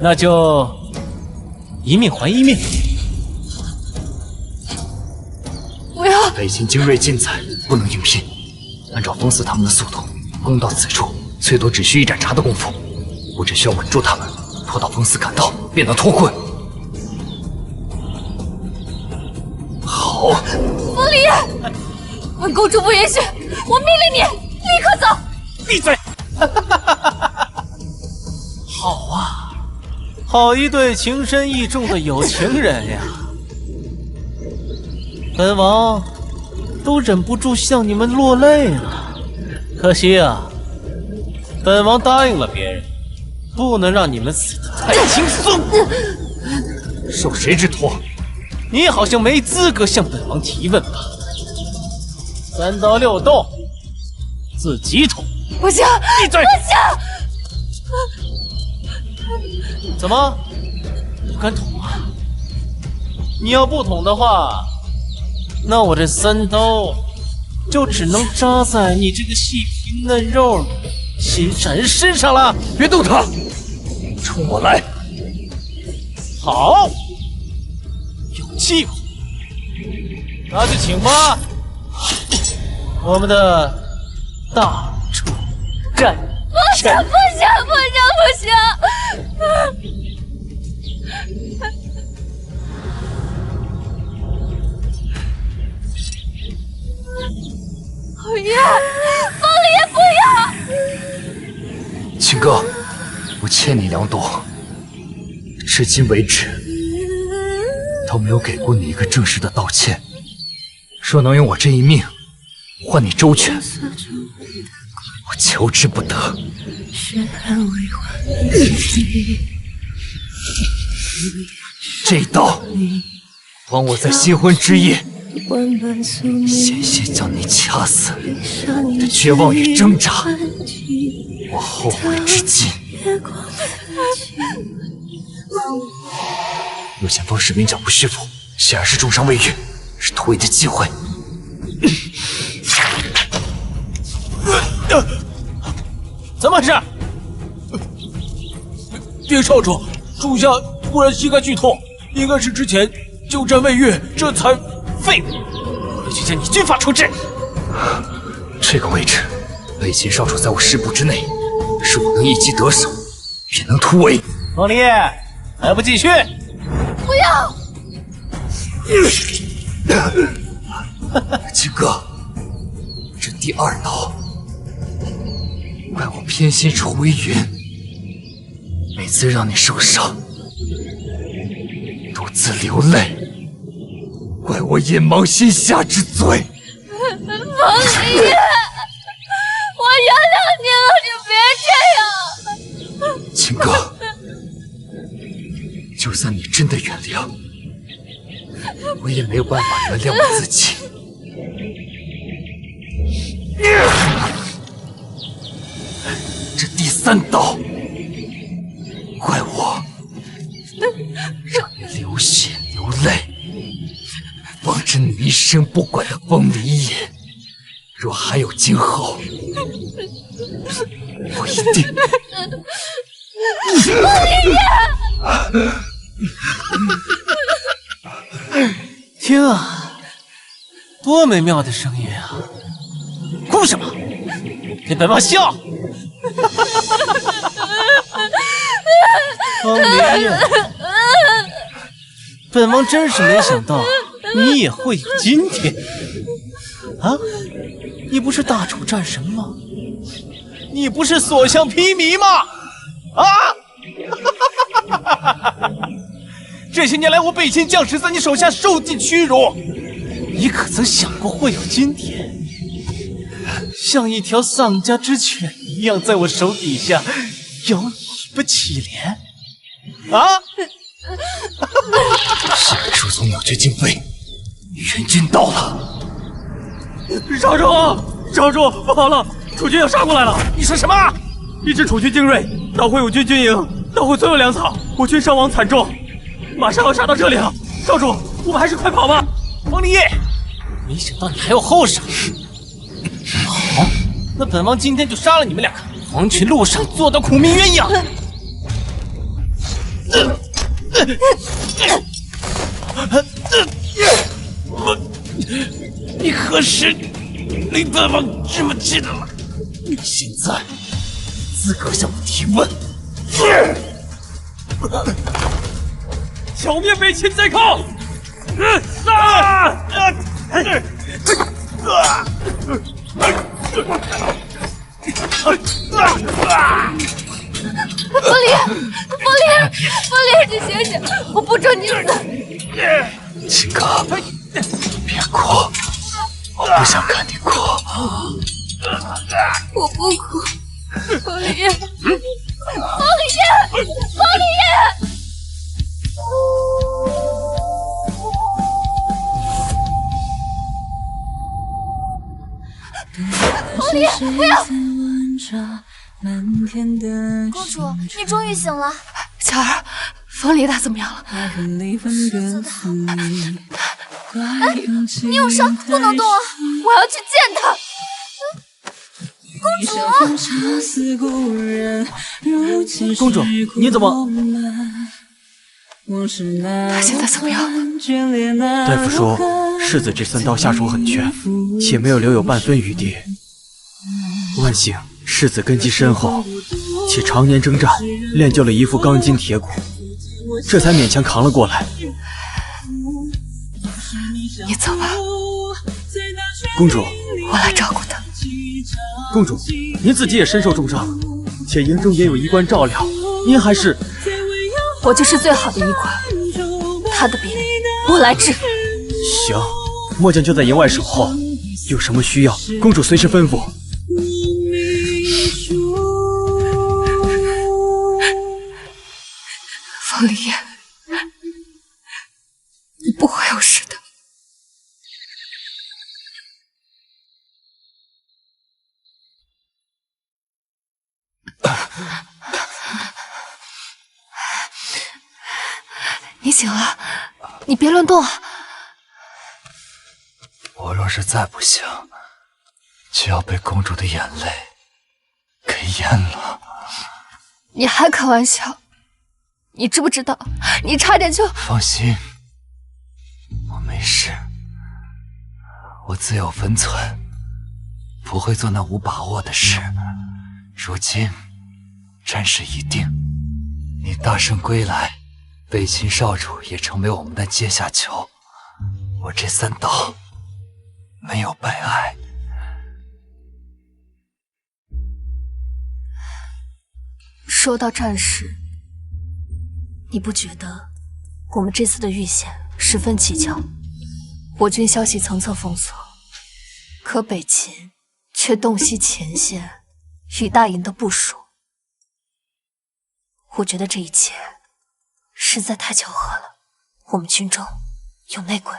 S8: 那就一命还一命。
S1: 不要！
S3: 北秦精锐尽在，不能硬拼。按照风四他们的速度，攻到此处最多只需一盏茶的功夫。我只需要稳住他们，拖到风四赶到，便能脱困。好。
S5: 风离叶，本公主不允许，我命令你立刻走。
S8: 闭嘴！
S10: 好啊，好一对情深意重的有情人呀！本王都忍不住向你们落泪了。可惜啊，本王答应了别人，不能让你们死得太轻松。
S3: 受谁之托？
S10: 你好像没资格向本王提问吧？3刀6洞，自己捅。
S5: 不行，
S10: 闭嘴！
S5: 不行！
S10: 怎么，不敢捅啊？你要不捅的话，那我这3刀就只能扎在你这个细皮嫩肉新产人身上了。
S3: 别动他，冲我来！
S10: 好，有计划，那就请吧。我们的大处战神。
S5: 不行！侯爷，方离也不要！
S3: 秦哥，我欠你2朵，至今为止都没有给过你一个正式的道歉。若能用我这一命换你周全，我求之不得。这一刀，帮我在新婚之夜险些将你掐死。你的绝望与挣扎，我后悔至今。右前方士兵脚步虚浮，显然是重伤未愈，是突围的机会。
S10: 怎么回事？
S8: 丁少主，属下突然膝盖剧痛，应该是之前久战未愈，这才……
S10: 废物！回去将你军法处置。
S3: 这个位置，北秦少主在我10步之内，若我能一击得手，便能突围。
S10: 方离，还不继续？
S5: 不要！
S3: 秦哥，这第2刀，怪我偏心楚微云，每次让你受伤，独自流泪，怪我眼盲心瞎之罪。
S5: 方离，我原谅你了，你别这样。
S3: 秦哥，就算你真的原谅，我也没有办法原谅我自己。这第3刀，怪我让你流血流泪，防止你一生不管的风离眼。若还有今后，我一定。
S10: 听啊，多美妙的声音啊！哭什么？给本王笑！方离，本王真是没想到你也会有今天啊！你不是大楚战神吗？你不是所向披靡吗？啊！这些年来，我北秦将士在你手下受尽屈辱，你可曾想过会有今天？像一条丧家之犬一样，在我手底下咬你不起怜啊！
S3: 是楚宗鸟绝惊飞，援军到了。
S2: 少主，少主，不好了，楚军要杀过来了！
S10: 你说什么？
S2: 一支楚军精锐捣毁我军军营，捣毁所有粮草，我军伤亡惨重，马上要杀到这里了。少主，我们还是快跑吧！
S10: 方立业，没想到你还有后手。好，那本王今天就杀了你们2个，黄泉路上做到苦命鸳鸯。你何时令本王这么记得了？
S3: 你现在资格向我提问？
S2: 剿灭北秦贼寇！
S5: 你醒醒，我不准你死！
S3: 秦哥，别哭，我不想看你哭。
S5: 我不哭，方丽叶，不要！公主，你终于醒了。
S1: 巧儿，冯离达怎么样了？
S5: 是的。你有伤，不能动啊！我要去见他。
S2: 公主，你怎么？
S1: 他现在怎么样？
S2: 大夫说，世子这3刀下手很绝，且没有留有半分余地。万幸世子根基深厚，且常年征战，练就了一副钢筋铁骨，这才勉强扛了过来。
S1: 你走吧，
S2: 公主，
S1: 我来照顾他。
S2: 公主，您自己也身受重伤，且营中也有医官照料，您还是……
S1: 我就是最好的医官，他的病我来治。
S2: 行，末将就在营外守候，有什么需要，公主随时吩咐。
S1: 方丽叶，你不会有事的。你醒了，你别乱动啊！
S3: 我若是再不醒，就要被公主的眼泪给淹了。
S1: 你还开玩笑？你知不知道，你差点就……
S3: 放心，我没事，我自有分寸，不会做那无把握的事。如今战事已定，你大胜归来，北秦少主也成为我们的阶下囚。我这3刀没有白挨。
S1: 说到战事，你不觉得我们这次的遇险十分蹊跷？我军消息层层封锁，可北秦却洞悉前线与大营的部署。我觉得这一切实在太巧合了，我们军中有内鬼。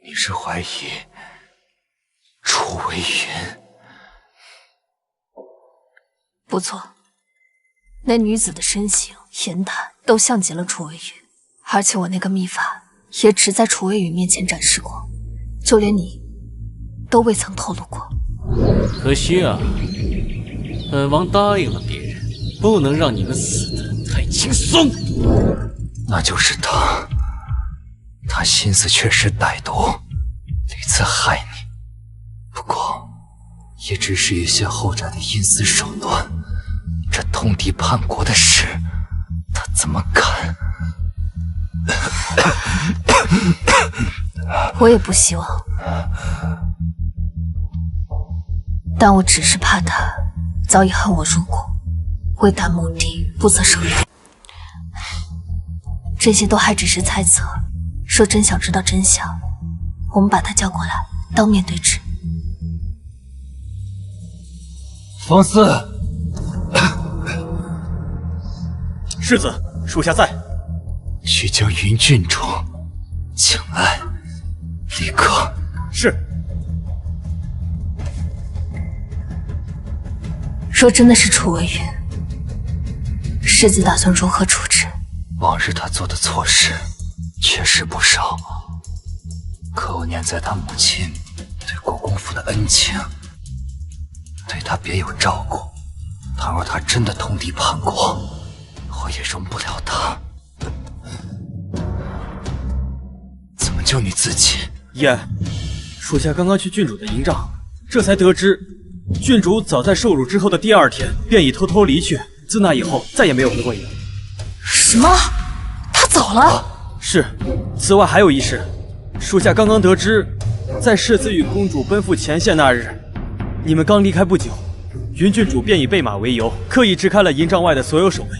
S3: 你是怀疑楚为云？
S1: 不错，那女子的身形、言谈都像极了楚为云，而且我那个秘法也只在楚为云面前展示过，就连你都未曾透露过。
S6: 可惜啊，本王答应了别人，不能让你们死得太轻松。
S3: 那就是他，他心思确实歹毒，屡次害你，不过也只是一些后宅的阴私手段。这通敌叛国的事，他怎么敢？
S1: 我也不希望，但我只是怕他早已恨我入骨，为达目的不择手段。这些都还只是猜测，若真想知道真相，我们把他叫过来当面对质。
S3: 方四，
S2: 世子，属下在。
S3: 去将云郡主请来，立刻。
S2: 是。
S1: 若真的是楚为云，世子打算如何处置？
S3: 往日他做的错事确实不少，可我念在他母亲对国公府的恩情，对他别有照顾。倘若他真的通敌叛国，我也容不了他。怎么就你自己？
S2: 燕，属下刚刚去郡主的营帐，这才得知郡主早在受辱之后的第2天便已偷偷离去，自那以后再也没有回过影。
S1: 什么？他走了？
S2: 是。此外还有一事，属下刚刚得知，在世子与公主奔赴前线那日，你们刚离开不久，云郡主便以备马为由，刻意支开了营帐外的所有守卫。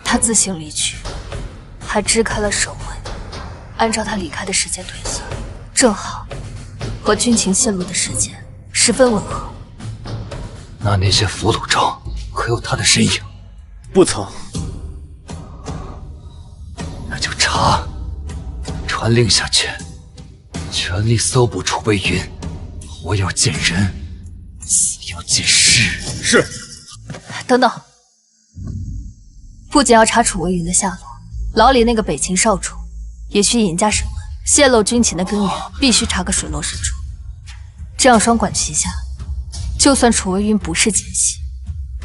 S1: 他自行离去，还支开了守卫。按照他离开的时间推算，正好和军情泄露的时间十分吻合。
S3: 那些俘虏中可有他的身影？
S2: 不曾。
S3: 那就查，传令下去，全力搜捕楚微云，活要见人，死要见尸。
S2: 是。
S1: 等等，不仅要查楚微云的下落，牢里那个北秦少主也需严加审问，泄露军情的根源必须查个水落石出。这样双管齐下，就算楚微云不是奸细，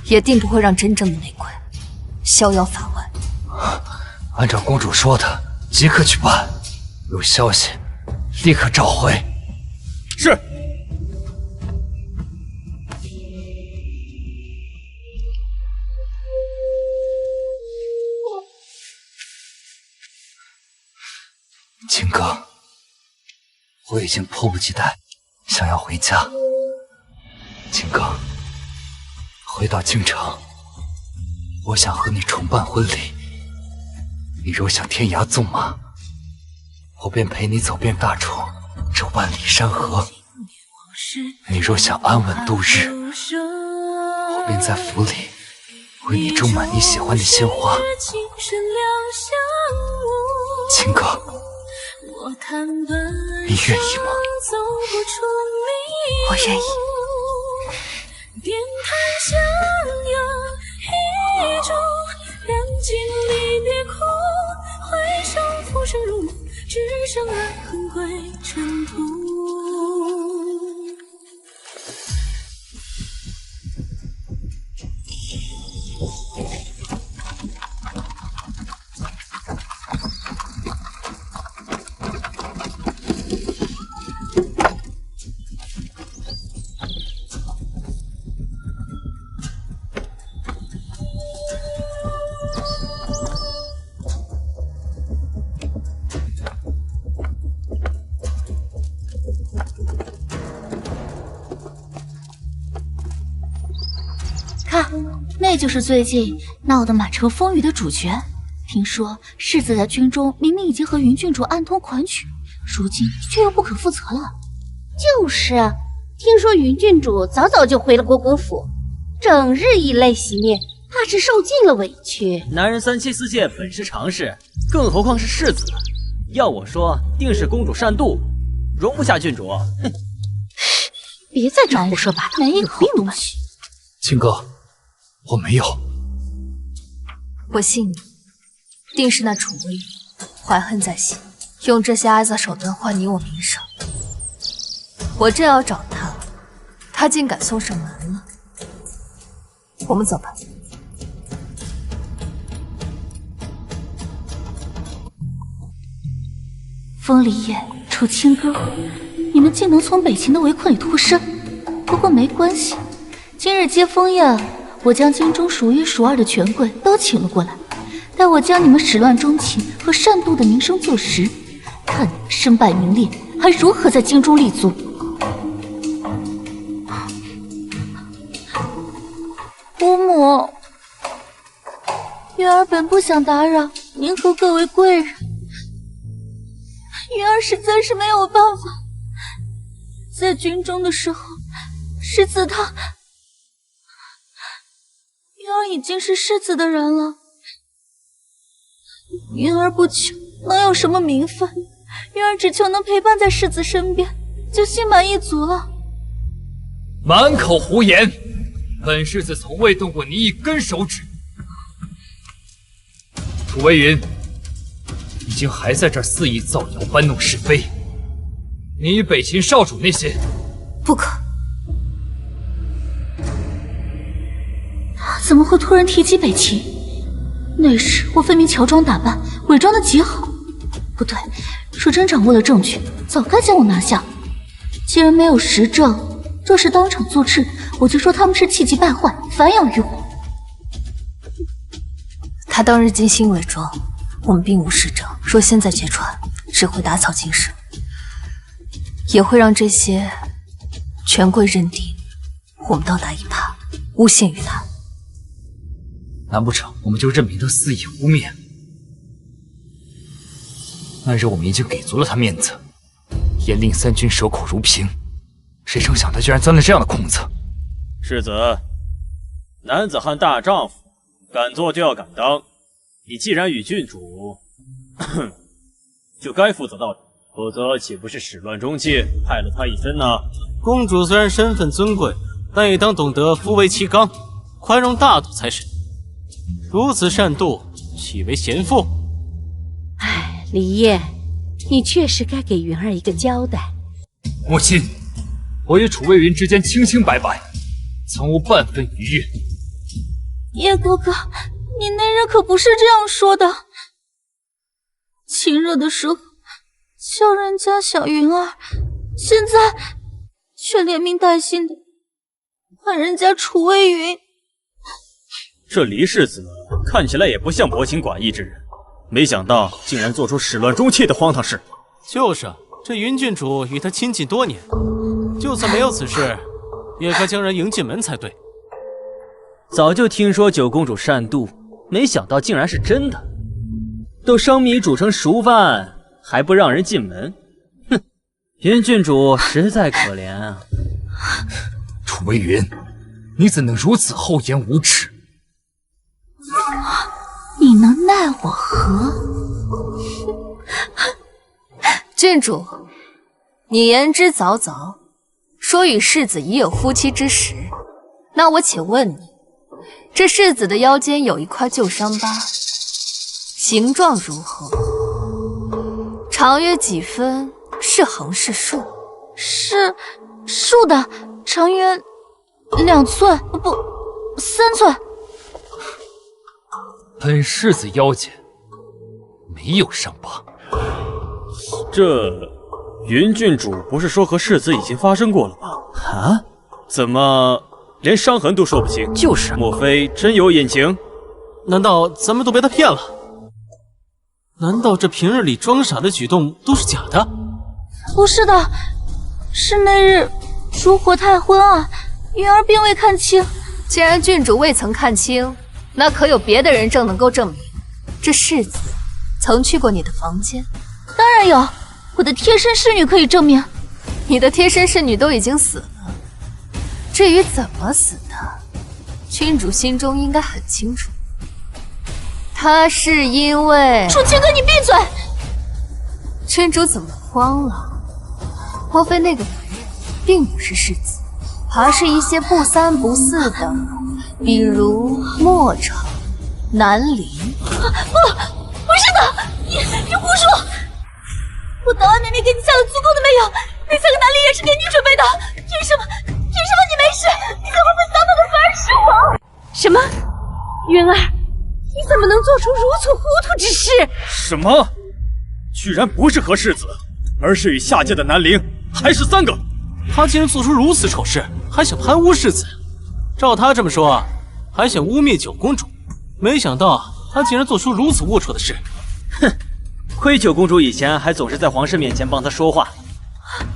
S1: 也定不会让真正的内鬼逍遥法外。
S3: 按照公主说的，即刻去办。有消息，立刻召回。
S2: 是。
S3: 秦哥，我已经迫不及待想要回家。秦哥，回到京城，我想和你重办婚礼。你若想天涯纵马，我便陪你走遍大楚这万里山河；你若想安稳度日，我便在府里为你种满你喜欢的鲜花。秦哥，你愿意吗？
S1: 我愿意。
S9: 电台相拥一种，燃尽离别苦，回首浮生如梦，只剩爱恨归尘土。
S4: 看，那就是最近闹得满城风雨的主角。听说世子在军中明明已经和云郡主暗通款曲，如今却又不可负责了。
S7: 就是啊，听说云郡主早就回了国公府，整日以泪洗面，怕是受尽了委屈。
S10: 男人3妻4妾本是常事，更何况是世子。要我说，定是公主善妒，容不下郡主。哼！
S7: 别在这胡说八道，
S4: 没有东西。
S3: 秦哥，我没有。
S1: 我信你，定是那楚微云怀恨在心，用这些阿杂手段换你我名声。我正要找他，他竟敢送上门了。我们走吧。
S4: 风离夜、楚清歌，你们竟能从北秦的围困里脱身。不过没关系，今日接风宴，我将京中数1数2的权贵都请了过来，待我将你们始乱终弃和擅妒的名声坐实，看你们身败名裂，还如何在京中立足。姑母，云儿本不想打扰您和各位贵人，云儿实在是没有办法。在军中的时候，世子他，云儿已经是世子的人了。云儿不求能有什么名分，云儿只求能陪伴在世子身边，就心满意足了。
S3: 满口胡言！本世子从未动过你一根手指。楚微云，你竟还在这儿肆意造谣搬弄是非！你与北秦少主那些，
S1: 不可！
S4: 他怎么会突然提及北秦？那时我分明乔装打扮，伪装的极好。不对，若真掌握了证据，早该将我拿下。既然没有实证，若是当场作证，我就说他们是气急败坏，反咬于我。
S1: 他当日精心伪装，我们并无实证。若现在揭穿，只会打草惊蛇，也会让这些权贵认定我们倒打一耙，诬陷于他。
S3: 难不成我们就任凭他肆意污蔑？那日我们已经给足了他面子，严令三军守口如瓶，谁成想他居然钻了这样的空子。
S10: 世子，男子汉大丈夫，敢做就要敢当。你既然与郡主，就该负责到底，否则岂不是始乱终弃，害了他一身呢？
S2: 公主虽然身份尊贵，但也当懂得夫为其刚，宽容大度才是。如此善妒，岂为贤妇？
S7: 唉，李烨，你确实该给云儿一个交代。
S3: 母亲，我与楚卫云之间清清白白，曾无半分余怨。
S4: 叶哥哥，你那日可不是这样说的。亲热的时候叫人家小云儿，现在却连名带姓的喊人家楚卫云。
S10: 这黎世子看起来也不像薄情寡义之人，没想到竟然做出始乱终弃的荒唐事。
S2: 就是啊，这云郡主与他亲近多年，就算没有此事，也该将人迎进门才对。
S12: 早就听说九公主善妒，没想到竟然是真的。都生米煮成熟饭，还不让人进门？哼，云郡主实在可怜啊！
S3: 楚微云，你怎能如此厚颜无耻？
S4: 你能奈我何？
S1: 郡主，你言之凿凿，说与世子已有夫妻之实。那我且问你，这世子的腰间有一块旧伤疤，形状如何？长约几分？是横是竖？
S4: 是竖的，长约2寸，不3寸。
S3: 本世子腰间没有伤疤。
S10: 这云郡主不是说和世子已经发生过了吗？
S12: 啊？
S10: 怎么连伤痕都说不清？
S12: 就是，
S10: 莫非真有隐情？
S2: 难道咱们都被他骗了？难道这平日里装傻的举动都是假的？
S4: 不是的，是那日烛火太昏暗，云儿并未看清。
S1: 既然郡主未曾看清，那可有别的人证能够证明这世子曾去过你的房间？
S4: 当然有，我的贴身侍女可以证明。
S1: 你的贴身侍女都已经死了，至于怎么死的，郡主心中应该很清楚。她是因为……
S4: 楚清哥，你闭嘴！
S1: 郡主怎么慌了？莫非那个男人并不是世子，而是一些不三不四的，比如莫城、南陵？
S4: 不是的，你胡说！我档案明明给你下了足够的媚药，那3个男人也是给你准备的，凭什么你没事，你才会被打倒的反而是我？
S7: 什么？云儿，你怎么能做出如此糊涂之事？
S10: 什么？居然不是和世子，而是与下界的南陵，还是3个！
S2: 他竟然做出如此丑事，还想攀污世子。照他这么说，还想污蔑九公主，没想到他竟然做出如此龌龊的事。
S12: 哼，亏九公主以前还总是在皇室面前帮他说话，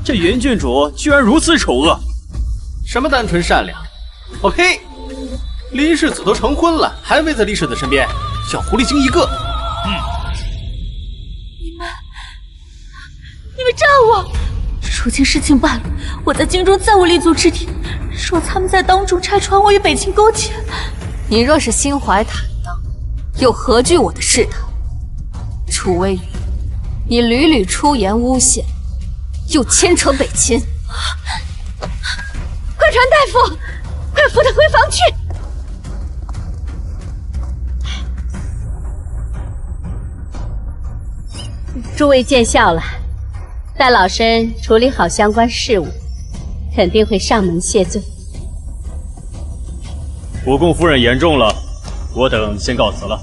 S12: 这云郡主居然如此丑恶。
S2: 什么单纯善良？我呸！黎世子都成婚了，还围在黎世子身边，小狐狸精一个。
S4: 你们诈我！如今事情败了，我在京中再无立足之地。若他们在当众拆穿我与北清勾结，
S1: 你若是心怀坦荡，又何惧我的试探？楚微云，你屡屡出言诬陷，又牵扯北侵，
S7: 快传大夫，快扶他回房去！诸位见笑了，待老身处理好相关事务，肯定会上门谢罪。
S10: 国公夫人言重了，我等先告辞了。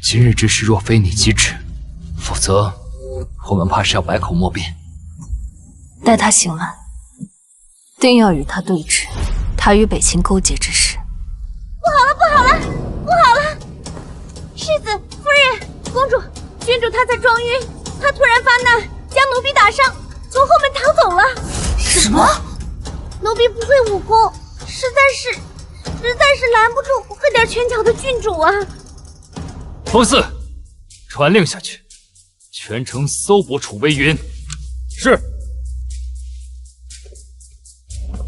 S3: 今日之事若非你机智，否则我们怕是要百口莫辩。
S1: 待他醒来，定要与他对峙他与北秦勾结之事。
S4: 不好了，世子夫人，公主，郡主她在撞晕，她突然发难，将奴婢打伤，从后门逃走了。
S1: 什么？
S4: 奴婢不会武功，实在是拦不住会点拳脚的郡主啊！
S3: 风四，传令下去，全城搜捕楚微云。是。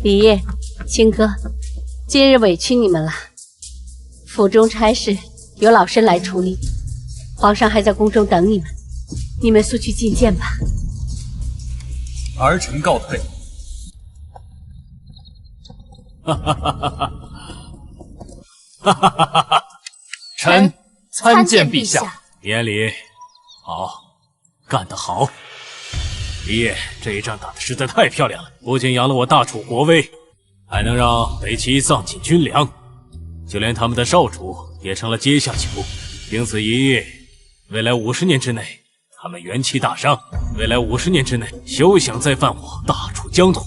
S7: 李烨、青哥，今日委屈你们了。府中差事由老身来处理，皇上还在宫中等你们，你们速去觐见吧。
S8: 儿臣告退。
S3: 臣参见陛下。
S6: 免礼。好，干得好！李烨，这一仗打得实在太漂亮了，不仅扬了我大楚国威，还能让北齐丧尽军粮，就连他们的少主也成了阶下囚。凭此一役，未来50年之内，他们元气大伤，未来50年之内，休想再犯我大楚疆土。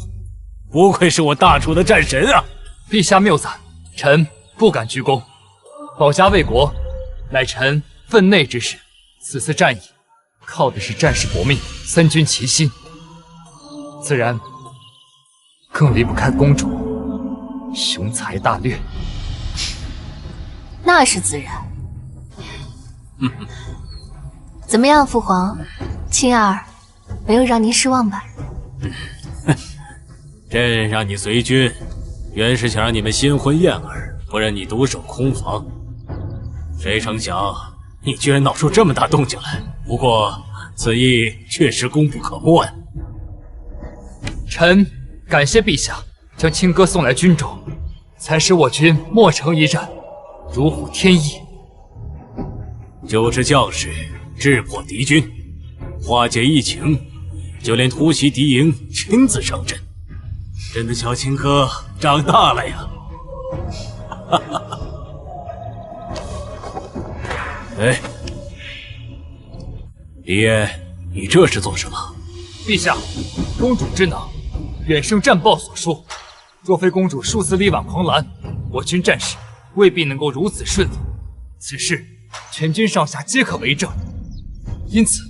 S6: 不愧是我大楚的战神啊！
S3: 陛下谬赞，臣不敢居功。保家卫国，乃臣分内之事。此次战役，靠的是战士搏命，三军齐心，自然更离不开公主雄才大略。
S1: 那是自然。怎么样，父皇，青儿没有让您失望吧？
S6: 朕让你随军，原是想让你们新婚燕尔，不让你独守空房。谁成想你居然闹出这么大动静来。不过此役确实功不可没。
S3: 臣感谢陛下将青哥送来军中，才使我军莫城一战如虎添翼。
S6: 救治将士，制破敌军，化解疫情，就连突袭敌营亲自上阵。朕的小青哥长大了呀！哎，李烨，你这是做什么？
S3: 陛下，公主之能，远胜战报所述。若非公主数次力挽狂澜，我军战士未必能够如此顺利。此事全军上下皆可为证。因此，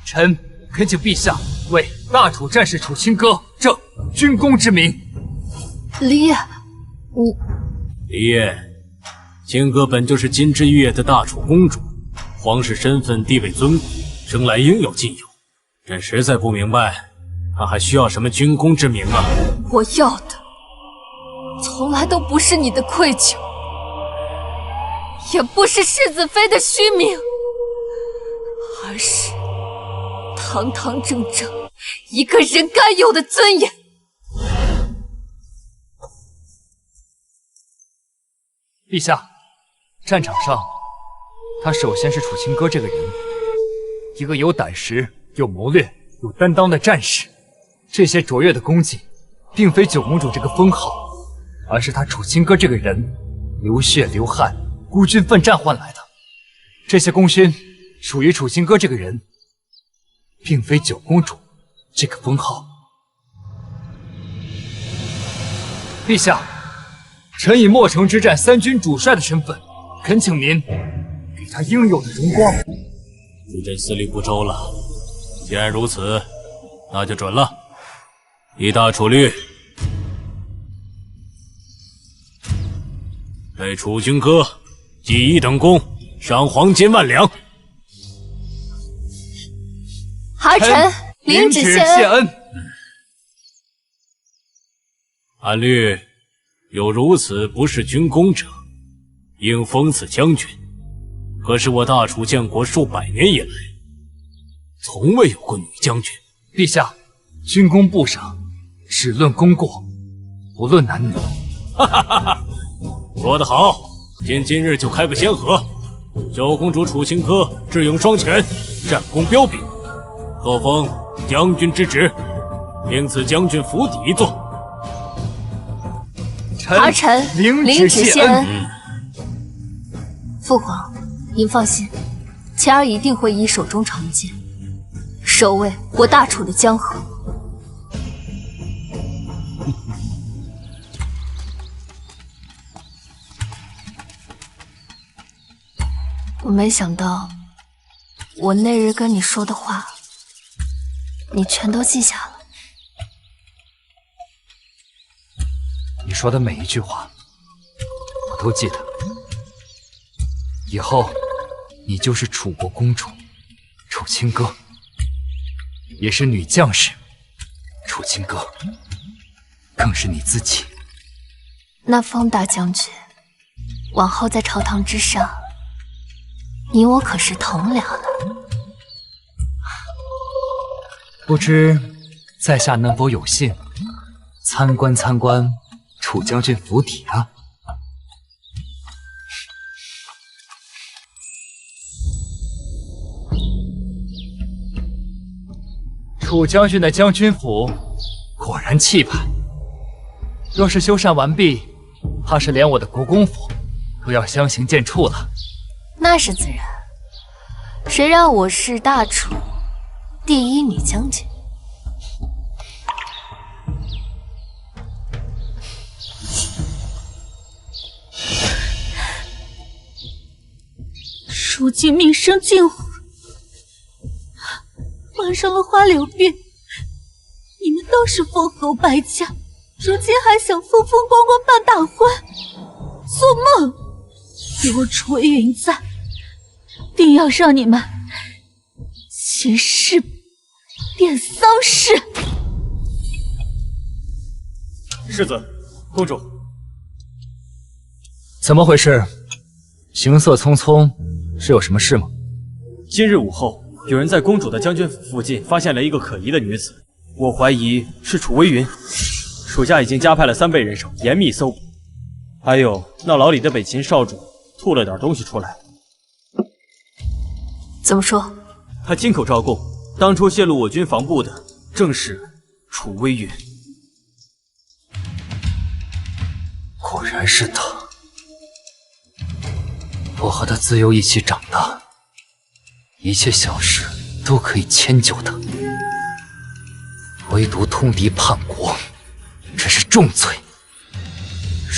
S3: 臣恳请陛下为大楚战士楚清歌正军功之名。
S1: 李烨，你……
S6: 李烨，清歌本就是金枝玉叶的大楚公主，皇室身份地位尊贵，生来应有尽有。朕实在不明白，她还需要什么军功之名啊？
S1: 我要的从来都不是你的愧疚，也不是世子妃的虚名，而是堂堂正正一个人该有的尊严。
S3: 陛下，战场上，他首先是楚清歌这个人，一个有胆识、有谋略、有担当的战士。这些卓越的功绩，并非九公主这个封号，而是他楚清歌这个人流血流汗、孤军奋战换来的。这些功勋属于楚清歌这个人，并非九公主这个封号。陛下，臣以墨城之战三军主帅的身份，恳请您给他应有的荣光。
S6: 与朕思虑不周了。既然如此，那就准了。以大楚律，对楚军歌记一等功，赏黄金10000两。
S1: 儿臣领旨谢恩。
S6: 按律，有如此不是军功者，应封赐将军。可是我大楚建国数百年以来，从未有过女将军。
S3: 陛下，军功不赏，只论功过，不论男女。
S6: 哈哈哈哈！说得好，今日就开个先河。九公主楚清歌智勇双全，战功彪炳，特封将军之职，并赐将军府邸一座。
S1: 儿臣领旨谢恩。父皇，您放心，钱儿一定会以手中长剑，守卫我大楚的江河。我没想到，我那日跟你说的话，你全都记下了。
S3: 你说的每一句话，我都记得。以后，你就是楚国公主，楚清歌，也是女将士，楚清歌，更是你自己。
S1: 那风大将军，往后在朝堂之上，你我可是同僚了。
S3: 不知在下能否有幸参观楚将军府邸啊？楚将军的将军府果然气派，若是修缮完毕，怕是连我的国公府都要相形见绌了。
S1: 那是自然，谁让我是大楚第一女将军？
S4: 如今名声尽毁，患上了花柳病，你们都是封侯败将，如今还想风风光光办大婚，做梦！有楚微云在，定要让你们秦氏变丧事。
S12: 世子，公主，
S3: 怎么回事？行色匆匆，是有什么事吗？
S12: 今日午后，有人在公主的将军府附近发现了一个可疑的女子，我怀疑是楚微云。属下已经加派了3倍人手，严密搜捕。还有那牢里的北秦少主吐了点东西出来。
S1: 怎么说？
S12: 他亲口招供，当初泄露我军防部的正是楚微云。
S3: 果然是他。我和他自幼一起长大，一切小事都可以迁就他，唯独通敌叛国，这是重罪。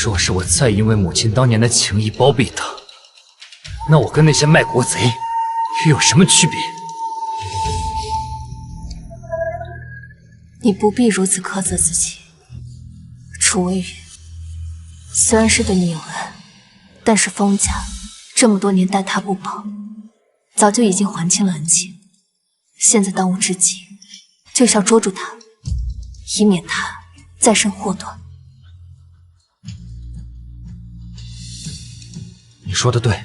S3: 若是我再因为母亲当年的情谊包庇他，那我跟那些卖国贼又有什么区别？
S1: 你不必如此苛责自己。楚微云虽然是对你有恩，但是封家这么多年待他不薄，早就已经还清了恩情。现在当务之急就是要捉住他，以免他再生祸端。
S3: 你说的对，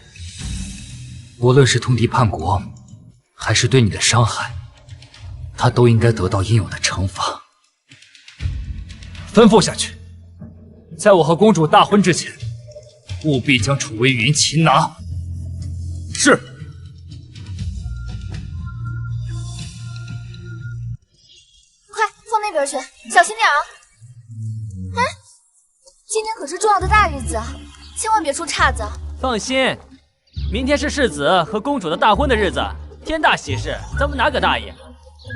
S3: 无论是通敌叛国，还是对你的伤害，他都应该得到应有的惩罚。吩咐下去，在我和公主大婚之前，务必将楚微云擒拿。是。
S5: 快放那边去，小心点啊！哎，今天可是重要的大日子，千万别出岔子。
S12: 放心，明天是世子和公主的大婚的日子，天大喜事，咱们哪个大爷？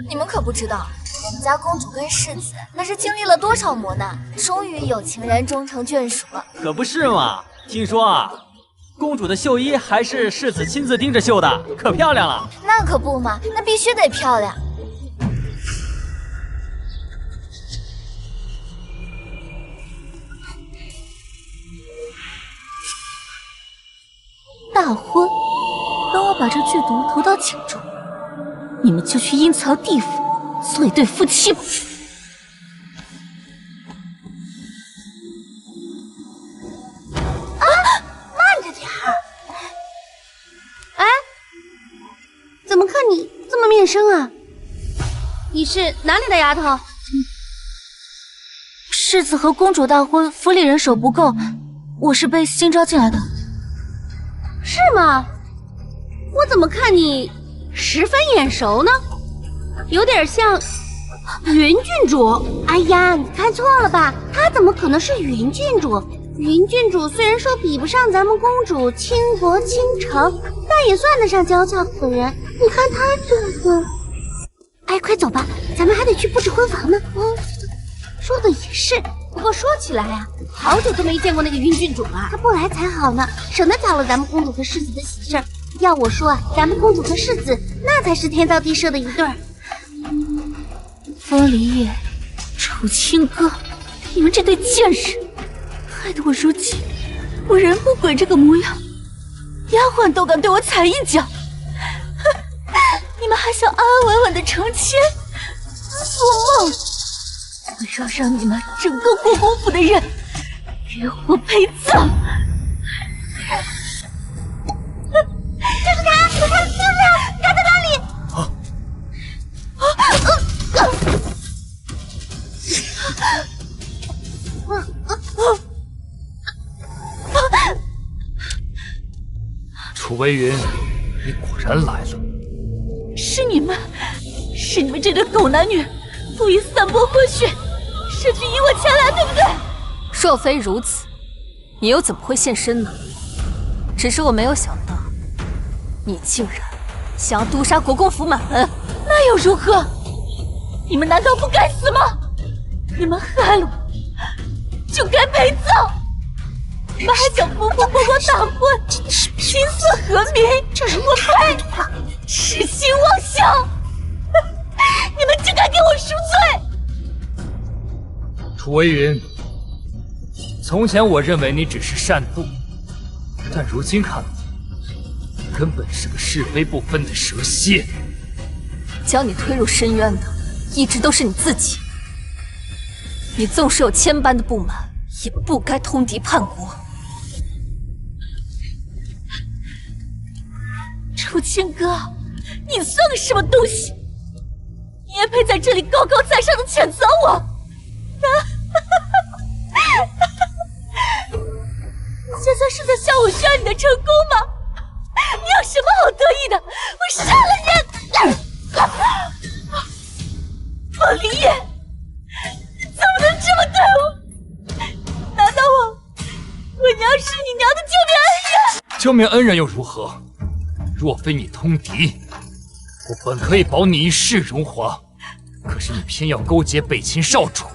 S5: 你们可不知道，我们家公主跟世子那是经历了多少磨难，终于有情人终成眷属了。
S12: 可不是嘛！听说啊，公主的绣衣还是世子亲自盯着绣的，可漂亮了。
S5: 那可不嘛，那必须得漂亮。
S4: 大婚，等我把这剧毒投到井中，你们就去阴曹地府做一对夫妻吧。
S13: 啊，慢着点儿！哎，怎么看你这么面生啊？你是哪里的丫头？
S4: 世子和公主大婚，府里人手不够，我是被新招进来的。
S13: 是吗？我怎么看你十分眼熟呢？有点像云郡主。哎呀，你看错了吧？她怎么可能是云郡主？云郡主虽然说比不上咱们公主倾国倾城，但也算得上佼佼可人。你看她这个……哎，快走吧，咱们还得去布置婚房呢。说的也是。不过说起来啊，好久都没见过那个云郡主了，她不来才好呢，省得搅了咱们公主和世子的喜事儿。要我说啊，咱们公主和世子那才是天造地设的一对儿。
S4: 风离叶，楚清歌，你们这对贱人，害得我如今我人不鬼这个模样，丫鬟都敢对我踩一脚。你们还想安安稳稳的成亲？做梦！我要让你们整个国公府的人与我陪葬！
S13: 就是他，就是他，他在那里！
S3: 楚微云，你果然来了。
S4: 是你们这对狗男女，故意散播婚讯，设局引我前来，对不对？
S1: 若非如此，你又怎么会现身呢？只是我没有想到，你竟然想要毒杀国公府满门，
S4: 那又如何？你们难道不该死吗？你们害了我，就该陪葬！你们还想封国公大婚，琴瑟和鸣？我呸！痴心妄想！你们就该给我赎罪！
S3: 楚微云，从前我认为你只是善妒，但如今看来，你根本是个是非不分的蛇蝎。
S1: 将你推入深渊的，一直都是你自己。你纵使有千般的不满，也不该通敌叛国。
S4: 楚清歌，你算个什么东西？你也配在这里高高在上的谴责我？现在是在笑我需要你的成功吗？你有什么好得意的？我杀了你！风离叶，你怎么能这么对我？难道我娘是你娘的救命恩人？
S3: 救命恩人又如何？若非你通敌，我本可以保你一世荣华。可是你偏要勾结北秦少主，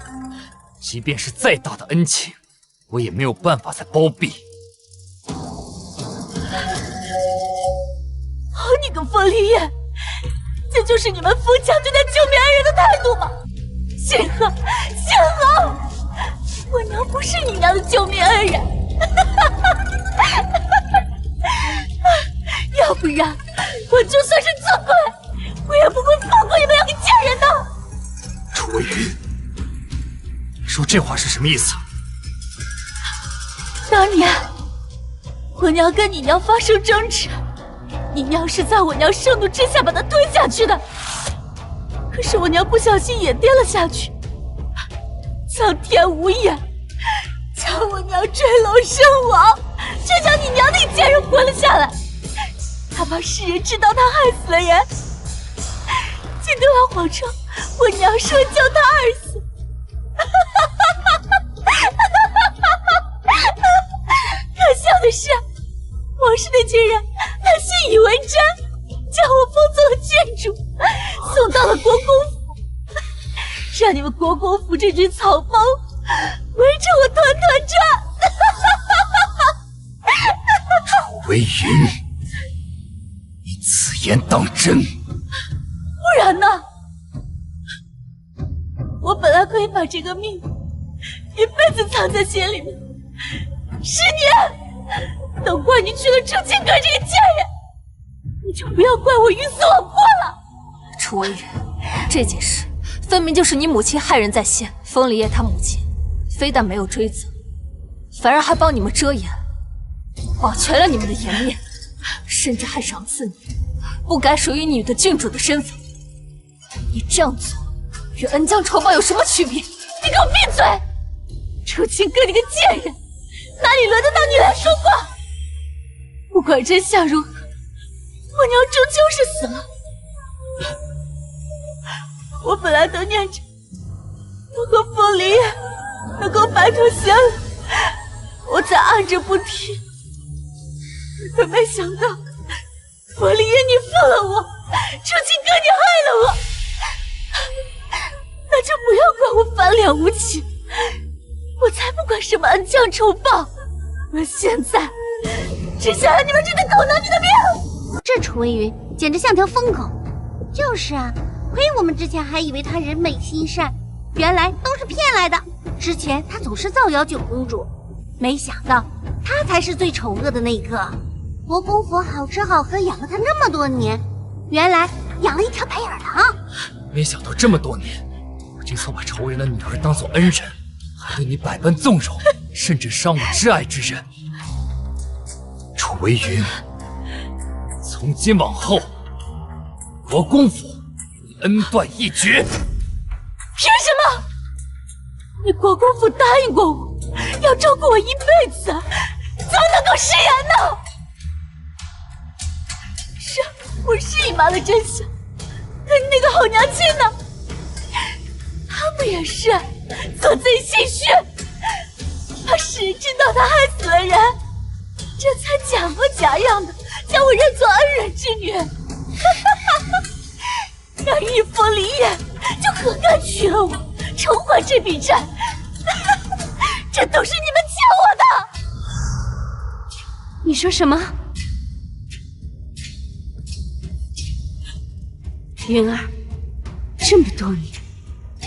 S3: 即便是再大的恩情，我也没有办法再包庇。
S4: 好你个风离叶，这就是你们风家对待救命恩人的态度吗？幸好，我娘不是你娘的救命恩人。要不然，我就算是做鬼，我也不会放过你们两个贱人的。
S3: 楚微云，你说这话是什么意思？
S4: 当年我娘跟你娘发生争执，你娘是在我娘盛怒之下把她推下去的。可是我娘不小心也跌了下去，苍天无眼，将我娘坠楼身亡，却将你娘那贱人活了下来。他怕世人知道他害死了人，竟对外谎称我娘是为救他而死。可笑的是，王氏那群人他信以为真，将我封做了郡主，送到了国公府，让你们国公府这群草包围着我团团转。
S3: 楚微云，你此言当真？
S4: 不然呢？我本来可以把这个秘密一辈子藏在心里面，10年，都怪你娶了楚清歌这个贱人，你就不要怪我鱼死网破了。
S1: 楚微云，这件事分明就是你母亲害人在先，风离叶他母亲非但没有追责，反而还帮你们遮掩，保全了你们的颜面，甚至还赏赐你不该属于你的郡主的身份。你这样做与恩将仇报有什么区别？
S4: 你给我闭嘴！楚清歌你个贱人，哪里轮得到你来说话？不管真相如何，我娘终究是死了。我本来都念着我和风离叶能够白头偕老，我才按着不听，可没想到佛离烟你负了我，楚清哥你害了我，那就不要怪我翻脸无情，我才不管什么恩将仇报，我现在只想让你们这对狗拿你的命！
S13: 这楚微云简直像条疯狗。就是啊，亏我们之前还以为他人美心善，原来都是骗来的。之前他总是造谣九公主，没想到他才是最丑恶的那个。国公府好吃好喝养了他那么多年，原来养了一条白眼狼。
S3: 没想到这么多年，我竟错把仇人的女儿当做恩人，还对你百般纵容，甚至伤我挚爱之人。楚微云，从今往后，国公府恩断义绝。
S4: 凭什么？你国公府答应过我，要照顾我一辈子，怎么能够食言呢？是，我是隐瞒了真相，可你那个好娘亲呢？她不也是做贼心虚？怕谁知道她害死了人，这才假模假样的将我认作恩人之女。要一佛离眼，就何该娶了我，偿还这笔债？这都是你们欠我的！你说什么？云儿，这么多年，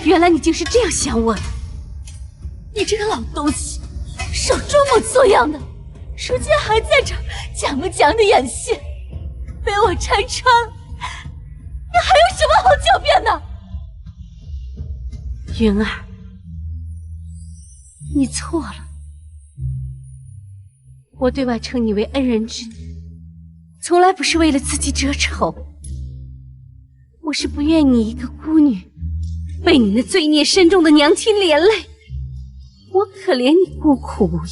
S4: 原来你竟是这样想我的！你这个老东西，少装模作样的，如今还在这假模假样的演戏，被我拆穿了，你还有什么好狡辩的？云儿，你错了。我对外称你为恩人之女，从来不是为了自己遮丑，我是不愿你一个孤女被你那罪孽深重的娘亲连累。我可怜你孤苦无依，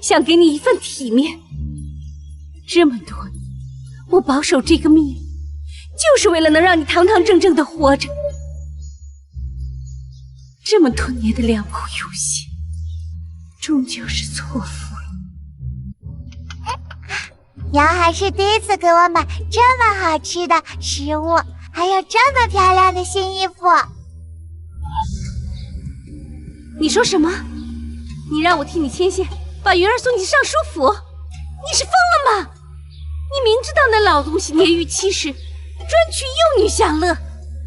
S4: 想给你一份体面。这么多年，我保守这个命运，就是为了能让你堂堂正正的活着。这么多年的良苦用心，终究是错付了。
S13: 娘还是第一次给我买这么好吃的食物，还有这么漂亮的新衣服。
S4: 你说什么？你让我替你牵线，把云儿送进尚书府？你是疯了吗？你明知道那老东西年逾70，专取幼女享乐，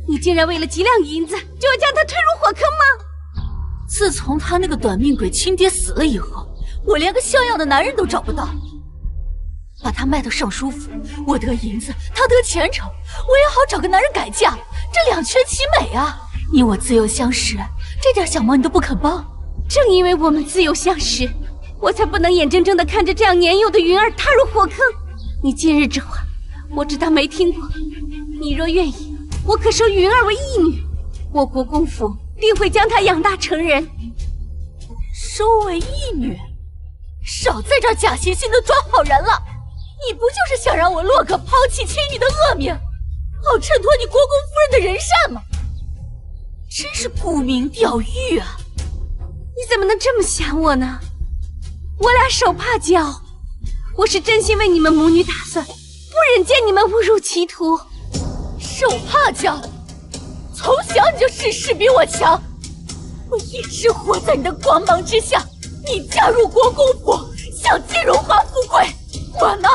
S4: 你竟然为了几两银子就要将他推入火坑吗？自从他那个短命鬼亲爹死了以后，我连个像样的男人都找不到。把他卖到尚书府，我得银子，他得前程，我也好找个男人改嫁，这两全其美啊！你我自幼相识，这点小忙你都不肯帮。正因为我们自幼相识，我才不能眼睁睁地看着这样年幼的云儿踏入火坑。你今日这话，我只当没听过。你若愿意，我可收云儿为义女，我国公府定会将她养大成人。收为义女？少在这儿假惺惺地装好人了！你不就是想让我落个抛弃妻女的恶名，好衬托你国公夫人的人善吗？真是沽名钓誉啊！你怎么能这么想我呢？我俩手帕交，我是真心为你们母女打算，不忍见你们误入歧途。手帕交，从小你就事事比我强，我一直活在你的光芒之下。你嫁入国公府，享尽荣华富贵，我呢，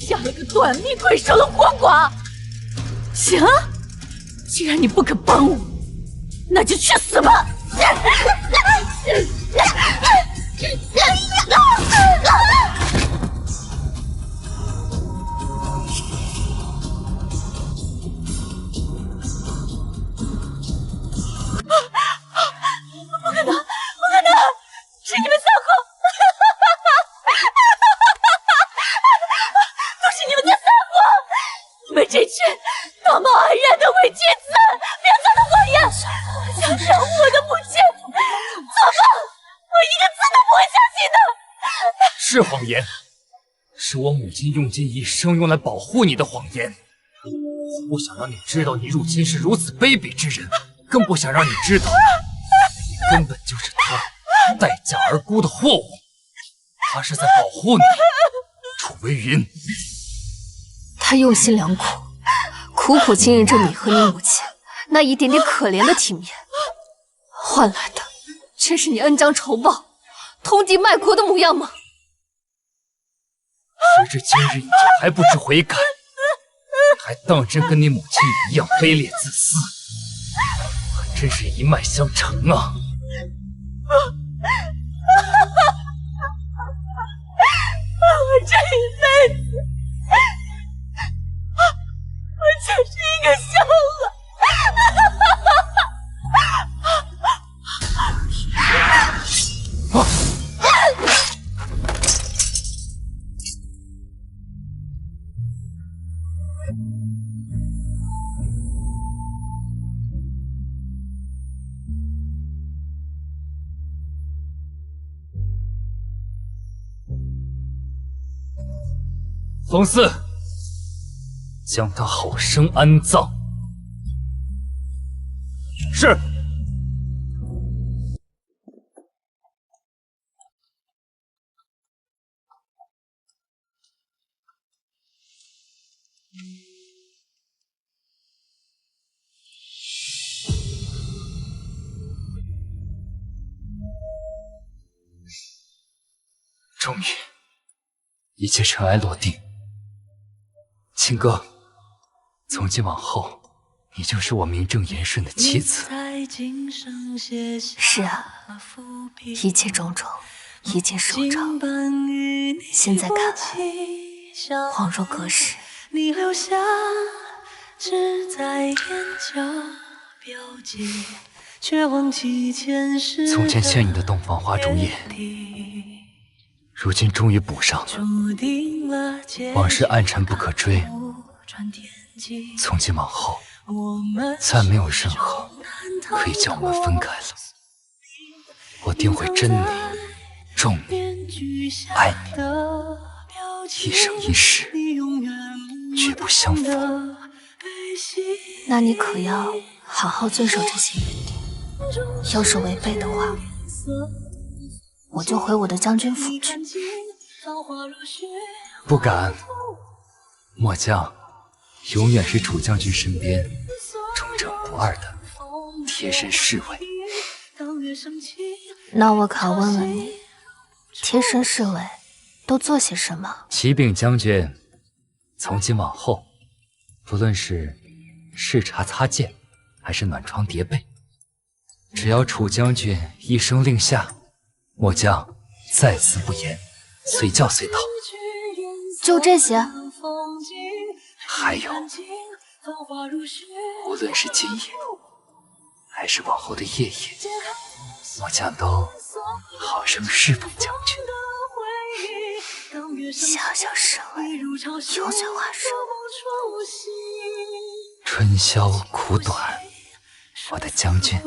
S4: 嫁了个短命鬼，守了活寡。行，既然你不肯帮我，那就去死吧！不可能，不可能，是你们撒谎！都是你们在撒谎！你们这群道貌岸然的伪君子，编造的谎言，想伤我的母亲！做梦！我一个字都不会相信的！
S3: 是谎言，是我母亲用尽一生用来保护你的谎言。我不想让你知道你入侵是如此卑鄙之人，更不想让你知道，你根本就是他待价而沽的货物。他是在保护你，楚微云。
S1: 他用心良苦，苦苦经营着你和你母亲那一点点可怜的体面，换来的却是你恩将仇报、通敌卖国的模样吗？
S3: 时至今日，你还不知悔改，还当真跟你母亲一样卑劣自私，还真是一脉相承啊！
S11: 我这一辈子，我就是一个笑话。
S3: 冯四，将他好生安葬。是。终于，一切尘埃落定。秦哥，从今往后，你就是我名正言顺的妻子。
S1: 是啊，一切种种已经收场。现在看来，恍若隔世。
S11: 你留下只在眼角标记，却忘记前世。
S3: 从前欠你的洞房花烛夜，如今终于补上了。往事暗沉不可追，从今往后，再没有任何可以将我们分开了。我定会珍你、重你、爱你，一生一世，绝不相分。
S1: 那你可要好好遵守这些约定，要是违背的话，我就回我的将军府去。
S3: 不敢，末将永远是楚将军身边忠诚不二的贴身侍卫。
S1: 那我可要问问你，贴身侍卫都做些什么？
S3: 启禀将军，从今往后，不论是视察擦剑，还是暖床叠被，只要楚将军一声令下，末将在此不言，随叫随到。
S1: 就这些？
S3: 还有，无论是今夜，还是往后的夜夜，末将都好生侍奉将军。
S1: 小小侍卫，油嘴滑舌。
S3: 春宵苦短，我的将军。